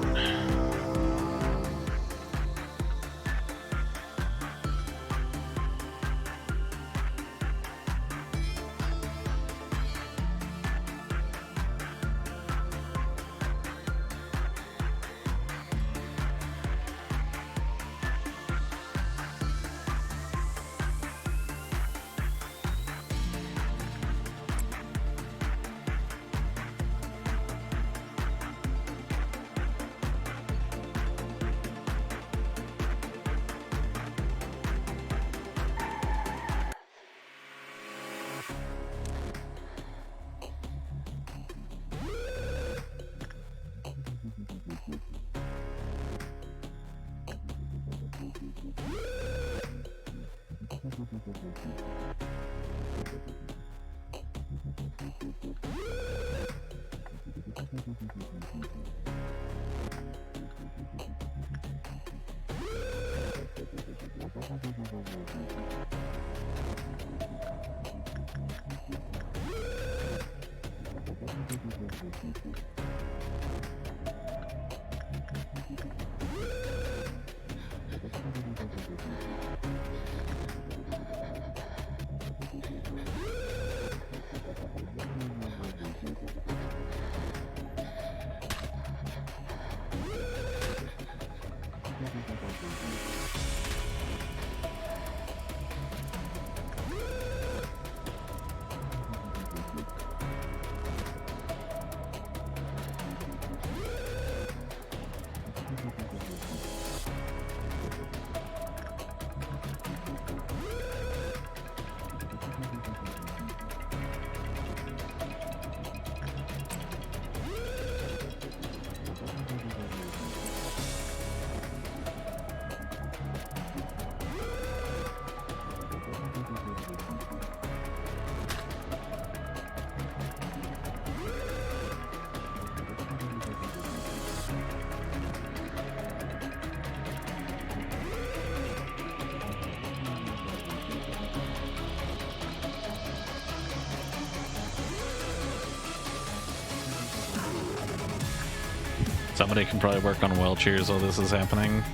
Somebody can probably work on wheelchairs while this is happening.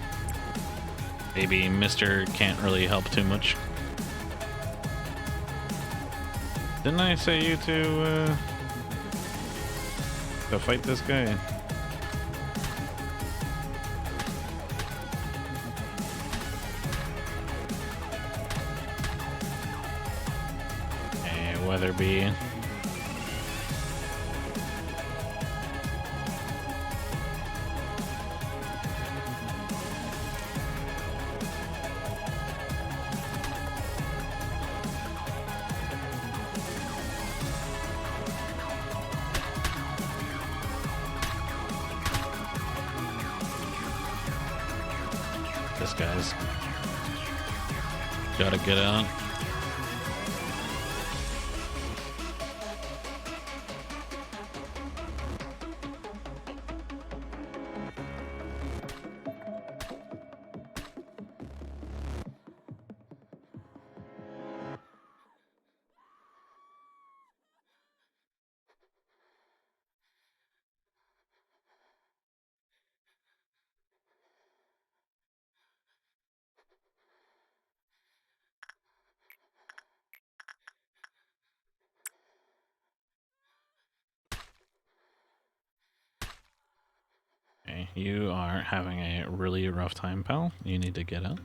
Maybe Mr. can't really help too much. Didn't I say you to fight this guy? Weatherby. This guy's gotta get out. Okay, you are having a really rough time, pal. You need to get out.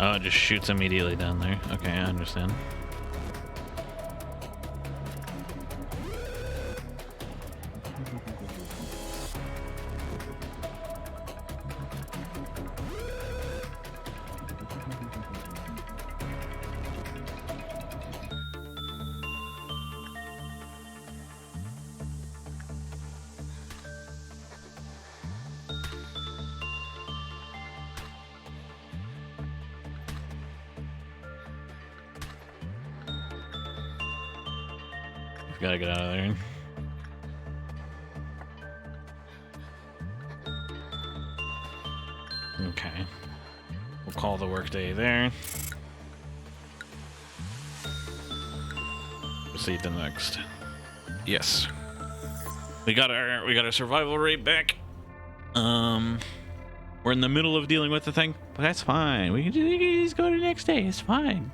Oh, it just shoots immediately down there. Okay, I understand. Gotta get out of there. Okay. We'll call the workday there. Proceed to the next. Yes. We got our survival rate back. We're in the middle of dealing with the thing, but that's fine. We can just go to the next day. It's fine.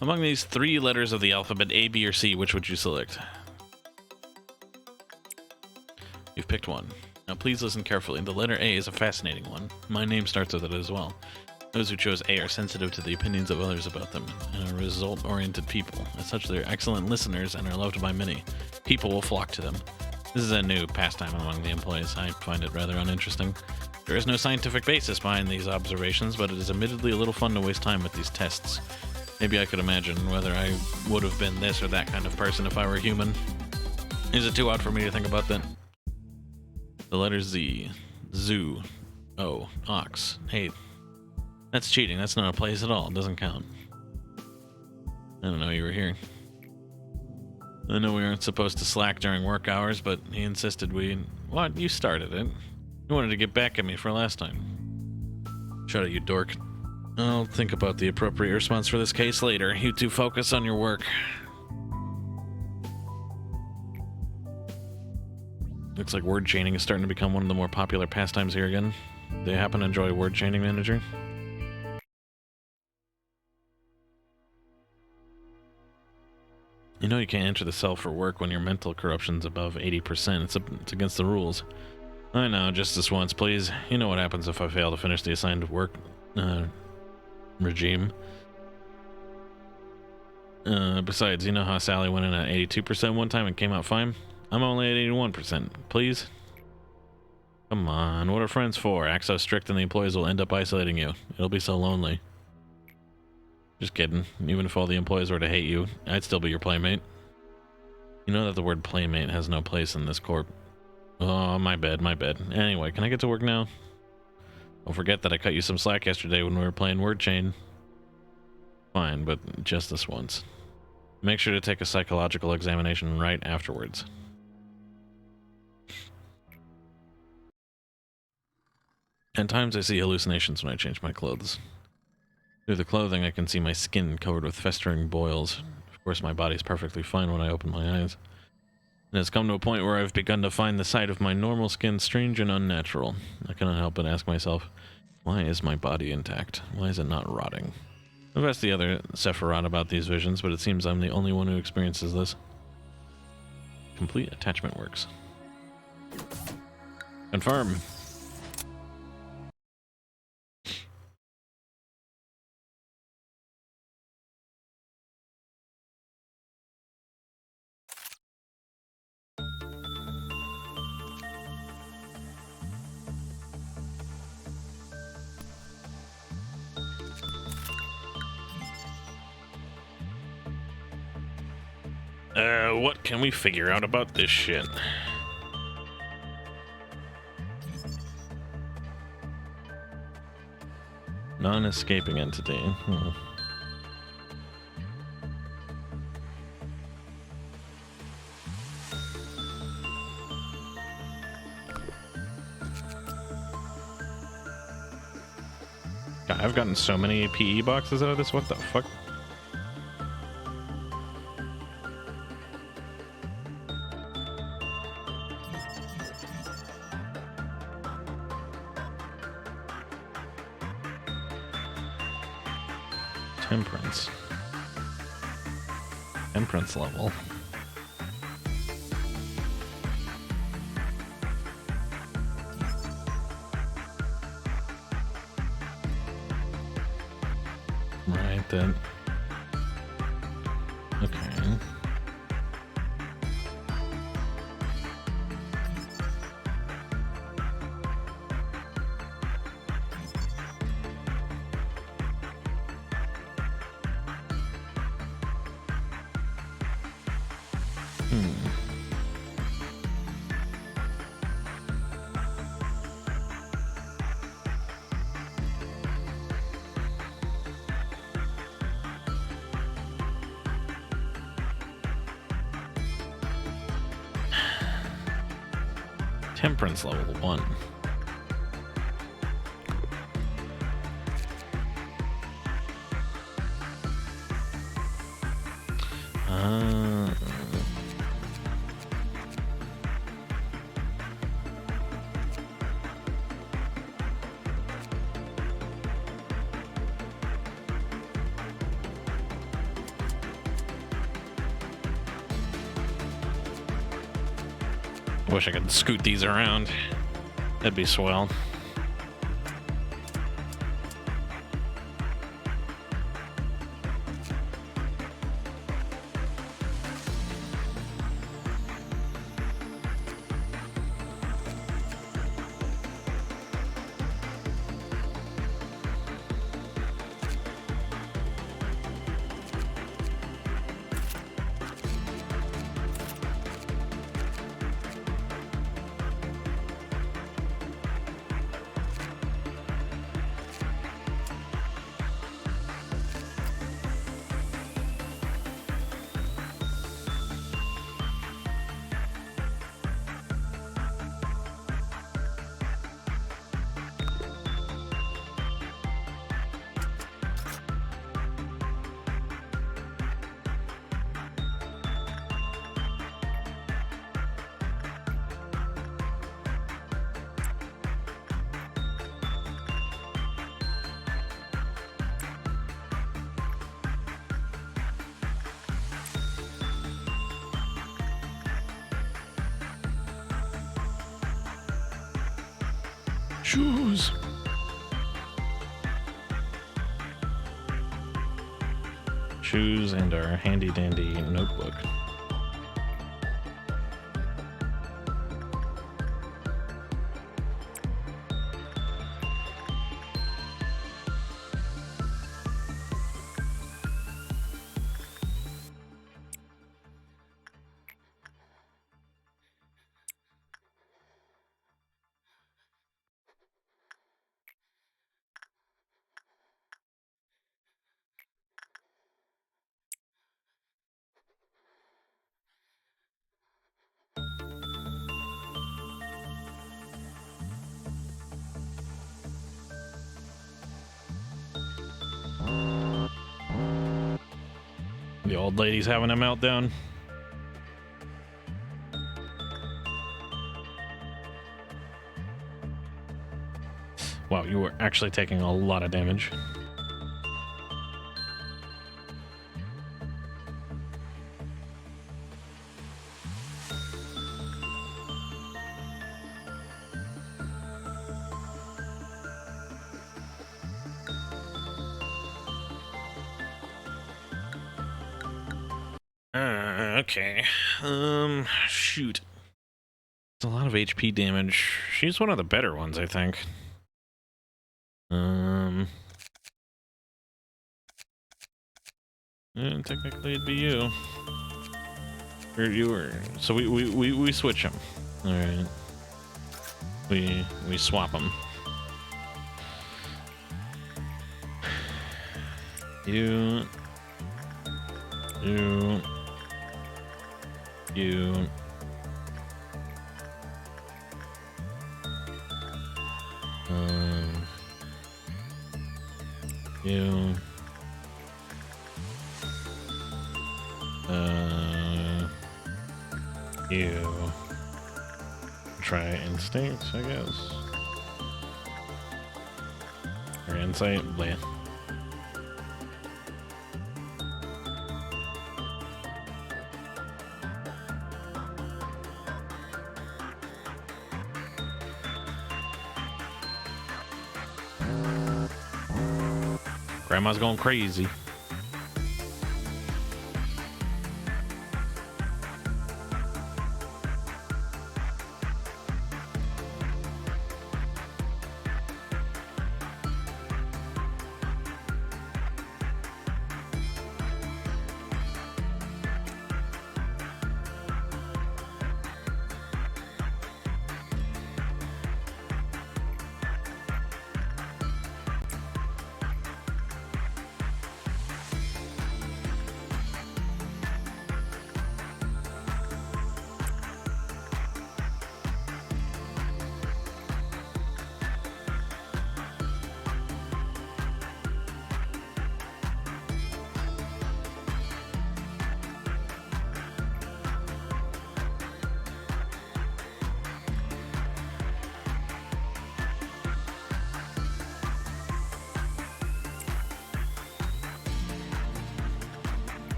Among these 3 letters of the alphabet, A, B, or C, which would you select? You've picked one. Now please listen carefully. The letter A is a fascinating one. My name starts with it as well. Those who chose A are sensitive to the opinions of others about them, and are result-oriented people. As such, they're excellent listeners and are loved by many. People will flock to them. This is a new pastime among the employees. I find it rather uninteresting. There is no scientific basis behind these observations, but it is admittedly a little fun to waste time with these tests. Maybe I could imagine whether I would have been this or that kind of person if I were human. Is it too odd for me to think about that? The letter Z. Zoo. O. Ox. Hey. That's cheating. That's not a place at all. It doesn't count. I don't know you were here. I know we weren't supposed to slack during work hours, but he insisted we... What? You started it. You wanted to get back at me for last time. Shut it, you dork. I'll think about the appropriate response for this case later. You two focus on your work. Looks like word chaining is starting to become one of the more popular pastimes here again. Do you happen to enjoy word chaining, manager? You know you can't enter the cell for work when your mental corruption's above 80%. It's against the rules. I know, just this once, please. You know what happens if I fail to finish the assigned work regime. Besides, you know how Sally went in at 82% one time and came out fine? I'm only at 81%. Please? Come on, what are friends for? Act so strict and the employees will end up isolating you. It'll be so lonely. Just kidding. Even if all the employees were to hate you, I'd still be your playmate. You know that the word playmate has no place in this corp. Oh, my bad, my bad. Anyway, can I get to work now? Don't forget that I cut you some slack yesterday when we were playing Word Chain. Fine, but just this once. Make sure to take a psychological examination right afterwards. At times I see hallucinations when I change my clothes. Through the clothing I can see my skin covered with festering boils. Of course my body's perfectly fine when I open my eyes. It has come to a point where I've begun to find the sight of my normal skin strange and unnatural. I cannot help but ask myself, why is my body intact? Why is it not rotting? I've asked the other Sephiroth about these visions, but it seems I'm the only one who experiences this. Complete attachment works. Confirm. What can we figure out about this shit? Non-escaping entity. God, I've gotten so many PE boxes out of this. What the fuck? Temperance. Temperance level. Right then. Okay. Temperance level 1. Wish I could scoot these around. That'd be swell. Shoes. shoes and our handy dandy notebook. The old lady's having a meltdown. Wow, you were actually taking a lot of damage. Okay. Shoot. It's a lot of HP damage. She's one of the better ones, I think. Yeah, technically it'd be you. Or you were. So we switch them. All right. We swap them. You. You. You. You. You. Try instinct, I guess. Or insight, bleh. Grandma's going crazy.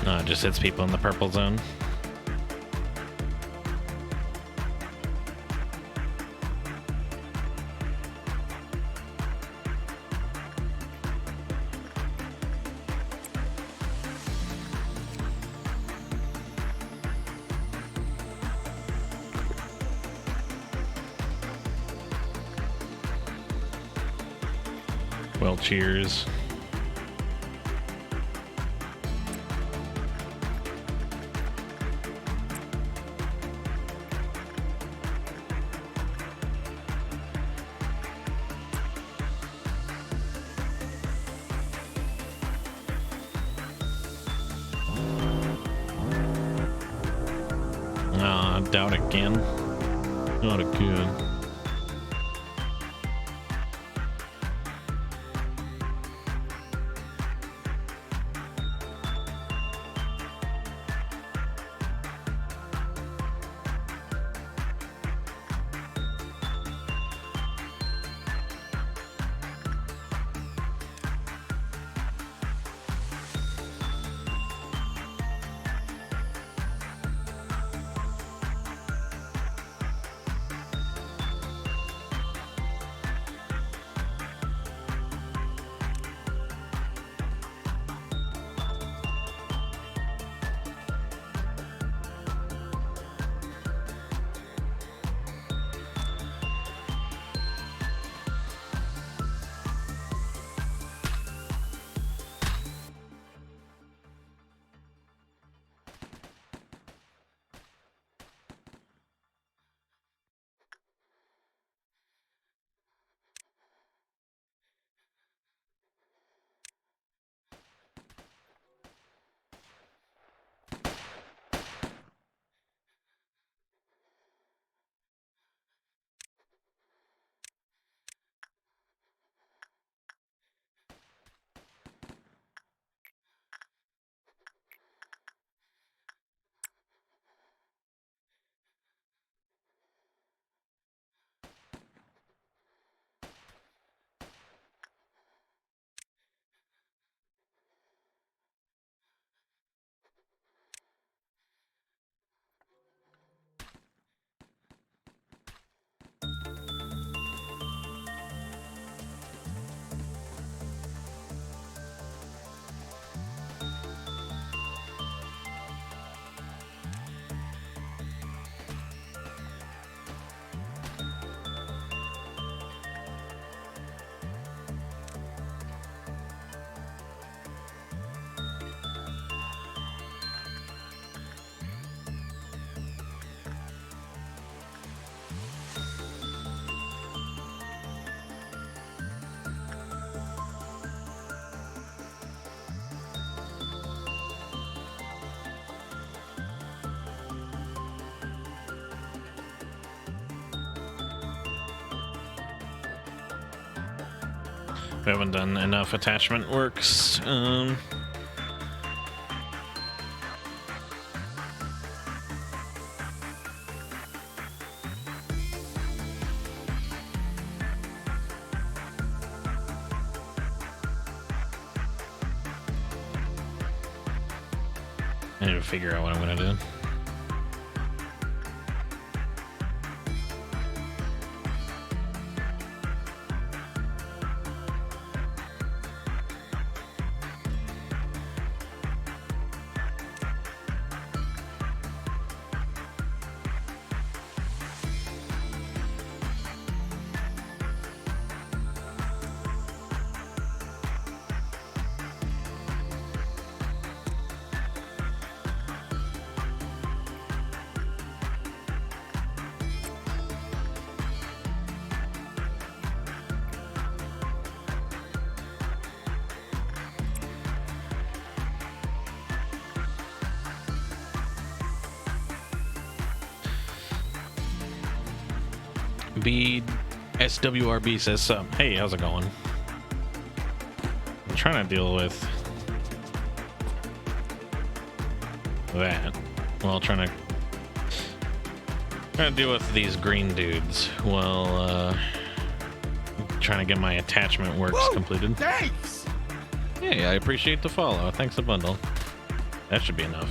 No, it just hits people in the purple zone. Well, cheers. Doubt again. Not a good. We haven't done enough attachment works. I need to figure out what I'm gonna do. SWRB says sup. Hey, how's it going? I'm trying to deal with that. Well, trying to deal with these green dudes while trying to get my attachment works completed. Thanks! Hey, I appreciate the follow. Thanks a bundle. That should be enough.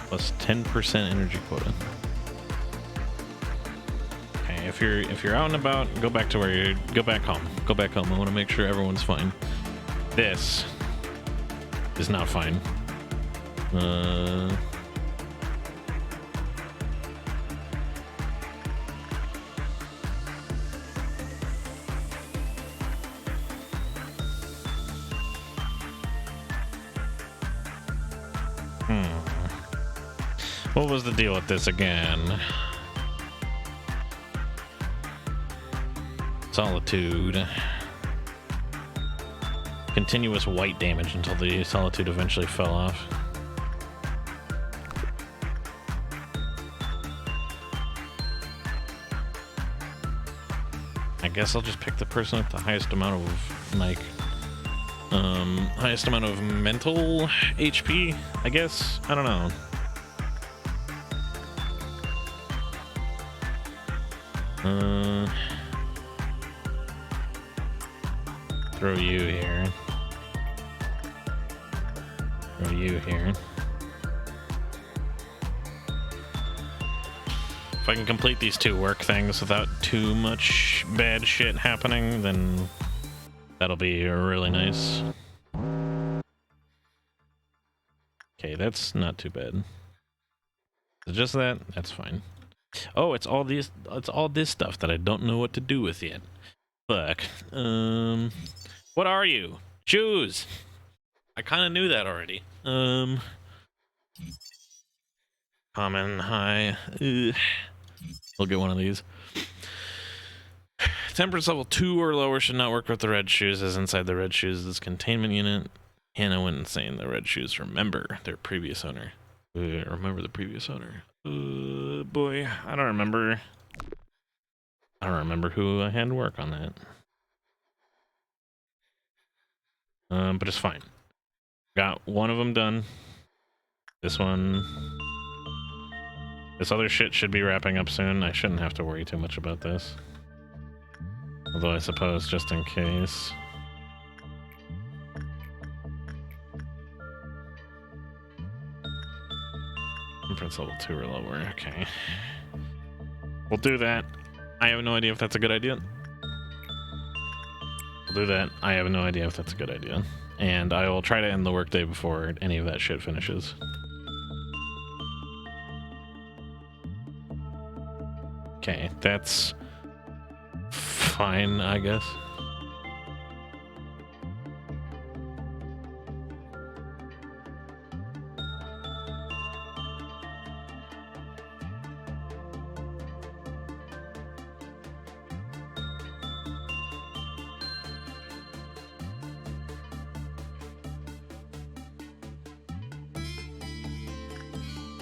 Plus 10% energy quota. Okay, if you're out and about, go back to where you go back home. Go back home. I want to make sure everyone's fine. This is not fine. What was the deal with this again? Solitude. Continuous white damage until the solitude eventually fell off. I guess I'll just pick the person with the highest amount of, like, highest amount of mental HP, I guess? I don't know. Throw you here. Throw you here. If I can complete these two work things without too much bad shit happening, then that'll be really nice. Okay, that's not too bad. Is it just that? That's fine. Oh, it's all this stuff that I don't know what to do with yet. Fuck. What are you? Shoes. I kind of knew that already. Common, high. We'll get one of these. Temperance level 2 or lower should not work with the red shoes, as inside the red shoes is containment unit. Hannah went insane. The red shoes remember their previous owner. Remember the previous owner. Boy, I don't remember. I don't remember who I had to work on that. But it's fine. Got one of them done. This one. This other shit should be wrapping up soon. I shouldn't have to worry too much about this. Although I suppose just in case. Temperance level 2 or lower. Okay. We'll do that. I have no idea if that's a good idea. We'll do that. I have no idea if that's a good idea. And I will try to end the workday before any of that shit finishes. Okay, that's fine, I guess.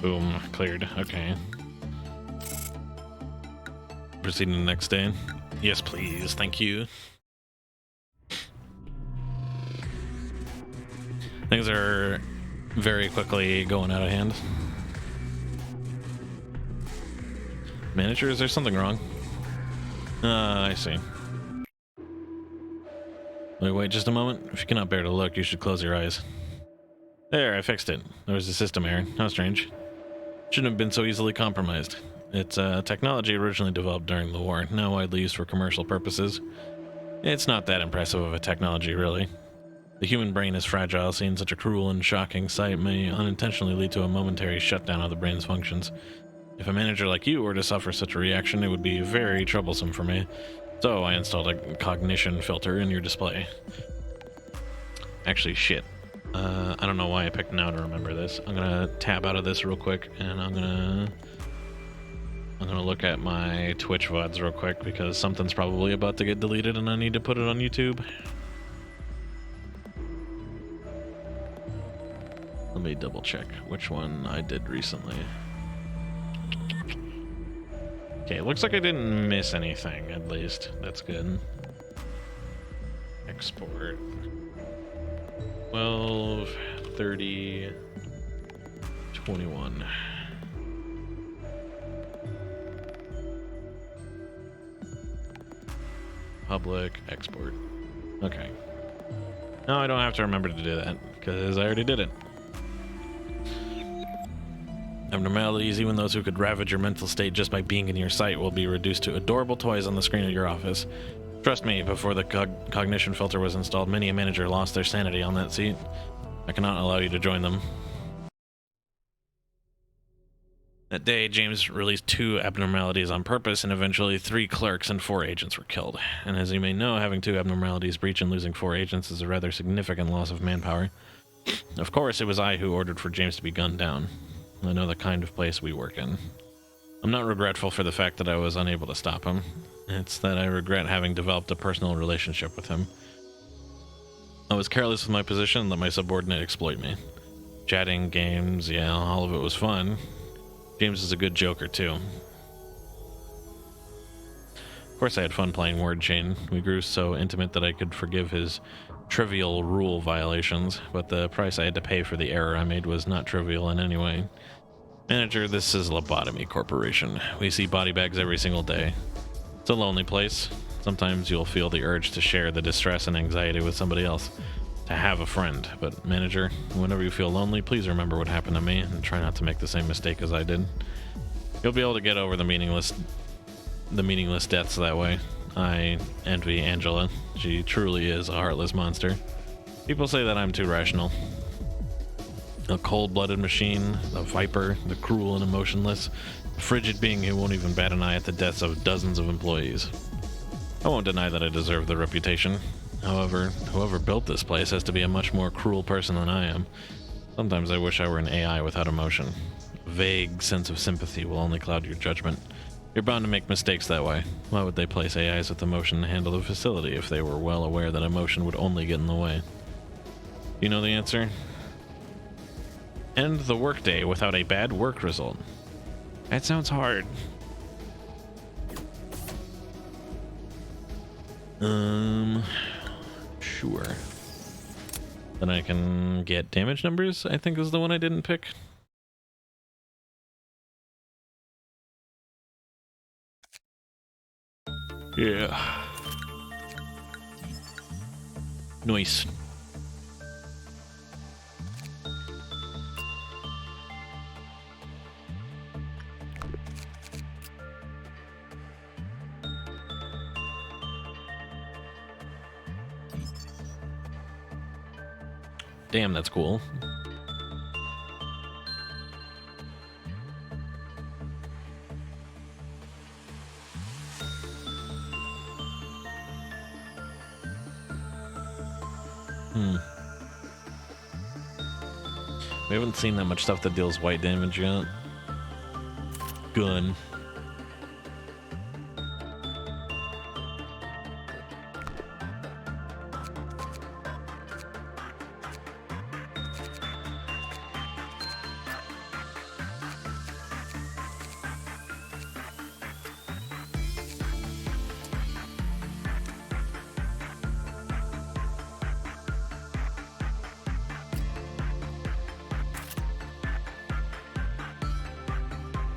Boom, cleared. Okay. Proceeding to the next day. Yes, please. Thank you. Things are very quickly going out of hand. Manager, is there something wrong? I see. Wait just a moment. If you cannot bear to look, you should close your eyes. There, I fixed it. There was a system error. How strange. Shouldn't have been so easily compromised. It's technology originally developed during the war, now widely used for commercial purposes. It's not that impressive of a technology, really. The human brain is fragile. Seeing such a cruel and shocking sight may unintentionally lead to a momentary shutdown of the brain's functions. If a manager like you were to suffer such a reaction, it would be very troublesome for me. So I installed a cognition filter in your display. Actually, shit. I don't know why I picked now to remember this. I'm gonna tab out of this real quick, and I'm gonna look at my Twitch VODs real quick, because something's probably about to get deleted and I need to put it on YouTube. Let me double check which one I did recently. Okay, looks like I didn't miss anything, at least. That's good. Export. 12, 30, 21. Public, export. Okay. No, I don't have to remember to do that, because I already did it. Abnormalities, even those who could ravage your mental state just by being in your sight, will be reduced to adorable toys on the screen of your office. Trust me, before the cognition filter was installed, many a manager lost their sanity on that seat. I cannot allow you to join them. That day, James released 2 abnormalities on purpose, and eventually 3 clerks and 4 agents were killed. And as you may know, having 2 abnormalities breach and losing 4 agents is a rather significant loss of manpower. Of course, it was I who ordered for James to be gunned down. I know the kind of place we work in. I'm not regretful for the fact that I was unable to stop him. It's that I regret having developed a personal relationship with him. I was careless with my position and let my subordinate exploit me. Chatting, games, yeah, all of it was fun. James is a good joker, too. Of course I had fun playing Word Chain. We grew so intimate that I could forgive his trivial rule violations, but the price I had to pay for the error I made was not trivial in any way. Manager, this is Lobotomy Corporation. We see body bags every single day. It's a lonely place. Sometimes you'll feel the urge to share the distress and anxiety with somebody else, to have a friend. But manager, whenever you feel lonely, please remember what happened to me and try not to make the same mistake as I did. You'll be able to get over the meaningless deaths that way. I envy Angela. She truly is a heartless monster. People say that I'm too rational. A cold-blooded machine, a viper, the cruel and emotionless, a frigid being who won't even bat an eye at the deaths of dozens of employees. I won't deny that I deserve the reputation. However, whoever built this place has to be a much more cruel person than I am. Sometimes I wish I were an AI without emotion. A vague sense of sympathy will only cloud your judgment. You're bound to make mistakes that way. Why would they place AIs with emotion to handle the facility if they were well aware that emotion would only get in the way? You know the answer? End the workday without a bad work result. That sounds hard. Sure. Then I can get damage numbers, I think is the one I didn't pick. Yeah. Nice. Damn, that's cool. We haven't seen that much stuff that deals white damage yet. Gun.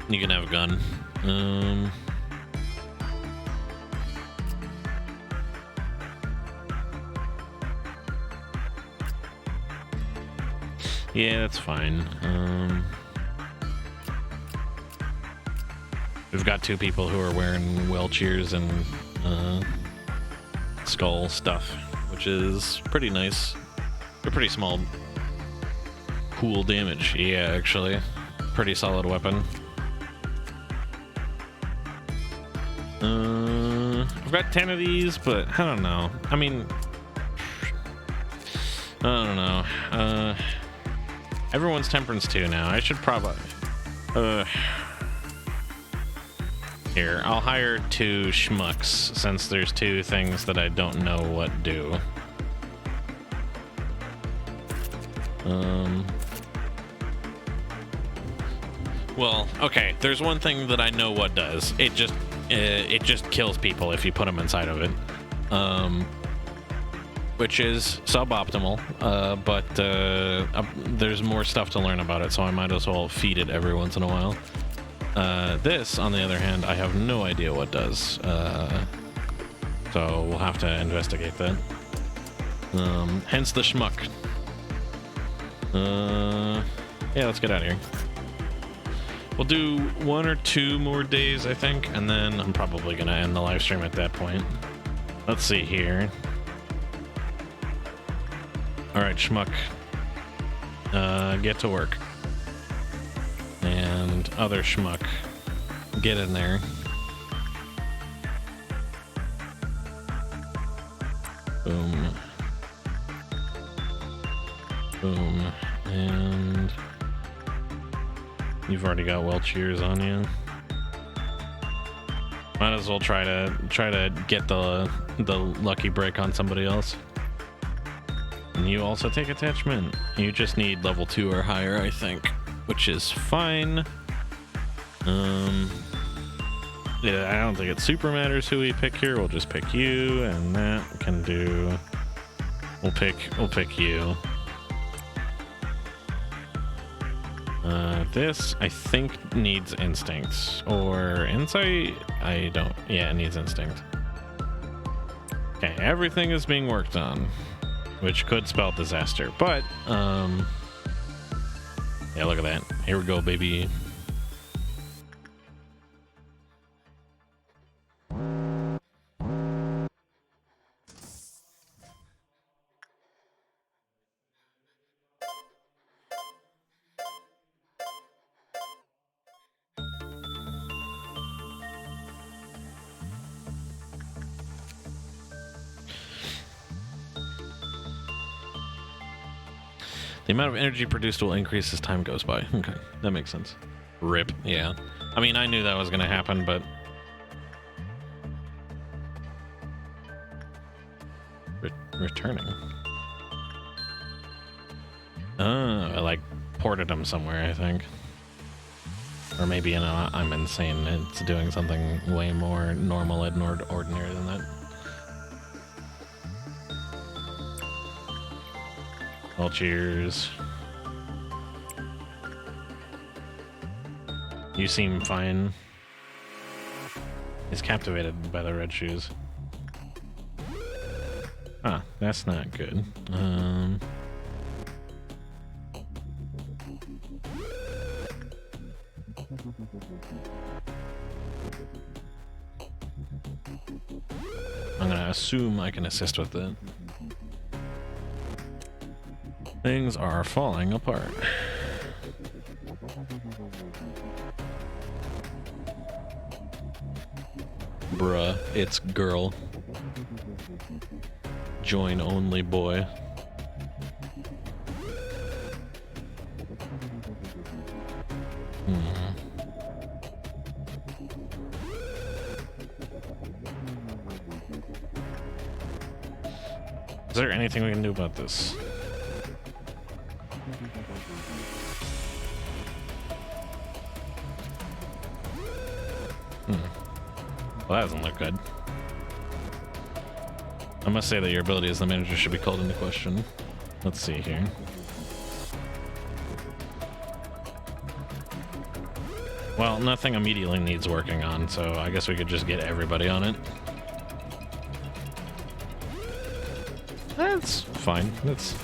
You can have a gun. Yeah, that's fine. We've got 2 people who are wearing well cheers and skull stuff, which is pretty nice. They're pretty small. Cool damage. Yeah, actually. Pretty solid weapon. I've got 10 of these, but I don't know. I mean, I don't know. Everyone's temperance 2 now. I should probably... Here, I'll hire 2 schmucks, since there's 2 things that I don't know what do. Well, okay, there's one thing that I know what does. It just kills people if you put them inside of it. Which is suboptimal, but there's more stuff to learn about it, so I might as well feed it every once in a while. This, on the other hand, I have no idea what does, so we'll have to investigate that. Hence the schmuck. Yeah, let's get out of here. We'll do 1 or 2 more days, I think, and then I'm probably gonna end the live stream at that point. Let's see here. Alright, schmuck. Get to work. And other schmuck. Get in there. Boom. Boom. And you've already got well cheers on you. Might as well try to get the lucky break on somebody else. And you also take attachment. You just need level 2 or higher, I think, which is fine. Yeah, I don't think it super matters who we pick here. We'll just pick you, and that can do. We'll pick you. This I think needs instinct or insight. I don't. Yeah, it needs instinct. Okay, everything is being worked on, which could spell disaster, but yeah, look at that. Here we go, baby. The amount of energy produced will increase as time goes by. Okay, that makes sense. RIP, yeah. I mean, I knew that was going to happen, but... returning. I, like, ported him somewhere, I think. Or maybe, you know, I'm insane. It's doing something way more normal and ordinary than that. Well, cheers. You seem fine. He's captivated by the red shoes. Ah, that's not good. I'm gonna assume I can assist with it. Things are falling apart. Bruh, it's girl. Join only boy. Is there anything we can do about this? Well, that doesn't look good. I must say that your ability as the manager should be called into question. Let's see here. Well, nothing immediately needs working on, so I guess we could just get everybody on it. That's fine. That's...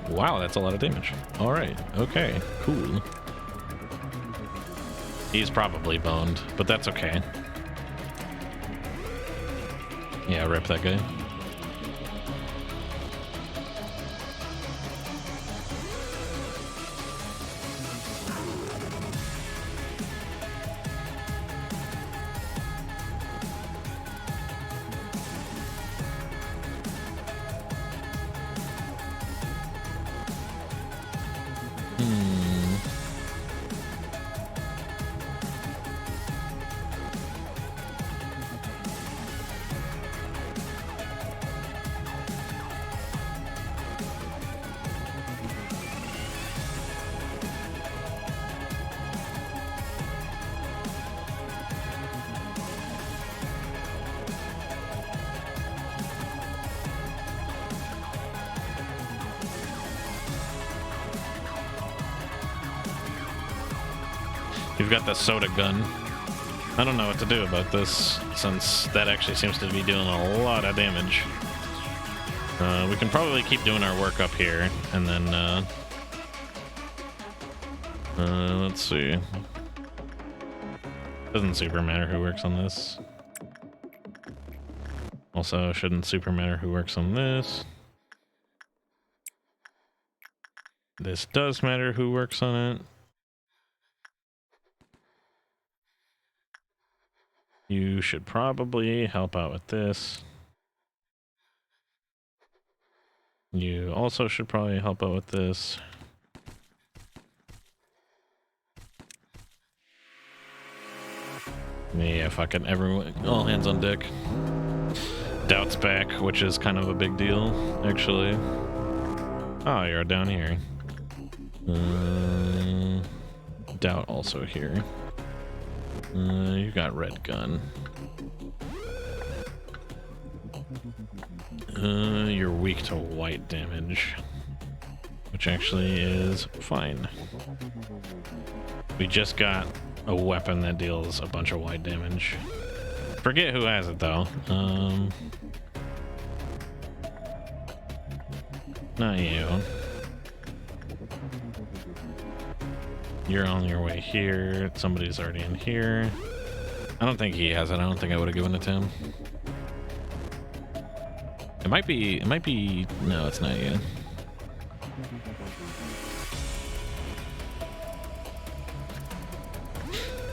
Wow, that's a lot of damage. Alright, okay, cool. He's probably boned, but that's okay. Yeah, rip that guy. You've got the soda gun. I don't know what to do about this, since that actually seems to be doing a lot of damage. We can probably keep doing our work up here, and then, let's see. Doesn't super matter who works on this. Also, shouldn't super matter who works on this. This does matter who works on it. You should probably help out with this. You also should probably help out with this. Yeah, fuck it. Everyone, all hands on deck. Doubt's back, which is kind of a big deal, actually. Oh, you're down here. Doubt also here. You got red gun. You're weak to white damage, which actually is fine. We just got a weapon that deals a bunch of white damage. Forget who has it though. Not you. You're on your way here. Somebody's already in here. I don't think he has it. I don't think I would have given it to him. It might be, no, it's not you.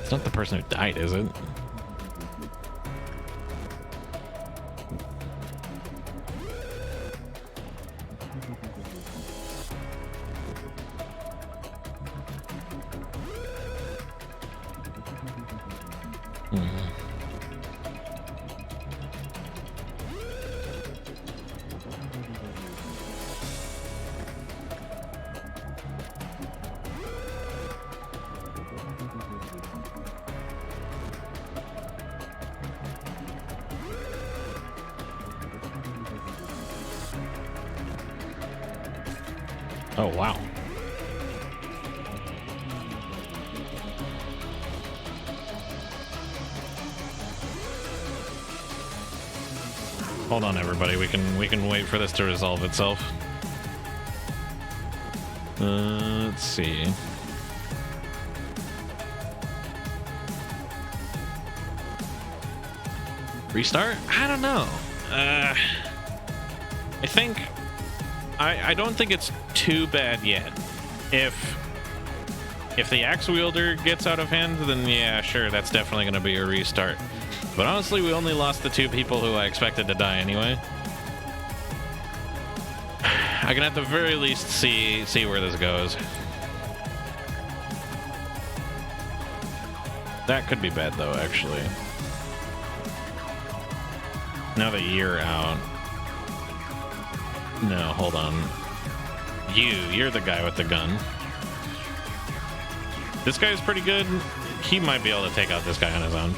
It's not the person who died, is it? Oh, wow. Hold on, everybody. We can wait for this to resolve itself. Let's see. Restart? I don't know. I don't think it's too bad yet. If the axe wielder gets out of hand, then yeah, sure, that's definitely going to be a restart. But honestly, we only lost the 2 people who I expected to die anyway. I can at the very least see where this goes. That could be bad though, actually. Now that you're out. No, hold on. You're the guy with the gun. This guy's pretty good. He might be able to take out this guy on his own.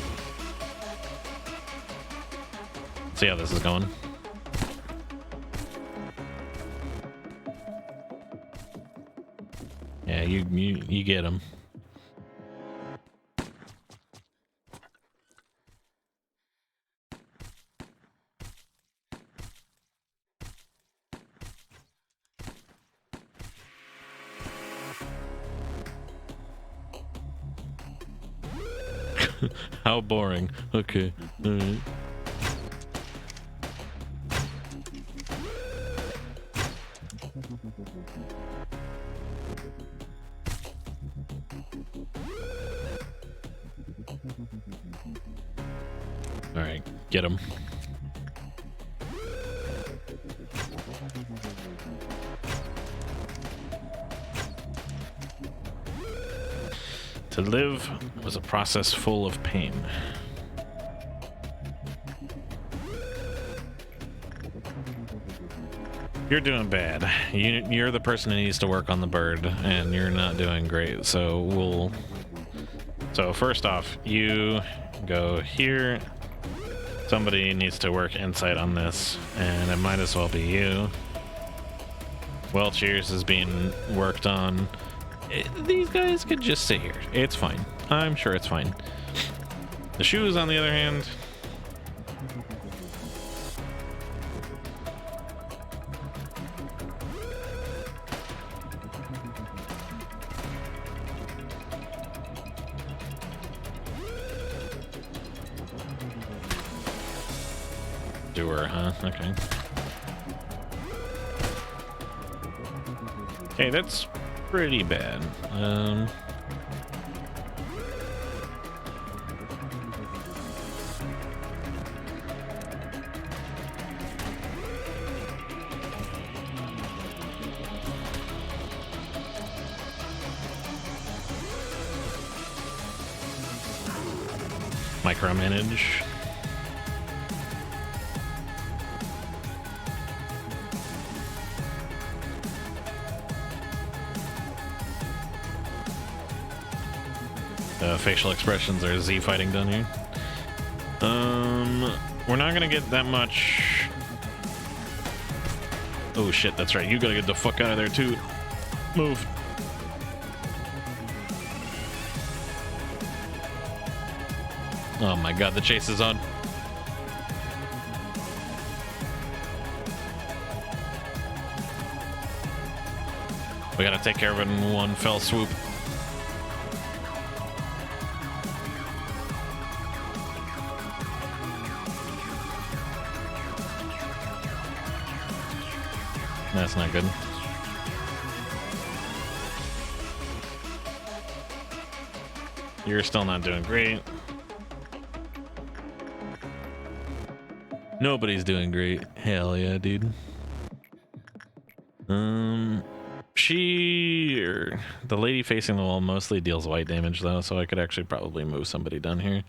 See how this is going. Yeah, you get him. How boring. Okay. All right. All right, get him. To live was a process full of pain. You're doing bad. You're the person who needs to work on the bird, and you're not doing great. So first off, you go here. Somebody needs to work insight on this, and it might as well be you. Welchers is being worked on. These guys could just sit here. It's fine. I'm sure it's fine. The shoes, on the other hand, doer, huh? Okay. Okay, that's pretty bad. Micromanage. Facial expressions are Z fighting done here. We're not gonna get that much. Oh shit, that's right. You gotta get the fuck out of there too. Move. Oh my god, the chase is on. We gotta take care of it in one fell swoop. That's not good. You're still not doing great. Nobody's doing great. Hell yeah, dude. The lady facing the wall mostly deals white damage though, so I could actually probably move somebody down here.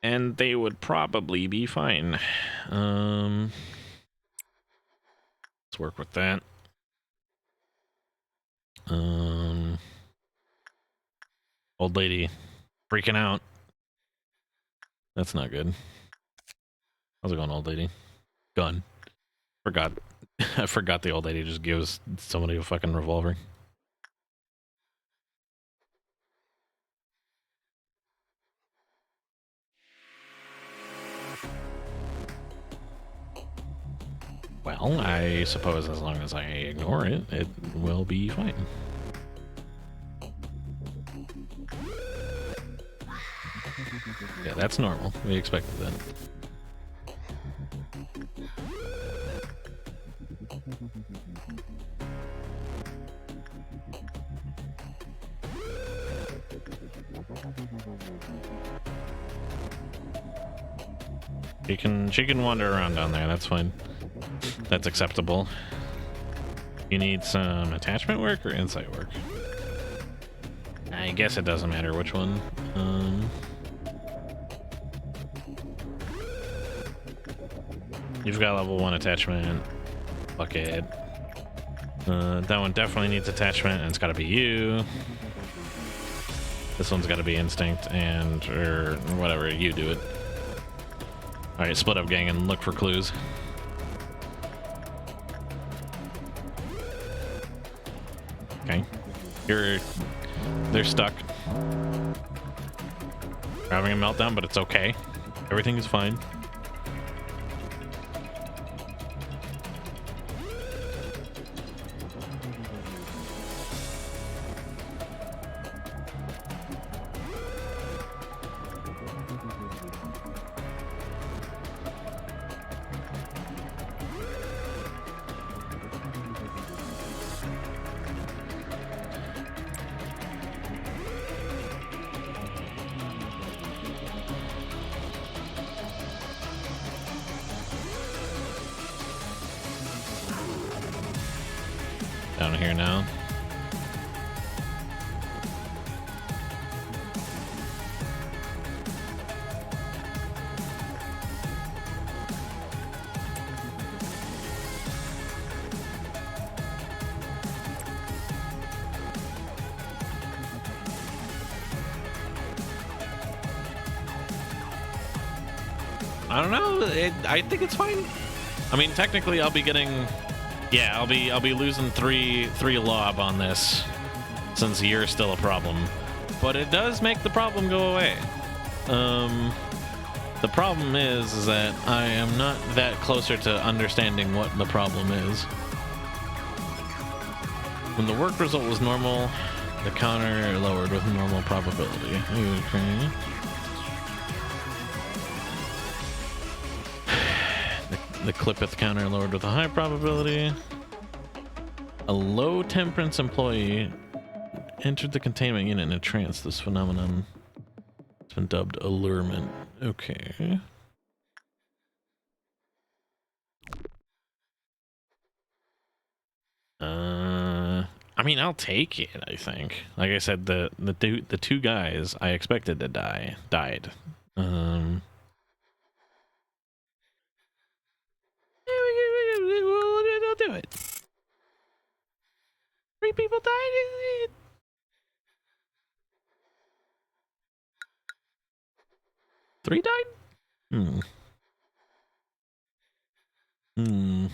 And they would probably be fine. Let's work with that. Old lady freaking out. That's not good. How's it going, old lady? Gun. Forgot. I forgot the old lady just gives somebody a fucking revolver. Well, I suppose as long as I ignore it, it will be fine. Yeah, that's normal. We expected that. She can wander around down there, that's fine. That's acceptable. You need some attachment work or insight work? I guess it doesn't matter which one. You've got level 1 attachment. Fuck it. That one definitely needs attachment, and it's gotta be you. This one's gotta be instinct, or whatever, you do it. Alright, split up, gang, and look for clues. Okay. They're stuck. They're having a meltdown, but it's okay. Everything is fine. Down here now. I don't know. I think it's fine. I mean, technically, I'll be getting. Yeah, I'll be losing three lob on this, since you're still a problem. But it does make the problem go away. The problem is that I am not that closer to understanding what the problem is. When the work result was normal, the counter lowered with normal probability. Okay. The clippeth counter lowered with a high probability. A low temperance employee entered the containment unit in a trance. This phenomenon has been dubbed allurement. Okay. I mean, I'll take it, I think. Like I said, the two guys I expected to die died. We'll do it. 3 people died. 3 died? Hmm. Hmm.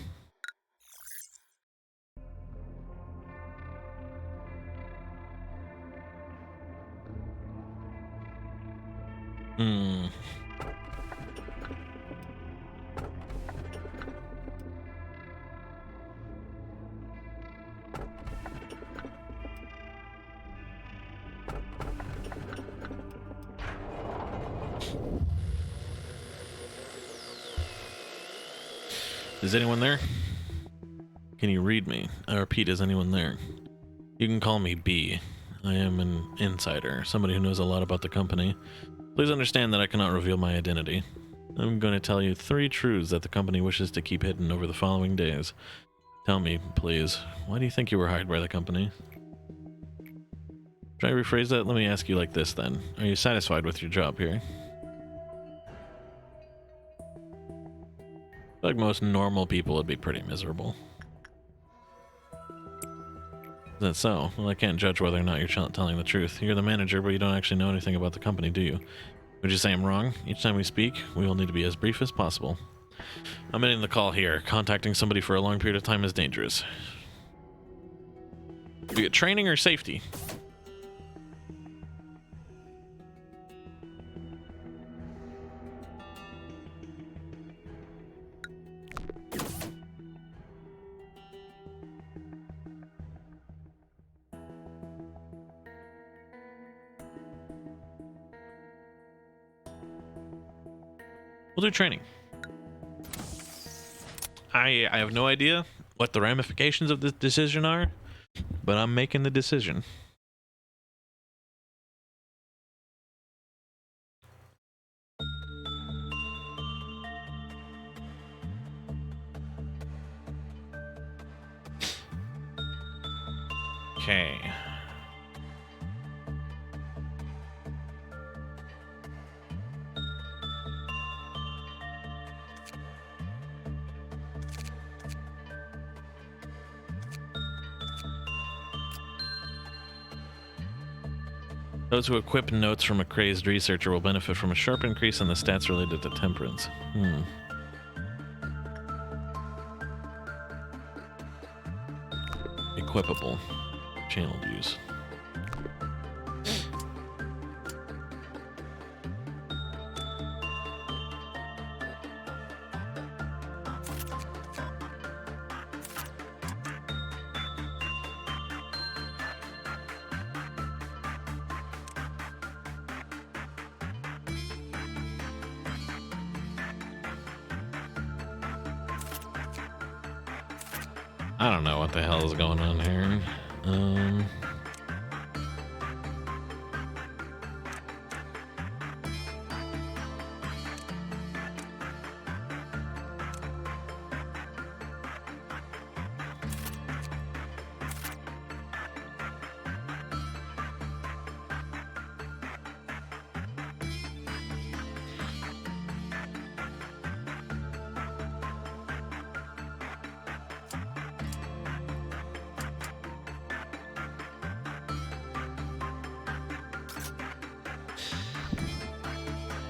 Hmm. Is anyone there? Can you read me? I repeat, is anyone there? You can call me B. I am an insider, somebody who knows a lot about the company. Please understand that I cannot reveal my identity. I'm going to tell you 3 truths that the company wishes to keep hidden over the following days. Tell me, please, why do you think you were hired by the company? Should I rephrase that? Let me ask you like this then. Are you satisfied with your job here? I feel like most normal people would be pretty miserable. Is that so? Well, I can't judge whether or not you're telling the truth. You're the manager, but you don't actually know anything about the company, do you? Would you say I'm wrong? Each time we speak, we will need to be as brief as possible. I'm ending the call here. Contacting somebody for a long period of time is dangerous. Do you get training or safety? We'll do training. I have no idea what the ramifications of this decision are, but I'm making the decision. Okay. Those who equip notes from a crazed researcher will benefit from a sharp increase in the stats related to temperance. Equipable. Channel views. I don't know what the hell is going on here.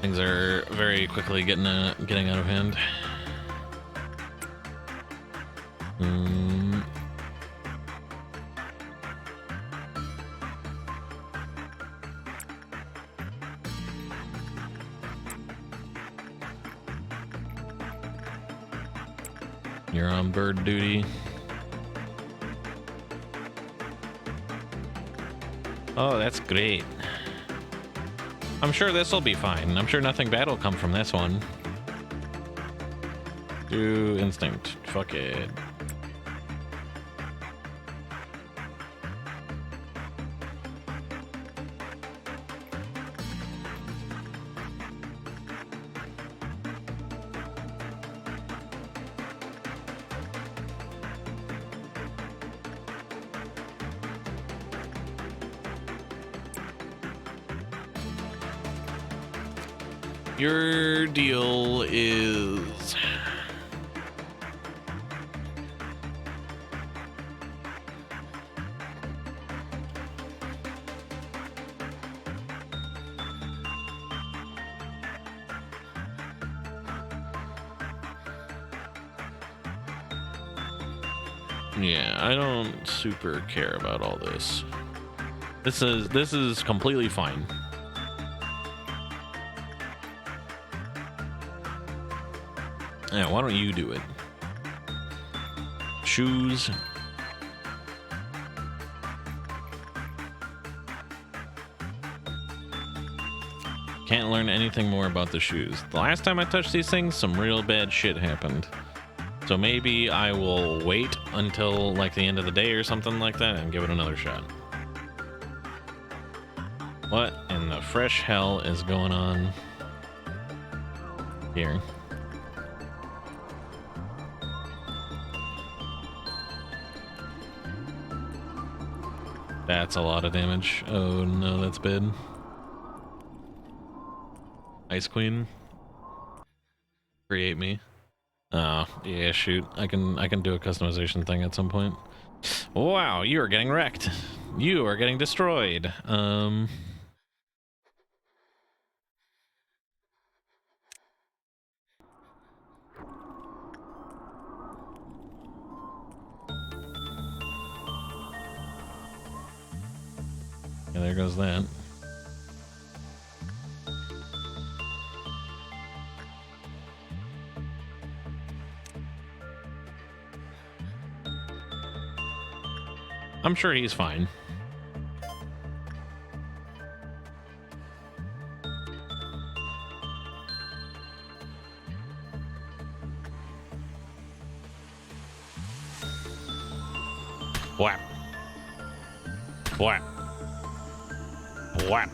Things are very quickly getting out of hand. You're on bird duty. Oh, that's great. I'm sure this will be fine. I'm sure nothing bad will come from this one. Do instinct. Fuck it. Your deal is... Yeah, I don't super care about all this. This is completely fine. Yeah, why don't you do it? Shoes. Can't learn anything more about the shoes. The last time I touched these things, some real bad shit happened. So maybe I will wait until like the end of the day or something like that and give it another shot. What in the fresh hell is going on here? That's a lot of damage. Oh no, that's bad. Ice Queen. Create me. Oh, yeah, shoot. I can do a customization thing at some point. Wow, you are getting wrecked. You are getting destroyed. Yeah, there goes that. I'm sure he's fine. Whap. Whap. Whap.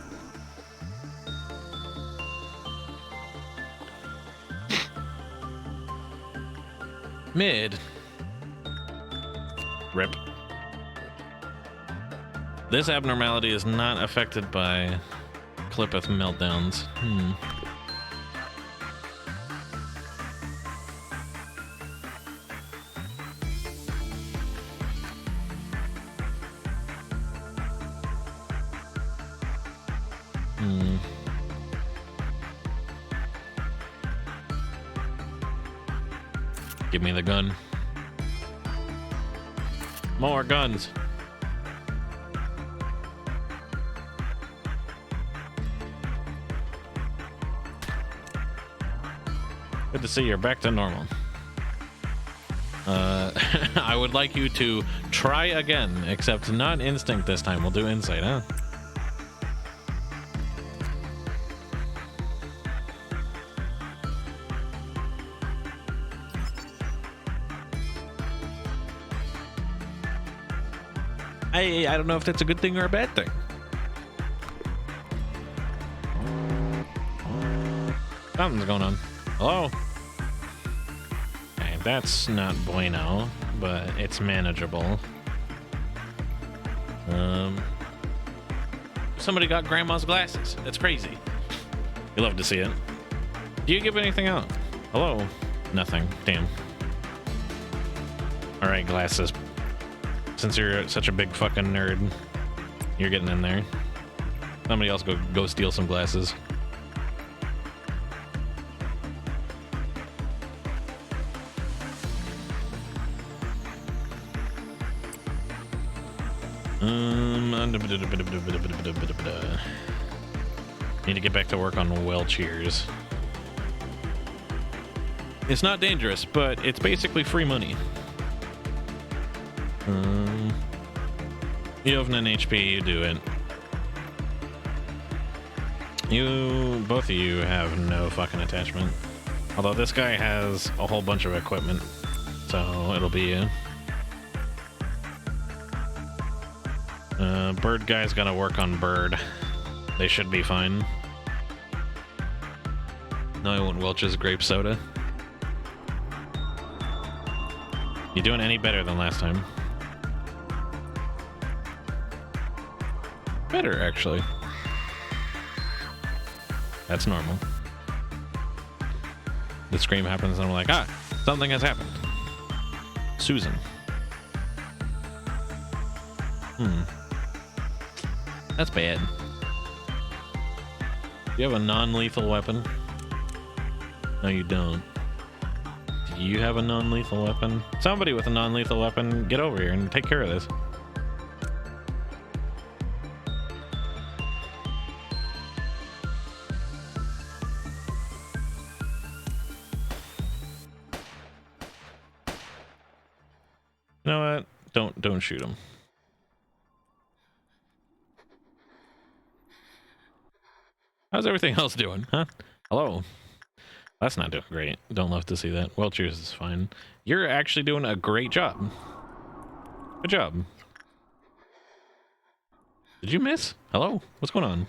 Mid. Rip. This abnormality is not affected by Clippeth meltdowns. Give me the gun. More guns. Good to see you're back to normal. I would like you to try again, except not instinct this time. We'll do insight, huh? I don't know if that's a good thing or a bad thing. Something's going on. Hello? Okay, that's not bueno, but it's manageable. Somebody got grandma's glasses. That's crazy. You love to see it. Do you give anything out? Hello? Nothing. Damn. Alright, glasses. Since you're such a big fucking nerd, you're getting in there. Somebody else go steal some glasses. Need to get back to work on well cheers. It's not dangerous, but it's basically free money. You have an HP, you do it. Both of you have no fucking attachment. Although this guy has a whole bunch of equipment, so it'll be you. Bird guy's gonna work on bird. They should be fine. No, I won't Welch's grape soda. You doing any better than last time? Better, actually. That's normal. The scream happens and I'm like, ah, something has happened. Susan. That's bad. Do you have a non-lethal weapon? No, you don't. Do you have a non-lethal weapon? Somebody with a non-lethal weapon, get over here and take care of this. You know what? Don't shoot him. How's everything else doing, huh? Hello. That's not doing great. Don't love to see that. Well, cheers is fine. You're actually doing a great job. Good job. Did you miss? Hello? What's going on?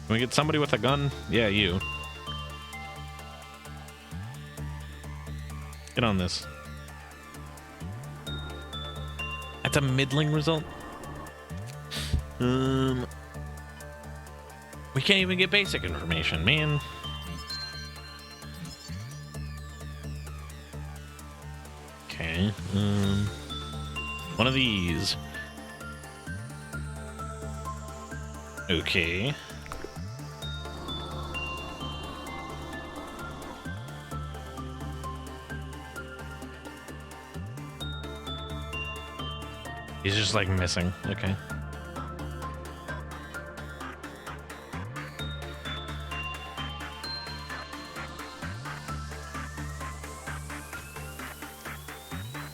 Can we get somebody with a gun? Yeah, you. Get on this. That's a middling result. We can't even get basic information, man. Okay. One of these. Okay. He's just like missing. Okay.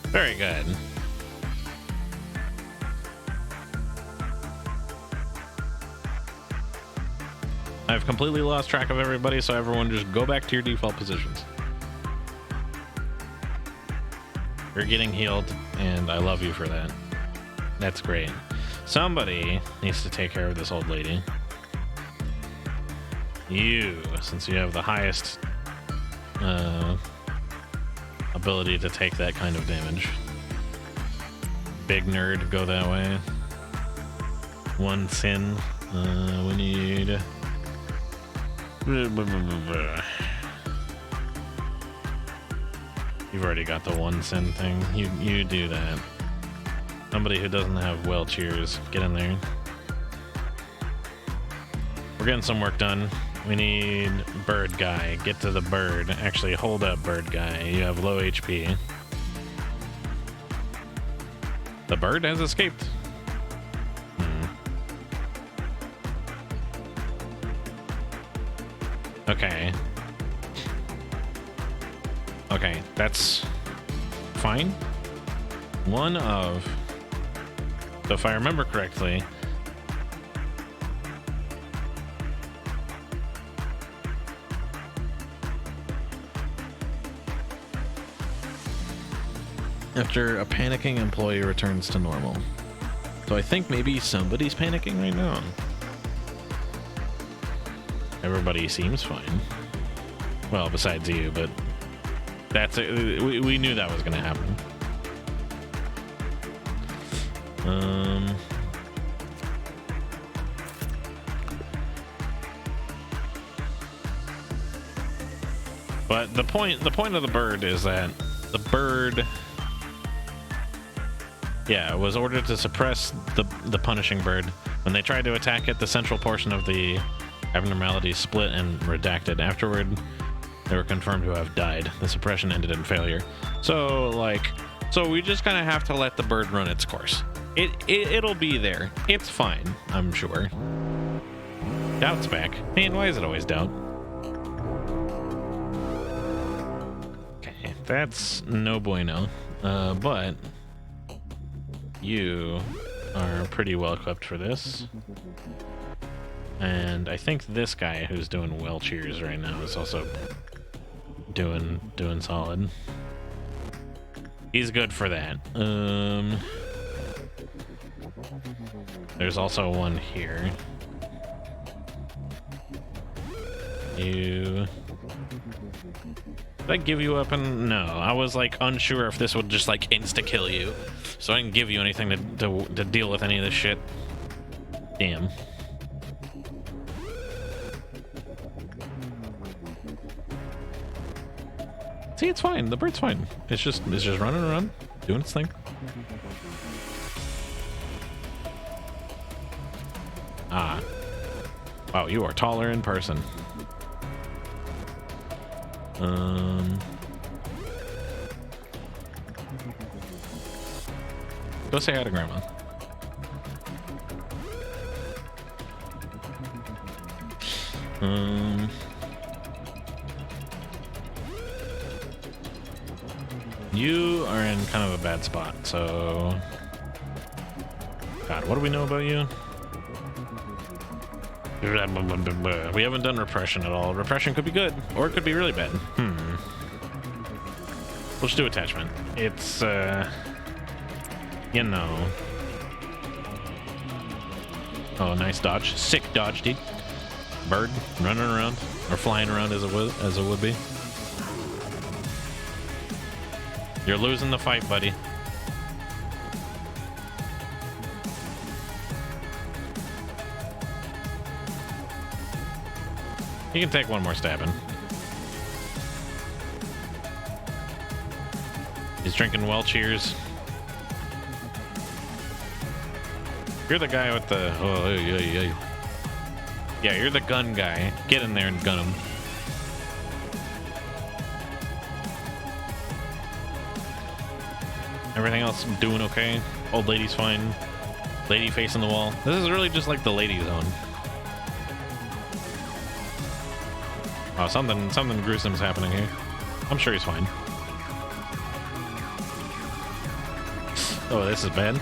Very good. I've completely lost track of everybody, so everyone just go back to your default positions. You're getting healed, and I love you for that. That's great. Somebody needs to take care of this old lady. You, since you have the highest ability to take that kind of damage. Big nerd, go that way. One sin. We need... You've already got the one sin thing. You do that. Somebody who doesn't have well cheers, get in there. We're getting some work done. We need bird guy. Get to the bird. Actually, hold up, bird guy. You have low HP. The bird has escaped. Okay. Okay, that's fine. One of... So if I remember correctly, after a panicking employee returns to normal. So I think maybe somebody's panicking right now. Everybody seems fine. Well, besides you, but that's it. We knew that was going to happen. But the point of the bird is that the bird, was ordered to suppress the punishing bird. When they tried to attack it, the central portion of the abnormality split and redacted. Afterward, they were confirmed to have died. The suppression ended in failure. So we just kind of have to let the bird run its course. It'll be there. It's fine, I'm sure. Doubt's back. Man, why is it always doubt? Okay, that's no bueno. But you are pretty well equipped for this. And I think this guy who's doing well cheers right now is also doing solid. He's good for that. There's also one here. Did I give you a weapon? No, I was like unsure if this would just like insta kill you, so I didn't give you anything to deal with any of this shit. Damn. See, it's fine. The bird's fine. It's just running around, doing its thing. Ah. Wow, you are taller in person. Go say hi to Grandma. You are in kind of a bad spot, so... God, what do we know about you? We haven't done repression at all. Repression could be good, or it could be really bad. We'll just do attachment. It's, you know... Oh, nice dodge. Sick dodge, dude. Bird running around, or flying around as it would be. You're losing the fight, buddy. You can take one more stabbing. He's drinking well cheers. You're the guy with the... Oh, yeah, you're the gun guy. Get in there and gun him. Everything else doing okay. Old lady's fine. Lady facing the wall. This is really just like the lady zone. Oh, something gruesome's happening here. I'm sure he's fine. Oh, this is bad.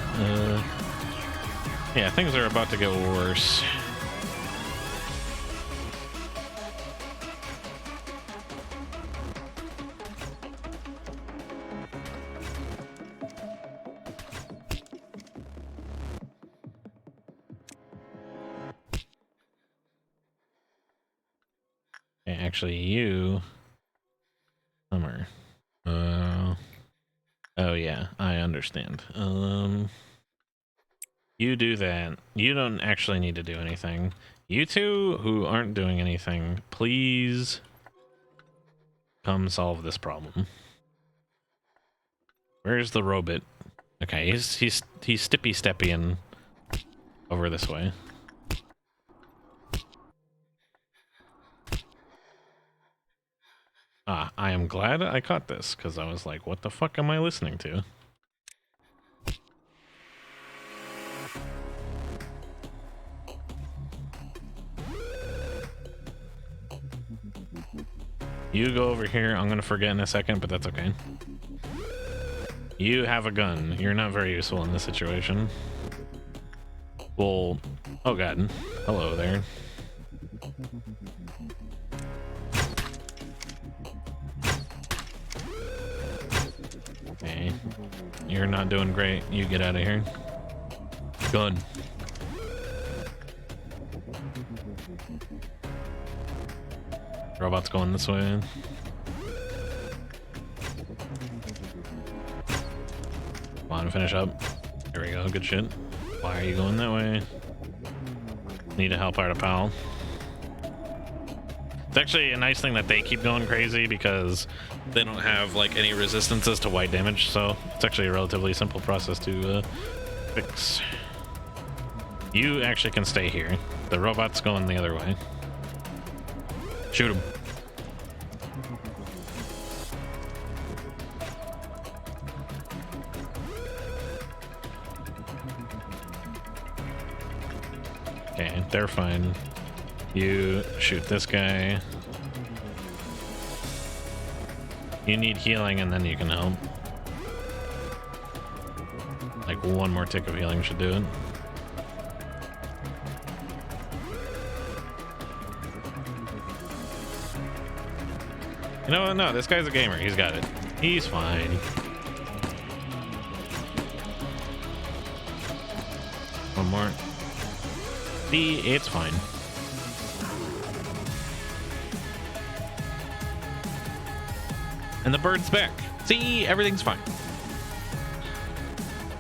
Yeah, things are about to get worse. Actually, you... Summer. Oh yeah, I understand. You do that. You don't actually need to do anything. You two who aren't doing anything, please come solve this problem. Where's the robot? Okay, he's steppy-stepping over this way. Ah, I am glad I caught this, because I was like, what the fuck am I listening to? You go over here. I'm gonna forget in a second, but that's okay. You have a gun. You're not very useful in this situation. Well, oh god. Hello there. Okay. You're not doing great. You get out of here. Gun. Robot's going this way. Come on, finish up. There we go. Good shit. Why are you going that way? Need to help out a pal. It's actually a nice thing that they keep going crazy because they don't have like any resistances to white damage, so it's actually a relatively simple process to fix. You actually can stay here. The robot's going the other way. Shoot him. Okay, they're fine. You shoot this guy. You need healing and then you can help. Like one more tick of healing should do it. You know what? No, this guy's a gamer. He's got it. He's fine. One more. See, it's fine. And the bird's back. See, everything's fine.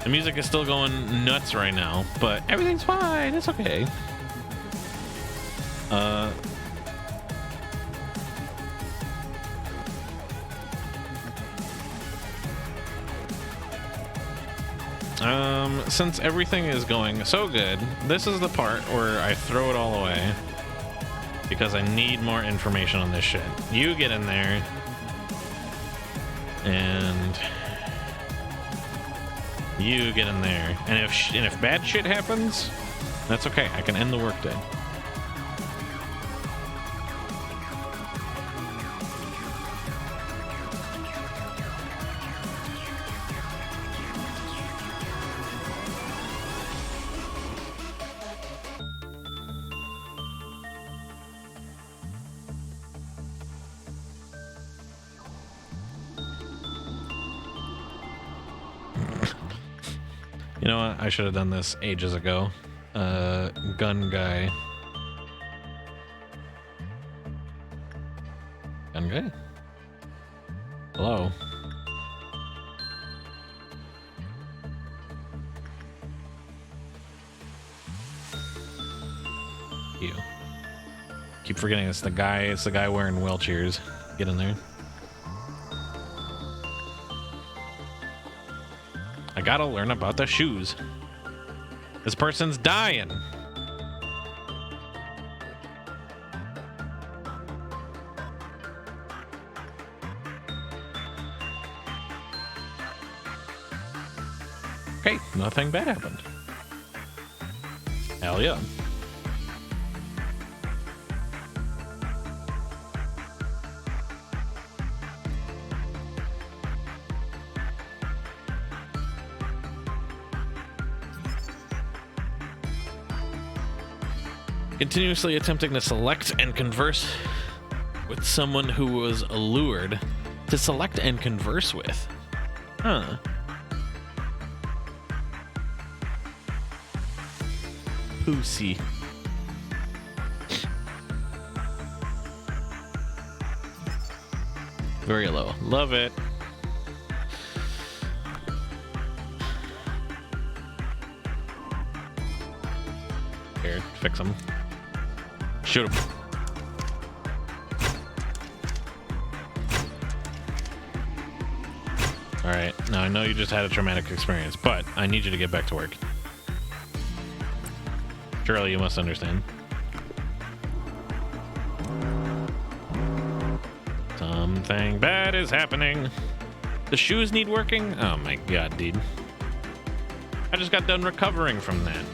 The music is still going nuts right now, but everything's fine. It's okay. Since everything is going so good, this is the part where I throw it all away because I need more information on this shit. You get in there and you get in there, and if bad shit happens, that's okay. I can end the workday. You know what? I should have done this ages ago. Gun guy. Gun guy? Hello? You. Keep forgetting it's the guy. It's the guy wearing wheelchairs. Get in there. I gotta learn about the shoes. This person's dying. Okay, nothing bad happened. Hell yeah. Continuously attempting to select and converse with someone who was allured to select and converse with. Huh. Pussy. Very low. Love it. Here, fix him. Shoot him. Alright, now I know you just had a traumatic experience, but I need you to get back to work. Surely you must understand. Something bad is happening. The shoes need working? Oh my god, dude. I just got done recovering from that.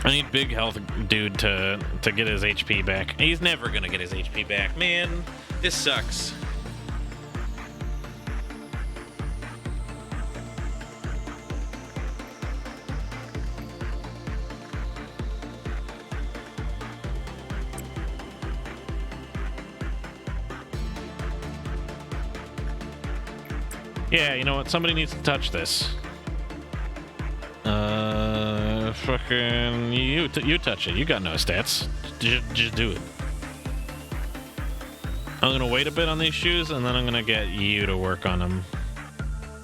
I need big health dude to get his HP back. He's never gonna get his HP back. Man, this sucks. Yeah, you know what? Somebody needs to touch this. Fucking you touch it. You got no stats. Just do it. I'm gonna wait a bit on these shoes, and then I'm gonna get you to work on them.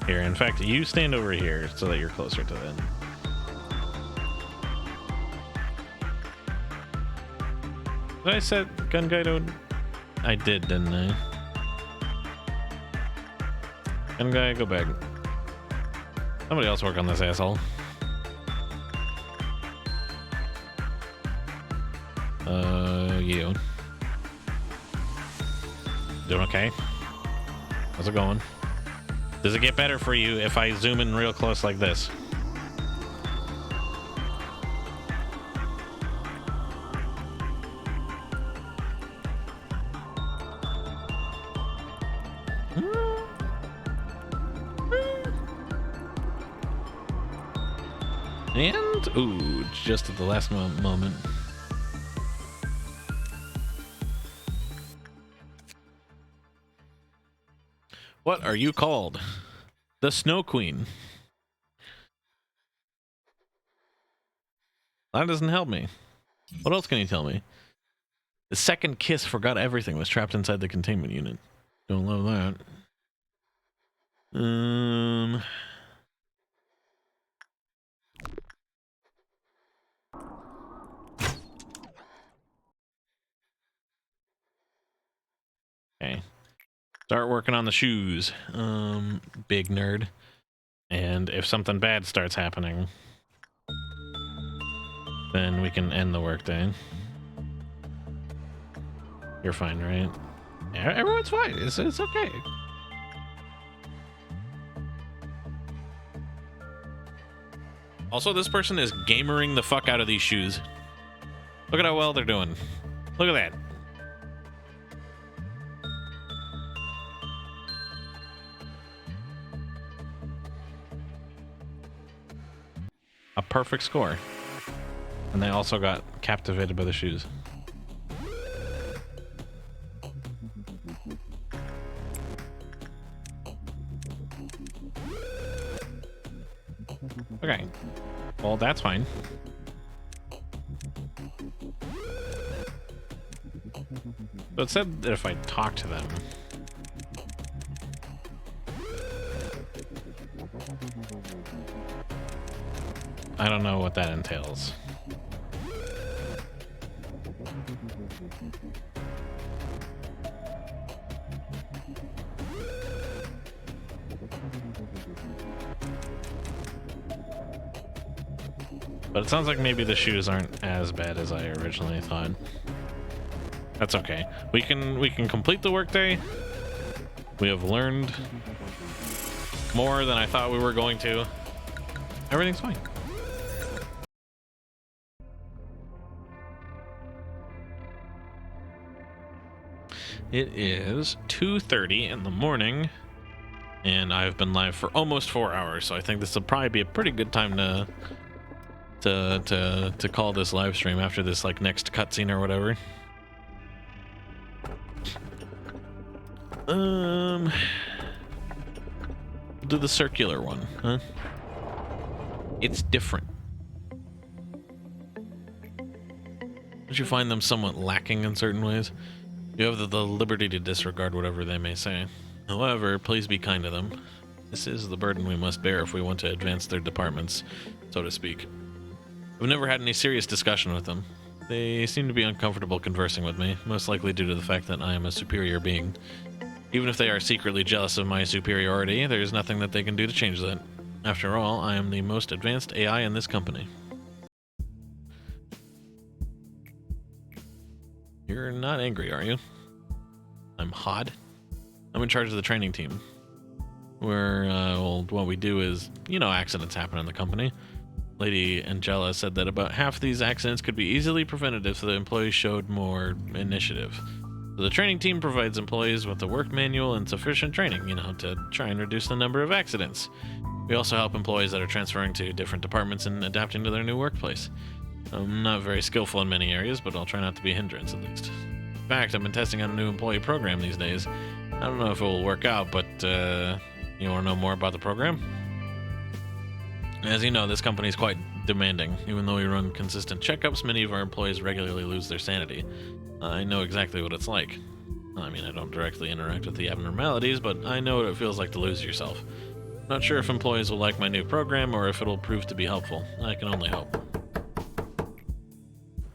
Here, in fact, you stand over here so that you're closer to them. Did I set gun guy to? I did, didn't I? Gun guy, go back. Somebody else work on this asshole. You. Doing okay? How's it going? Does it get better for you if I zoom in real close like this? And, ooh, just at the last moment. What are you called? The Snow Queen. That doesn't help me. What else can you tell me? The second kiss forgot everything was trapped inside the containment unit. Don't love that. Okay. Start working on the shoes. Big nerd. And if something bad starts happening, then we can end the workday. You're fine, right? Yeah, everyone's fine. It's okay. Also, this person is gamering the fuck out of these shoes. Look at how well they're doing. Look at that. A perfect score. And they also got captivated by the shoes. Okay. Well, that's fine. So it said that if I talk to them... I don't know what that entails. But it sounds like maybe the shoes aren't as bad as I originally thought. That's okay. We can complete the workday. We have learned more than I thought we were going to. Everything's fine. It is 2:30 in the morning, and I've been live for almost 4 hours, so I think this will probably be a pretty good time to call this live stream after this like next cutscene or whatever. Do the circular one, huh? It's different. Don't you find them somewhat lacking in certain ways? You have the liberty to disregard whatever they may say. However, please be kind to them. This is the burden we must bear if we want to advance their departments, so to speak. I've never had any serious discussion with them. They seem to be uncomfortable conversing with me, most likely due to the fact that I am a superior being. Even if they are secretly jealous of my superiority, there is nothing that they can do to change that. After all, I am the most advanced AI in this company. You're not angry, are you? I'm hot. I'm in charge of the training team. Well, what we do is, accidents happen in the company. Lady Angela said that about half these accidents could be easily prevented if the employees showed more initiative. So the training team provides employees with a work manual and sufficient training, to try and reduce the number of accidents. We also help employees that are transferring to different departments and adapting to their new workplace. I'm not very skillful in many areas, but I'll try not to be a hindrance at least. In fact, I've been testing out a new employee program these days. I don't know if it will work out, but You want to know more about the program? As you know, this company is quite demanding. Even though we run consistent checkups, many of our employees regularly lose their sanity. I know exactly what it's like. I mean, I don't directly interact with the abnormalities, but I know what it feels like to lose yourself. Not sure if employees will like my new program or if it'll prove to be helpful. I can only hope.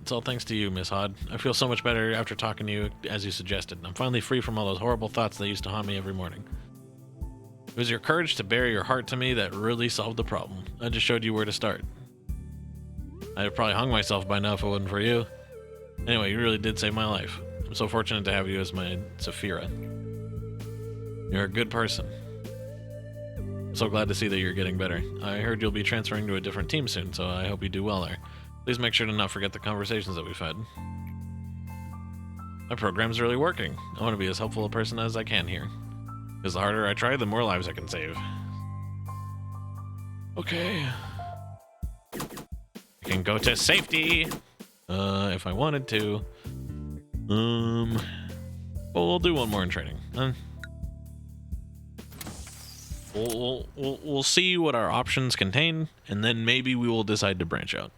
It's all thanks to you, Miss Hod. I feel so much better after talking to you, as you suggested. I'm finally free from all those horrible thoughts that used to haunt me every morning. It was your courage to bare your heart to me that really solved the problem. I just showed you where to start. I'd have probably hung myself by now if it wasn't for you. Anyway, you really did save my life. I'm so fortunate to have you as my Saphira. You're a good person. I'm so glad to see that you're getting better. I heard you'll be transferring to a different team soon, so I hope you do well there. Please make sure to not forget the conversations that we've had. My program's really working. I want to be as helpful a person as I can here. Because the harder I try, the more lives I can save. Okay. I can go to safety! If I wanted to. Well, we'll do one more in training. We'll see what our options contain, and then maybe we will decide to branch out.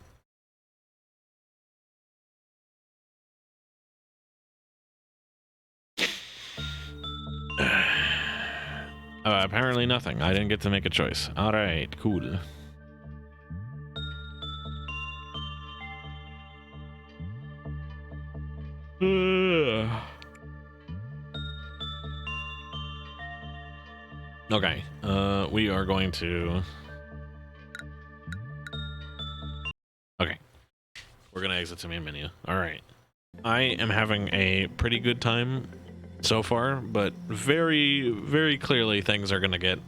Apparently nothing. I didn't get to make a choice. Alright, cool. Okay, we are going to... Okay. We're gonna exit to main menu. Alright. I am having a pretty good time so far, but very, very clearly things are gonna get,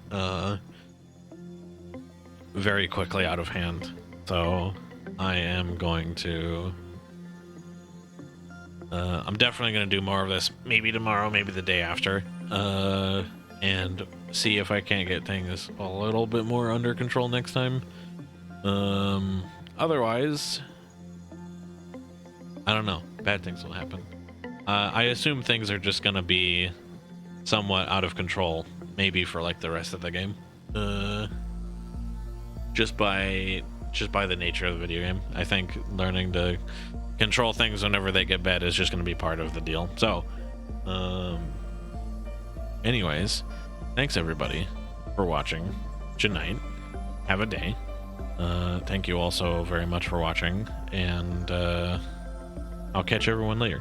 very quickly out of hand. So, I am going to... I'm definitely gonna do more of this, maybe tomorrow, maybe the day after, and see if I can't get things a little bit more under control next time. Otherwise, I don't know. Bad things will happen. I assume things are just gonna be somewhat out of control, maybe for like the rest of the game. Just by the nature of the video game. I think learning to control things whenever they get bad is just gonna be part of the deal. So, anyways, thanks everybody for watching. Good night. Have a day. Thank you also very much for watching, and I'll catch everyone later.